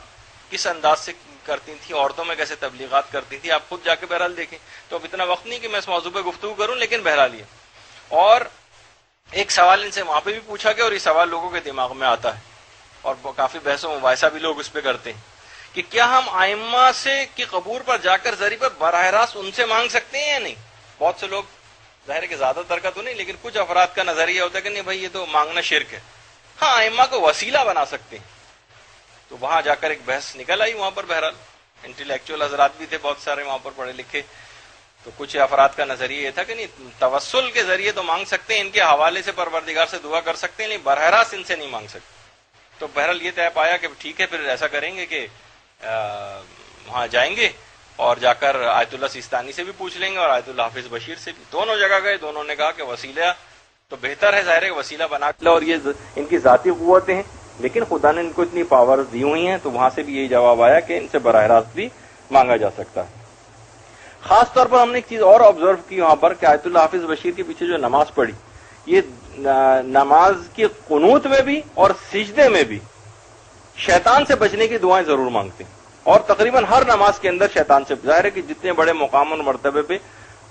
کس انداز سے کرتی تھیں، عورتوں میں کیسے تبلیغات کرتی تھی، آپ خود جا کے بہرحال دیکھیں۔ تو اب اتنا وقت نہیں کہ میں اس موضوع پہ گفتگو کروں، لیکن بہرحال یہ اور ایک سوال ان سے وہاں پہ بھی پوچھا گیا، اور یہ سوال لوگوں کے دماغ میں آتا ہے اور کافی بحث و مباحثہ بھی لوگ اس پہ کرتے ہیں کہ کیا ہم ائمہ سے کی قبور پر جا کر ذریعے پر براہ راست ان سے مانگ سکتے ہیں یا نہیں؟ بہت سے لوگ، ظاہر ہے کہ زیادہ تر کا تو نہیں، لیکن کچھ افراد کا نظریہ ہوتا ہے کہ نہیں بھائی یہ تو مانگنا شرک ہے. ہاں ائمہ کو وسیلہ بنا سکتے ہیں. تو وہاں جا کر ایک بحث نکل آئی وہاں پر. بہرحال انٹلیکچوئل حضرات بھی تھے بہت سارے وہاں پر پڑھے لکھے. تو کچھ افراد کا نظریہ یہ تھا کہ نہیں توسل کے ذریعے تو مانگ سکتے ہیں، ان کے حوالے سے پروردگار سے دعا کر سکتے ہیں، نہیں براہ راست ان سے نہیں مانگ سکتے. تو بہرحال یہ طے پایا کہ ٹھیک ہے پھر ایسا کریں گے کہ وہاں جائیں گے اور جا کر آیت اللہ سیستانی سے بھی پوچھ لیں گے اور آیت اللہ حافظ بشیر سے بھی. دونوں جگہ گئے، دونوں نے کہا کہ وسیلہ تو بہتر ہے، ظاہر ہے کہ وسیلہ بنا کے اور یہ ان کی ذاتی قوتیں ہیں، لیکن خدا نے ان کو اتنی پاور دی ہوئی ہیں. تو وہاں سے بھی یہی جواب آیا کہ ان سے براہ راست بھی مانگا جا سکتا ہے. خاص طور پر ہم نے ایک چیز اور آبزرو کی وہاں پر کہ آیت اللہ حافظ بشیر کے پیچھے جو نماز پڑھی، یہ نماز کی قنوت میں بھی اور سجدے میں بھی شیطان سے بچنے کی دعائیں ضرور مانگتے ہیں. اور تقریباً ہر نماز کے اندر شیطان سے، ظاہر ہے کہ جتنے بڑے مقام اور مرتبے پہ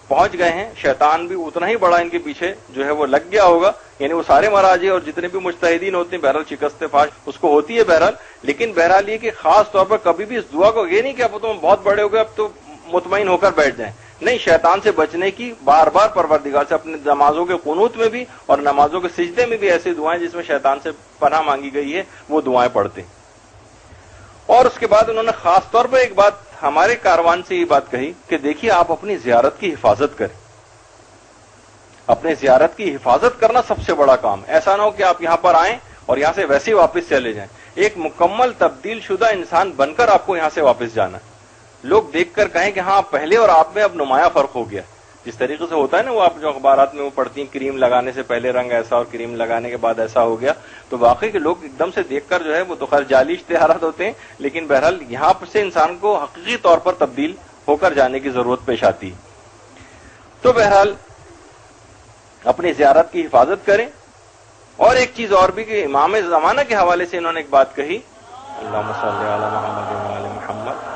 پہنچ گئے ہیں شیطان بھی اتنا ہی بڑا ان کے پیچھے جو ہے وہ لگ گیا ہوگا. یعنی وہ سارے مراجع اور جتنے بھی مجتہدین ہوتے ہیں بہرحال شکست فاش اس کو ہوتی ہے بہرحال، لیکن بہرحال یہ کہ خاص طور پر کبھی بھی اس دعا کو یہ نہیں کہ اب تم بہت بڑے ہو گئے اب تو مطمئن ہو کر بیٹھ جائیں. نہیں، شیطان سے بچنے کی بار بار پروردگار سے اپنے نمازوں کے قنوت میں بھی اور نمازوں کے سجدے میں بھی ایسی دعائیں جس میں شیطان سے پناہ مانگی گئی ہے وہ دعائیں پڑھتے ہیں. اور اس کے بعد انہوں نے خاص طور پر ایک بات ہمارے کاروان سے یہ بات کہی کہ دیکھیے آپ اپنی زیارت کی حفاظت کریں. اپنے زیارت کی حفاظت کرنا سب سے بڑا کام. ایسا نہ ہو کہ آپ یہاں پر آئیں اور یہاں سے ویسے ہی واپس چلے جائیں. ایک مکمل تبدیل شدہ انسان بن کر آپ کو یہاں سے واپس جانا ہے. لوگ دیکھ کر کہیں کہ ہاں پہلے اور آپ میں اب نمایاں فرق ہو گیا. جس طریقے سے ہوتا ہے نا وہ آپ جو اخبارات میں وہ پڑھتی ہیں کریم لگانے سے پہلے رنگ ایسا اور کریم لگانے کے بعد ایسا ہو گیا، تو واقعی کہ لوگ ایک دم سے دیکھ کر جو ہے وہ تو خیر جعلی اشتہارات ہوتے ہیں، لیکن بہرحال یہاں سے انسان کو حقیقی طور پر تبدیل ہو کر جانے کی ضرورت پیش آتی ہے. تو بہرحال اپنی زیارت کی حفاظت کریں. اور ایک چیز اور بھی کہ امام زمانہ کے حوالے سے انہوں نے ایک بات کہی، اللہم صلی علی محمد و آل محمد،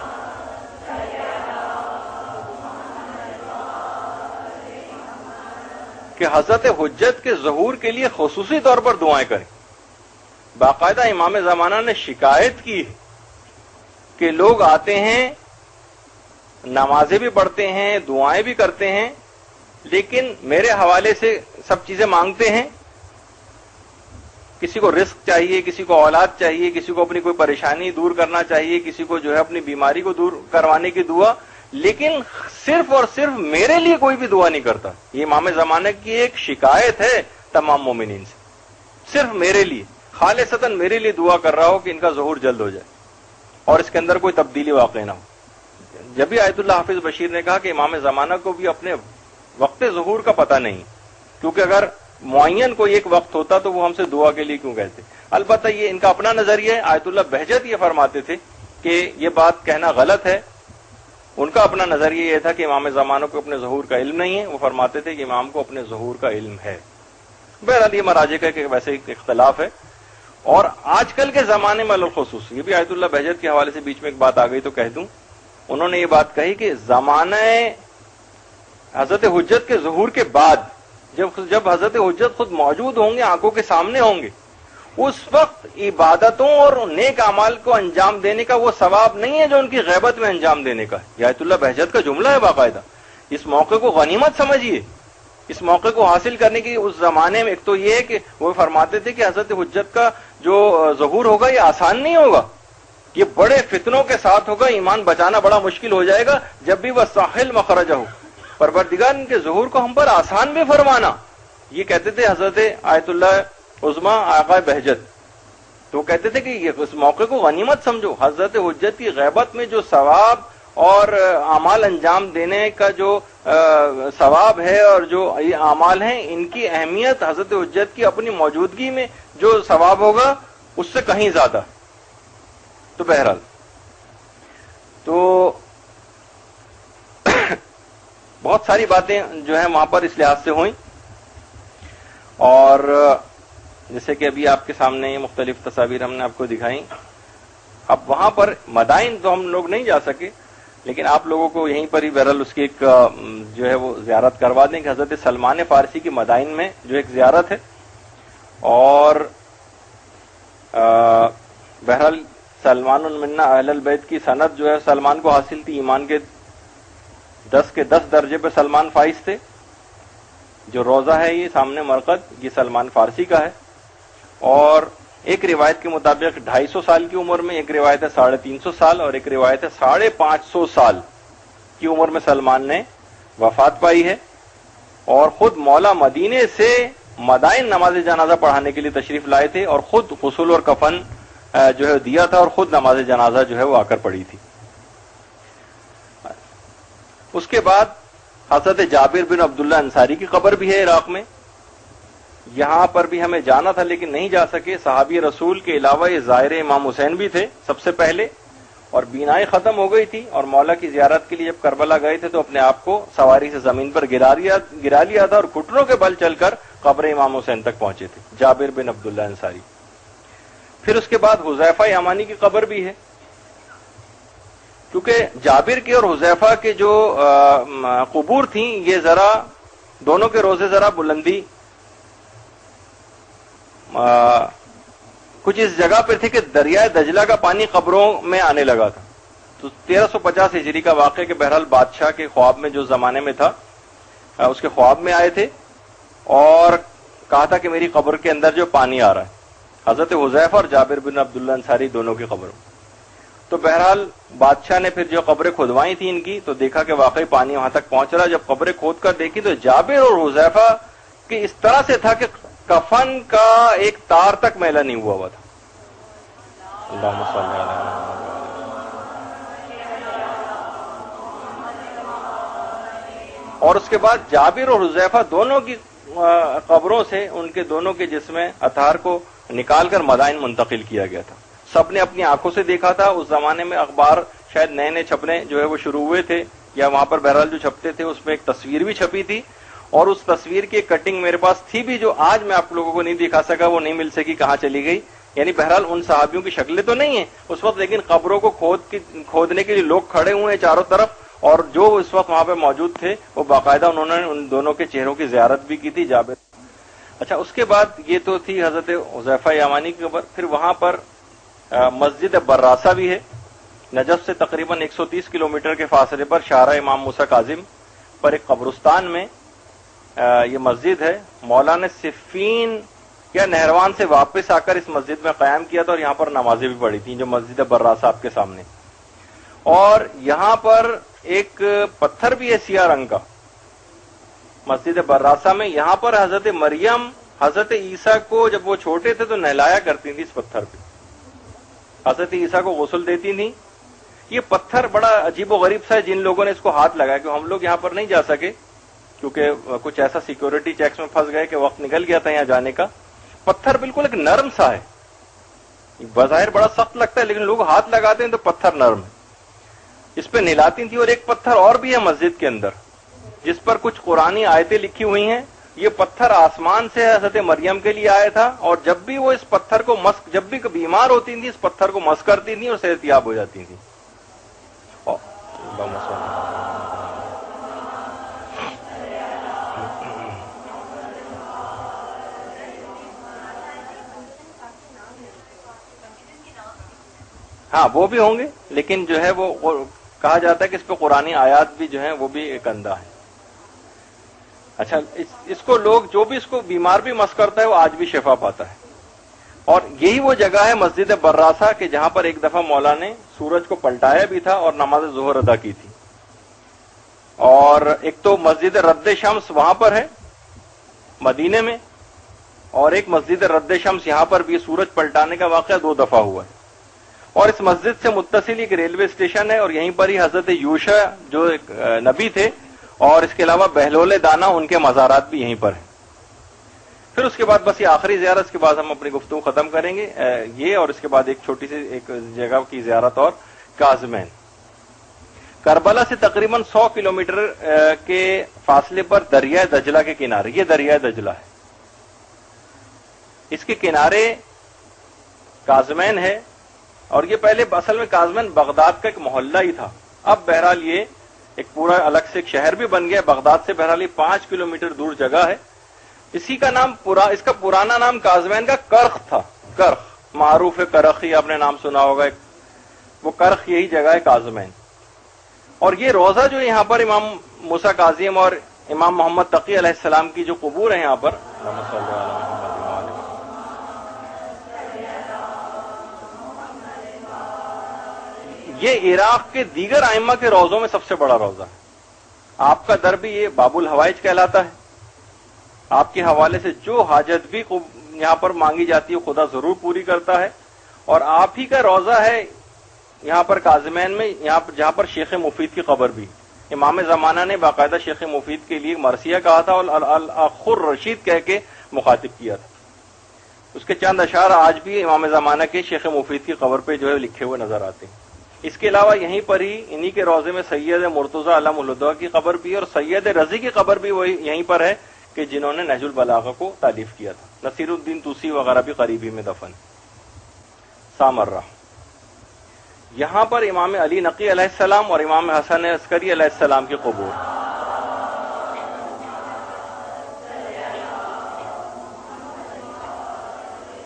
کہ حضرت حجت کے ظہور کے لیے خصوصی طور پر دعائیں کریں. باقاعدہ امام زمانہ نے شکایت کی کہ لوگ آتے ہیں نمازیں بھی پڑھتے ہیں دعائیں بھی کرتے ہیں لیکن میرے حوالے سے سب چیزیں مانگتے ہیں. کسی کو رزق چاہیے، کسی کو اولاد چاہیے، کسی کو اپنی کوئی پریشانی دور کرنا چاہیے، کسی کو جو ہے اپنی بیماری کو دور کروانے کی دعا، لیکن صرف اور صرف میرے لیے کوئی بھی دعا نہیں کرتا. یہ امام زمانہ کی ایک شکایت ہے تمام مومنین سے. صرف میرے لیے خالصتاً میرے لیے دعا کر رہا ہو کہ ان کا ظہور جلد ہو جائے اور اس کے اندر کوئی تبدیلی واقع نہ ہو. جب بھی آیت اللہ حافظ بشیر نے کہا کہ امام زمانہ کو بھی اپنے وقت ظہور کا پتہ نہیں، کیونکہ اگر معین کوئی ایک وقت ہوتا تو وہ ہم سے دعا کے لیے کیوں کہتے. البتہ یہ ان کا اپنا نظریہ ہے. آیت اللہ بہجت یہ فرماتے تھے کہ یہ بات کہنا غلط ہے. ان کا اپنا نظریہ یہ تھا کہ امام زمانہ کو اپنے ظہور کا علم نہیں ہے. وہ فرماتے تھے کہ امام کو اپنے ظہور کا علم ہے. بہرحال یہ مراجع کا کہ ویسے ایک اختلاف ہے. اور آج کل کے زمانے میں بالخصوص یہ بھی آیت اللہ بہجت کے حوالے سے بیچ میں ایک بات آ گئی تو کہہ دوں. انہوں نے یہ بات کہی کہ زمانہ حضرت حجت کے ظہور کے بعد جب حضرت حجت خود موجود ہوں گے، آنکھوں کے سامنے ہوں گے، اس وقت عبادتوں اور نیک اعمال کو انجام دینے کا وہ ثواب نہیں ہے جو ان کی غیبت میں انجام دینے کا ہے. یہ آیت اللہ بہجت کا جملہ ہے باقاعدہ. اس موقع کو غنیمت سمجھیے. اس موقع کو حاصل کرنے کی اس زمانے میں ایک تو یہ ہے کہ وہ فرماتے تھے کہ حضرت حجت کا جو ظہور ہوگا یہ آسان نہیں ہوگا، یہ بڑے فتنوں کے ساتھ ہوگا، ایمان بچانا بڑا مشکل ہو جائے گا. جب بھی وہ ساحل مخرجہ ہو، پروردگار ان کے ظہور کو ہم پر آسان بھی فرمانا. یہ کہتے تھے حضرت آیت اللہ عظما آقا بہجت. تو وہ کہتے تھے کہ یہ اس موقع کو غنیمت سمجھو. حضرت حجت کی غیبت میں جو ثواب اور اعمال انجام دینے کا جو ثواب ہے اور جو یہ اعمال ہیں ان کی اہمیت حضرت حجت کی اپنی موجودگی میں جو ثواب ہوگا اس سے کہیں زیادہ. تو بہرحال تو بہت ساری باتیں جو ہیں وہاں پر اس لحاظ سے ہوئیں. اور جیسے کہ ابھی آپ کے سامنے یہ مختلف تصاویر ہم نے آپ کو دکھائیں. اب وہاں پر مدائن تو ہم لوگ نہیں جا سکے، لیکن آپ لوگوں کو یہیں پر ہی بہرحال اس کی ایک جو ہے وہ زیارت کروا دیں کہ حضرت سلمان فارسی کی مدائن میں جو ایک زیارت ہے. اور بہرحال سلمان منا اہل البیت کی سند جو ہے سلمان کو حاصل تھی، ایمان کے 10 درجے پہ سلمان فائز تھے. جو روزہ ہے یہ سامنے مرقد، یہ سلمان فارسی کا ہے. اور ایک روایت کے مطابق 250 سال کی عمر میں، ایک روایت ہے 350 سال، اور ایک روایت ہے 550 سال کی عمر میں سلمان نے وفات پائی ہے. اور خود مولا مدینے سے مدائن نماز جنازہ پڑھانے کے لیے تشریف لائے تھے، اور خود غسل اور کفن جو ہے دیا تھا، اور خود نماز جنازہ جو ہے وہ آ کر پڑھی تھی. اس کے بعد حضرت جابر بن عبداللہ انصاری کی قبر بھی ہے عراق میں. یہاں پر بھی ہمیں جانا تھا لیکن نہیں جا سکے. صحابی رسول کے علاوہ یہ زائر امام حسین بھی تھے سب سے پہلے، اور بینائی ختم ہو گئی تھی، اور مولا کی زیارت کے لیے جب کربلا گئے تھے تو اپنے آپ کو سواری سے زمین پر گرا لیا تھا، اور گھٹنوں کے بل چل کر قبر امام حسین تک پہنچے تھے. جابر بن عبداللہ انصاری. پھر اس کے بعد حذیفہ یمانی کی قبر بھی ہے، کیونکہ جابر کے اور حذیفہ کے جو قبور تھیں یہ ذرا دونوں کے روزے ذرا بلندی کچھ اس جگہ پہ تھے کہ دریائے دجلہ کا پانی قبروں میں آنے لگا تھا. تو 1350 ہجری کا واقعہ کہ بہرحال بادشاہ کے خواب میں جو زمانے میں تھا اس کے خواب میں آئے تھے اور کہا تھا کہ میری قبر کے اندر جو پانی آ رہا ہے. حضرت حذیفہ اور جابر بن عبداللہ انصاری دونوں کی قبروں. تو بہرحال بادشاہ نے پھر جو قبریں کھدوائی تھیں ان کی تو دیکھا کہ واقعی پانی وہاں تک پہنچ رہا. جب قبریں کھود کر دیکھی تو جابر اور حذیفہ کہ اس طرح سے تھا کہ کفن کا ایک تار تک میلا نہیں ہوا تھا. اللہم صلی علی محمد. اور اس کے بعد جابر اور حذیفہ دونوں کی قبروں سے ان کے دونوں کے جسم اطہار کو نکال کر مدائن منتقل کیا گیا تھا. سب نے اپنی آنکھوں سے دیکھا تھا. اس زمانے میں اخبار شاید نئے چھپنے جو ہے وہ شروع ہوئے تھے، یا وہاں پر بہرحال جو چھپتے تھے اس میں ایک تصویر بھی چھپی تھی، اور اس تصویر کی کٹنگ میرے پاس تھی بھی جو آج میں آپ لوگوں کو نہیں دکھا سکا، وہ نہیں مل سکی، کہاں چلی گئی. یعنی بہرحال ان صحابیوں کی شکلیں تو نہیں ہیں اس وقت، لیکن قبروں کو کھودنے کے لیے لوگ کھڑے ہوئے ہیں چاروں طرف، اور جو اس وقت وہاں پہ موجود تھے وہ باقاعدہ انہوں نے ان دونوں کے چہروں کی زیارت بھی کی تھی. جابر. اچھا، اس کے بعد یہ تو تھی حضرت حذیفہ یمانی کی قبر. پھر وہاں پر مسجد براسہ بھی ہے، نجف سے تقریباً 130 کلومیٹر کے فاصلے پر شارع امام موسیٰ کاظم پر ایک قبرستان میں یہ مسجد ہے. مولانا صفین یا نہروان سے واپس آ کر اس مسجد میں قیام کیا تھا، اور یہاں پر نمازیں بھی پڑھی تھیں، جو مسجد براسہ آپ کے سامنے. اور یہاں پر ایک پتھر بھی ہے سیاہ رنگ کا مسجد براسہ میں. یہاں پر حضرت مریم حضرت عیسیٰ کو جب وہ چھوٹے تھے تو نہلایا کرتی تھی. اس پتھر پہ حضرت عیسیٰ کو غسل دیتی تھیں. یہ پتھر بڑا عجیب و غریب سا ہے. جن لوگوں نے اس کو ہاتھ لگایا کہ ہم لوگ یہاں پر نہیں جا سکے کیونکہ کچھ ایسا سیکیورٹی چیکس میں پھنس گئے کہ وقت نکل گیا تھا یہاں جانے کا. پتھر بالکل ایک نرم سا ہے، بظاہر بڑا سخت لگتا ہے لیکن لوگ ہاتھ لگاتے ہیں تو پتھر نرم ہے. اس پہ نہلاتی تھی. اور ایک پتھر اور بھی ہے مسجد کے اندر جس پر کچھ قرآنی آیتیں لکھی ہوئی ہیں. یہ پتھر آسمان سے حضرت مریم کے لیے آیا تھا، اور جب بھی وہ اس پتھر کو مسک، جب بھی بیمار ہوتی تھی اس پتھر کو مس کرتی تھی اور صحت یاب ہو جاتی تھی. ہاں وہ بھی ہوں گے، لیکن جو ہے وہ کہا جاتا ہے کہ اس پہ قرآنی آیات بھی جو ہیں وہ بھی ایک اندھا ہے. اچھا، اس کو لوگ جو بھی اس کو بیمار بھی مس کرتا ہے وہ آج بھی شفا پاتا ہے. اور یہی وہ جگہ ہے مسجد براسہ کہ جہاں پر ایک دفعہ مولا نے سورج کو پلٹایا بھی تھا اور نماز ظہر ادا کی تھی. اور ایک تو مسجد رد شمس وہاں پر ہے مدینے میں، اور ایک مسجد رد شمس یہاں پر بھی سورج پلٹانے کا واقعہ 2 دفعہ ہوا ہے. اور اس مسجد سے متصل ایک ریلوے اسٹیشن ہے، اور یہیں پر ہی حضرت یوشع جو ایک نبی تھے، اور اس کے علاوہ بہلول دانا ان کے مزارات بھی یہیں پر ہیں. پھر اس کے بعد بس یہ آخری زیارت، اس کے بعد ہم اپنی گفتگو ختم کریں گے یہ، اور اس کے بعد ایک چھوٹی سی ایک جگہ کی زیارت اور کاظمین. کربلا سے تقریباً 100 کلومیٹر کے فاصلے پر دریائے دجلہ کے کنارے، یہ دریائے دجلہ ہے، اس کے کنارے کاظمین ہے. اور یہ پہلے اصل میں کاظمین بغداد کا ایک محلہ ہی تھا. اب بہرحال یہ ایک پورا الگ سے ایک شہر بھی بن گیا. بغداد سے بہرحال یہ 5 کلومیٹر دور جگہ ہے. اسی کا نام اس کا پرانا نام کاظمین کا کرخ تھا. کرخ معروف ہے، کرخی آپ نے نام سنا ہوگا، ایک وہ کرخ یہی جگہ ہے کاظمین. اور یہ روزہ جو یہاں پر امام موسیٰ کاظم اور امام محمد تقی علیہ السلام کی جو قبور ہیں یہاں پر، یہ عراق کے دیگر ائمہ کے روزوں میں سب سے بڑا روزہ ہے. آپ کا در بھی یہ باب الحوائج کہلاتا ہے. آپ کے حوالے سے جو حاجت بھی یہاں پر مانگی جاتی ہے خدا ضرور پوری کرتا ہے. اور آپ ہی کا روزہ ہے یہاں پر کاظمین میں، جہاں پر شیخ مفید کی قبر بھی. امام زمانہ نے باقاعدہ شیخ مفید کے لیے مرثیہ کہا تھا اور الاخ الرشید کہہ کے مخاطب کیا تھا. اس کے چند اشعار آج بھی امام زمانہ کے شیخ مفید کی قبر پہ جو ہے لکھے ہوئے نظر آتے ہیں. اس کے علاوہ یہیں پر ہی انہی کے روزے میں سید مرتضیٰ علم الہدیٰ کی قبر بھی اور سید رضی کی قبر بھی وہی یہیں پر ہے کہ جنہوں نے نہج البلاغہ کو تالیف کیا تھا. نصیر الدین طوسی وغیرہ بھی قریب ہی میں دفن. سامرہ، یہاں پر امام علی نقی علیہ السلام اور امام حسن عسکری علیہ السلام کی قبور.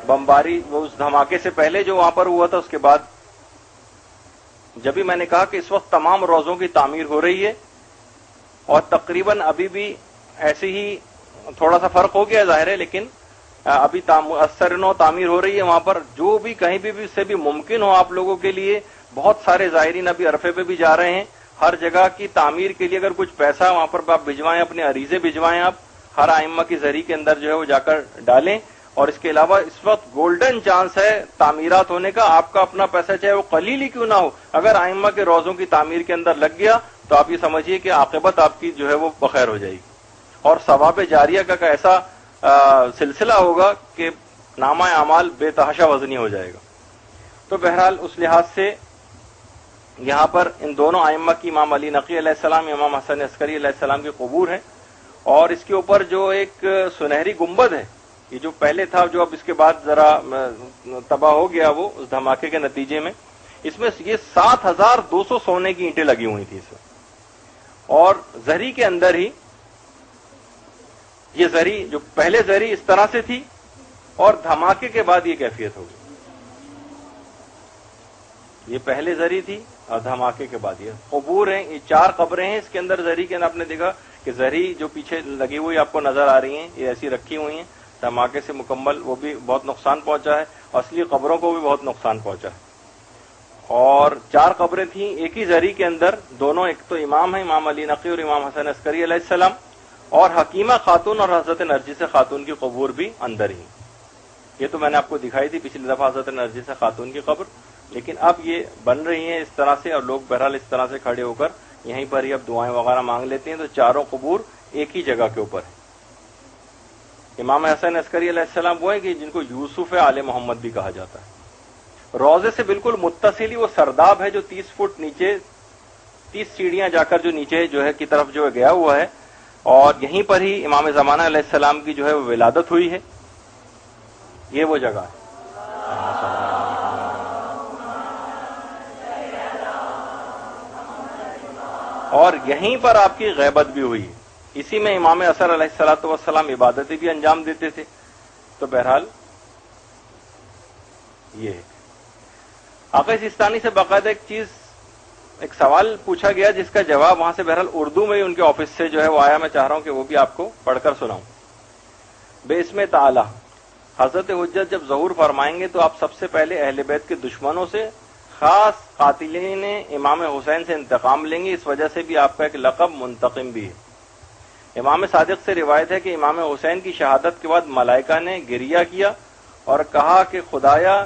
بمباری وہ اس دھماکے سے پہلے جو وہاں پر ہوا تھا، اس کے بعد جب بھی میں نے کہا کہ اس وقت تمام روزوں کی تعمیر ہو رہی ہے اور تقریباً ابھی بھی ایسے ہی تھوڑا سا فرق ہو گیا ظاہر ہے، لیکن ابھی اثر نو تعمیر ہو رہی ہے وہاں پر. جو بھی کہیں بھی سے بھی ممکن ہو آپ لوگوں کے لیے، بہت سارے زائرین ابھی عرفے پہ بھی جا رہے ہیں. ہر جگہ کی تعمیر کے لیے اگر کچھ پیسہ وہاں پر آپ بھجوائیں، اپنے عریضے بھجوائیں، آپ ہر ائمہ کی ذریعے کے اندر جو ہے وہ جا کر ڈالیں. اور اس کے علاوہ اس وقت گولڈن چانس ہے تعمیرات ہونے کا. آپ کا اپنا پیسہ چاہے وہ قلیل ہی کیوں نہ ہو، اگر ائمہ کے روزوں کی تعمیر کے اندر لگ گیا تو آپ یہ سمجھیے کہ عاقبت آپ کی جو ہے وہ بخیر ہو جائے گی اور ثواب جاریہ کا ایسا سلسلہ ہوگا کہ نامہ اعمال بے تحاشا وزنی ہو جائے گا. تو بہرحال اس لحاظ سے یہاں پر ان دونوں ائمہ کی، امام علی نقی علیہ السلام، امام حسن عسکری علیہ السلام کی قبور ہے. اور اس کے اوپر جو ایک سنہری گنبد ہے، یہ جو پہلے تھا جو اب اس کے بعد ذرا تباہ ہو گیا وہ اس دھماکے کے نتیجے میں، اس میں یہ 7200 سونے کی اینٹیں لگی ہوئی تھی اس میں. اور زری کے اندر ہی یہ زری جو پہلے زری اس طرح سے تھی اور دھماکے کے بعد یہ کیفیت ہو گئی. یہ پہلے زری تھی اور دھماکے کے بعد یہ قبور ہیں. یہ 4 قبریں ہیں اس کے اندر زری کے اندر. آپ نے دیکھا کہ زری جو پیچھے لگی ہوئی آپ کو نظر آ رہی ہیں، یہ ایسی رکھی ہوئی ہیں. دھماکے سے مکمل وہ بھی بہت نقصان پہنچا ہے، اصلی قبروں کو بھی بہت نقصان پہنچا ہے. اور 4 قبریں تھیں ایک ہی زری کے اندر. دونوں، ایک تو امام ہیں امام علی نقی اور امام حسن عسکری علیہ السلام، اور حکیمہ خاتون اور حضرت نرجس خاتون کی قبور بھی اندر ہی. یہ تو میں نے آپ کو دکھائی تھی پچھلی دفعہ حضرت نرجس خاتون کی قبر، لیکن اب یہ بن رہی ہیں اس طرح سے اور لوگ بہرحال اس طرح سے کھڑے ہو کر یہیں پر ہی اب دعائیں وغیرہ مانگ لیتے ہیں. تو 4 قبور ایک ہی جگہ کے اوپر ہے. امام حسن عسکری علیہ السلام وہ ہیں کہ جن کو یوسف آل محمد بھی کہا جاتا ہے. روزے سے بالکل متصل ہی وہ سرداب ہے جو 30 فٹ نیچے، 30 سیڑھیاں جا کر جو نیچے جو ہے کی طرف جو گیا ہوا ہے. اور یہیں پر ہی امام زمانہ علیہ السلام کی جو ہے وہ ولادت ہوئی ہے. یہ وہ جگہ ہے. اور یہیں پر آپ کی غیبت بھی ہوئی ہے. اسی میں امام اثر علیہ الصلوۃ والسلام عبادتیں بھی انجام دیتے تھے. تو بہرحال یہ ہے. آقا سیستانی سے باقاعدہ ایک سوال پوچھا گیا جس کا جواب وہاں سے بہرحال اردو میں ہی ان کے آفس سے جو ہے وہ آیا. میں چاہ رہا ہوں کہ وہ بھی آپ کو پڑھ کر سناؤں. بے اسم تعالی، حضرت حجت جب ظہور فرمائیں گے تو آپ سب سے پہلے اہل بیت کے دشمنوں سے، خاص قاتلین امام حسین سے انتقام لیں گے. اس وجہ سے بھی آپ کا ایک لقب منتقم بھی ہے. امام صادق سے روایت ہے کہ امام حسین کی شہادت کے بعد ملائکہ نے گریہ کیا اور کہا کہ خدایا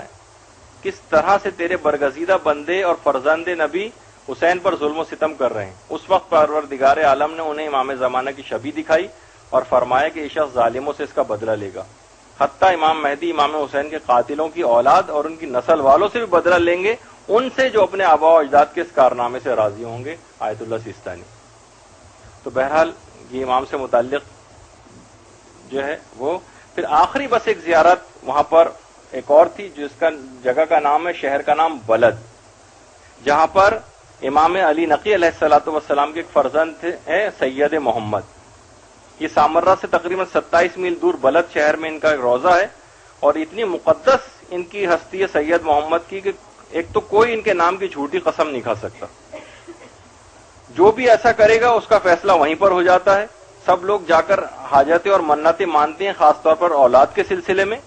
کس طرح سے تیرے برگزیدہ بندے اور فرزند نبی حسین پر ظلم و ستم کر رہے ہیں. اس وقت پروردگار عالم نے انہیں امام زمانہ کی شبیہ دکھائی اور فرمایا کہ یہ شخص ظالموں سے اس کا بدلہ لے گا. حتیٰ امام مہدی امام حسین کے قاتلوں کی اولاد اور ان کی نسل والوں سے بھی بدلہ لیں گے، ان سے جو اپنے آباء و اجداد کے اس کارنامے سے راضی ہوں گے. آیت اللہ سیستانی. تو بہرحال یہ امام سے متعلق جو ہے وہ پھر آخری بس ایک زیارت وہاں پر ایک اور تھی جس کا جگہ کا نام ہے، شہر کا نام بلد، جہاں پر امام علی نقی علیہ الصلوۃ والسلام کے ایک فرزند تھے سید محمد. یہ سامرہ سے تقریباً 27 میل دور بلد شہر میں ان کا ایک روضہ ہے. اور اتنی مقدس ان کی ہستی ہے سید محمد کی کہ ایک تو کوئی ان کے نام کی جھوٹی قسم نہیں کھا سکتا. جو بھی ایسا کرے گا اس کا فیصلہ وہیں پر ہو جاتا ہے. سب لوگ جا کر حاجتیں اور منتیں مانتے ہیں، خاص طور پر اولاد کے سلسلے میں،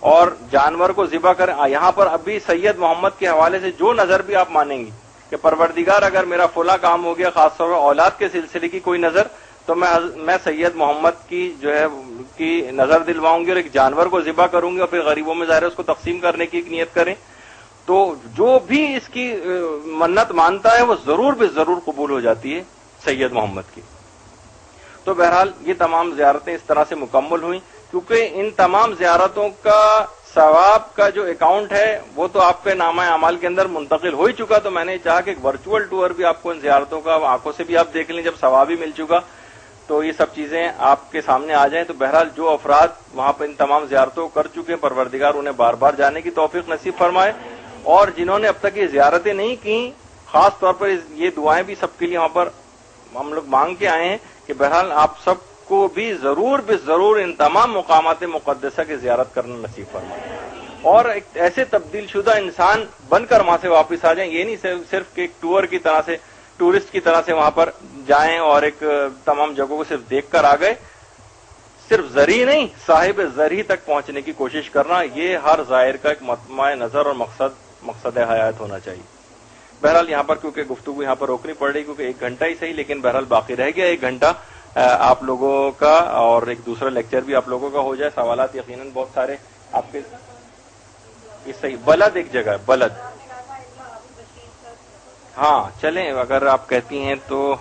اور جانور کو ذبح کریں. یہاں پر ابھی سید محمد کے حوالے سے جو نظر بھی آپ مانیں گی کہ پروردگار اگر میرا فلاں کام ہو گیا، خاص طور پر اولاد کے سلسلے کی کوئی نظر، تو میں سید محمد کی جو ہے کی نظر دلواؤں گی اور ایک جانور کو ذبح کروں گی، اور پھر غریبوں میں ظاہر ہے اس کو تقسیم کرنے کی ایک نیت کریں. تو جو بھی اس کی منت مانتا ہے وہ ضرور بے ضرور قبول ہو جاتی ہے سید محمد کی. تو بہرحال یہ تمام زیارتیں اس طرح سے مکمل ہوئیں، کیونکہ ان تمام زیارتوں کا ثواب کا جو اکاؤنٹ ہے وہ تو آپ کے نامہ اعمال کے اندر منتقل ہو ہی چکا. تو میں نے چاہا کہ ایک ورچوئل ٹور بھی آپ کو ان زیارتوں کا آنکھوں سے بھی آپ دیکھ لیں. جب ثواب ہی مل چکا تو یہ سب چیزیں آپ کے سامنے آ جائیں. تو بہرحال جو افراد وہاں پہ ان تمام زیارتوں کر چکے ہیں، پروردگار انہیں بار بار جانے کی توفیق نصیب فرمائے. اور جنہوں نے اب تک یہ زیارتیں نہیں کی، خاص طور پر یہ دعائیں بھی سب کے لیے وہاں پر ہم لوگ مانگ کے آئے ہیں کہ بہرحال آپ سب کو بھی ضرور بے ضرور ان تمام مقامات مقدسہ کی زیارت کرنا نصیب فرمائے، اور ایک ایسے تبدیل شدہ انسان بن کر وہاں سے واپس آ جائیں. یہ نہیں صرف ایک ٹور کی طرح سے، ٹورسٹ کی طرح سے وہاں پر جائیں اور ایک تمام جگہوں کو صرف دیکھ کر آ گئے. صرف زرعی نہیں، صاحب زرعی تک پہنچنے کی کوشش کرنا، یہ ہر زائر کا ایک مطمع نظر اور مقصد حیات ہونا چاہیے. بہرحال یہاں پر کیونکہ گفتگو یہاں پر روکنی پڑ رہی کیونکہ 1 گھنٹہ ہی صحیح، لیکن بہرحال باقی رہ گیا 1 گھنٹہ آپ لوگوں کا، اور ایک دوسرا لیکچر بھی آپ لوگوں کا ہو جائے. سوالات یقیناً بہت سارے آپ کے. یہ صحیح بلد ایک جگہ ہے، بلد. ہاں چلیں اگر آپ کہتی ہیں تو.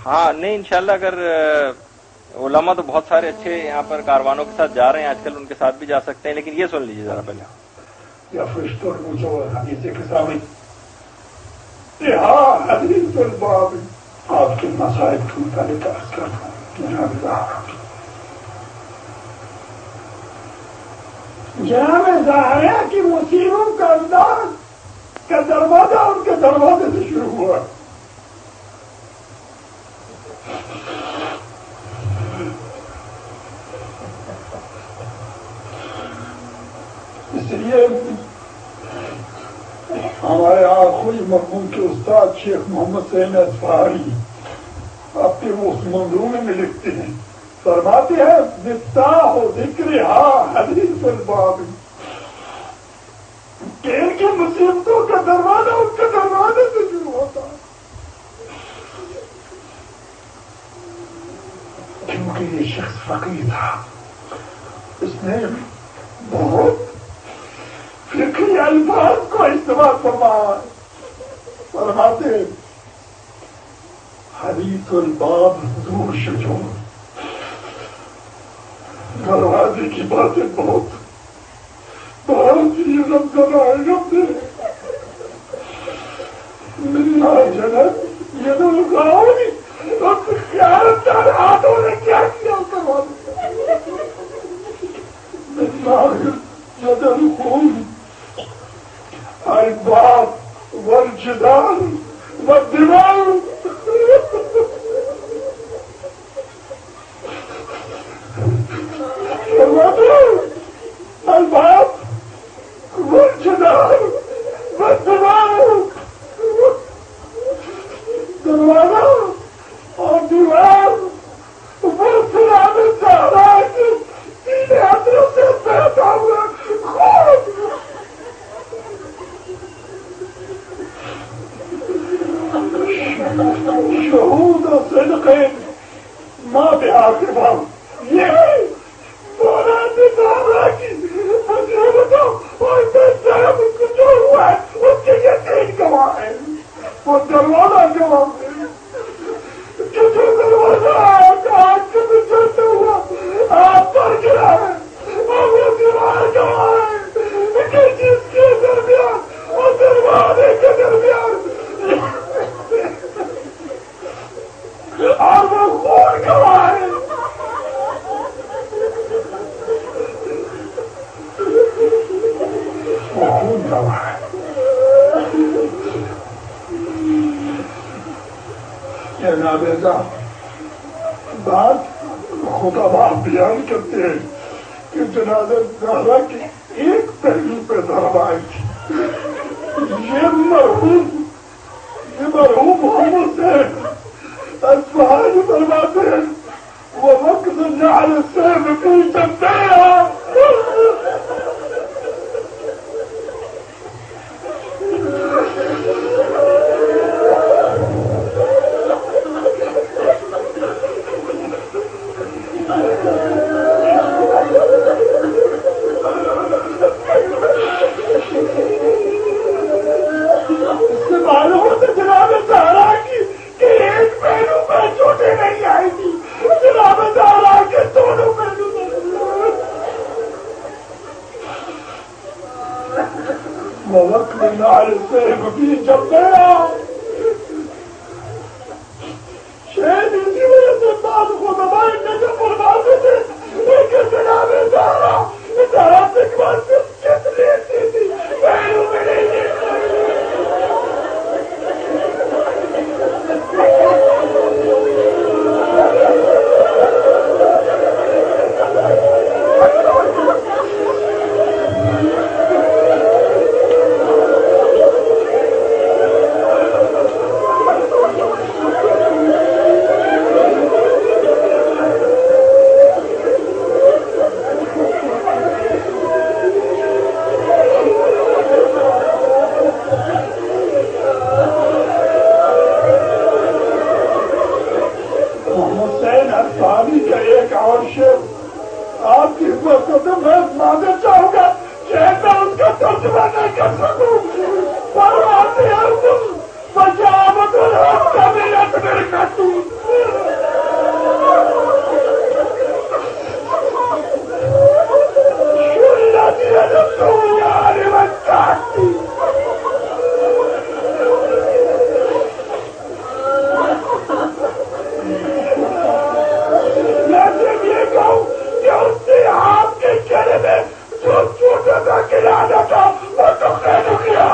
ہاں نہیں انشاءاللہ اگر علماء تو بہت سارے اچھے یہاں پر کاروانوں کے ساتھ جا رہے ہیں آج کل، ان کے ساتھ بھی جا سکتے ہیں، لیکن یہ سن لیجیے ذرا پہلے. یا فرشتوں نے مجھے حدیث کے سامنے حدیث الباب آپ کے مصائب کے متعلق عرض کرتا ہوں. جناب ظاہرہ کی مصیبوں کا انداز کا دروازہ ان کے دروازے سے شروع ہوا. اس لیے ہمارے آخری مرحوم کے استاد شیخ محمد سعید اصفہانی اپنے اس منظومے میں لکھتے ہیں، فرماتے ہیں مفتاح ذکرہا حدیث الباب، کہ ان کی مصیبتوں کا دروازہ ان کے دروازے سے شروع ہوتا ہے. کیونکہ یہ شخص فقیر تھا، اس نے بہت فقہی الفاظ کو استعمال فرمایا. فرماتے حدیث الباب ذو شجون، دروازے کی باتیں بہت ہی رب ملنا جنت یہ لگاؤ خیالت دار ہاتھوں نے کیا کیا بدل خون الباب والجدال والدماء. الباب والجدال والدماء، دروازہ اور دیوار والسلام الزہرا کے تین ہاتھوں سے بہتا ہوا خون. شہود و صدقین ماں بہار باب، یہ جو ہوا ہے اس کے یقین گواہ ہے، وہ دروازہ گواہ ہے. جو دروازہ آج کے بھی چلتا ہوا آپ پر گرا ہے اور وہ دیوار گواہ ہے کہ جس کے درمیان اور دروازے کے درمیان اور وہ خون گواہ ہے. خون گواہ ہے. نابیزا بات خدا باپ بیان کرتے ہیں کہ جنازہ زہرا کی ایک ترغیب پہ ضربائیں یہ مرحوم محمد سے اصفہانی فرماتے ہیں وہ وقت جعل السيف في جنبيها ووكلنا على السيف في جنبها شهد اسی وجہ سے بعض خطباء نجف فرماتے تھے لیکن جناب زہرا سے بعد صرف کس لیتی تھی پہلو میں نہیں آپ کی خدمت کو میں معذرت چاہوں گا کہ میں اس کا ترجمہ نہیں کر سکوں فرماتے ہیں تم بجامت الحق کا ملت برکتو شلتی نفسو یاری وچاکتی آپ کے چہرے میں جو چھوٹا سا کھلانا تھا وہ تو خیر کیا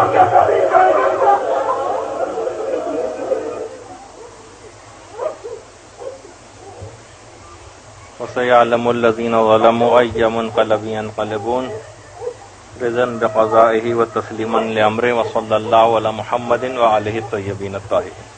وسيعلم الذين ظلموا أي منقلب ينقلبون رضا بقضائه وتسليما لأمره وصلى الله على محمد وآله الطيبين الطاهرين.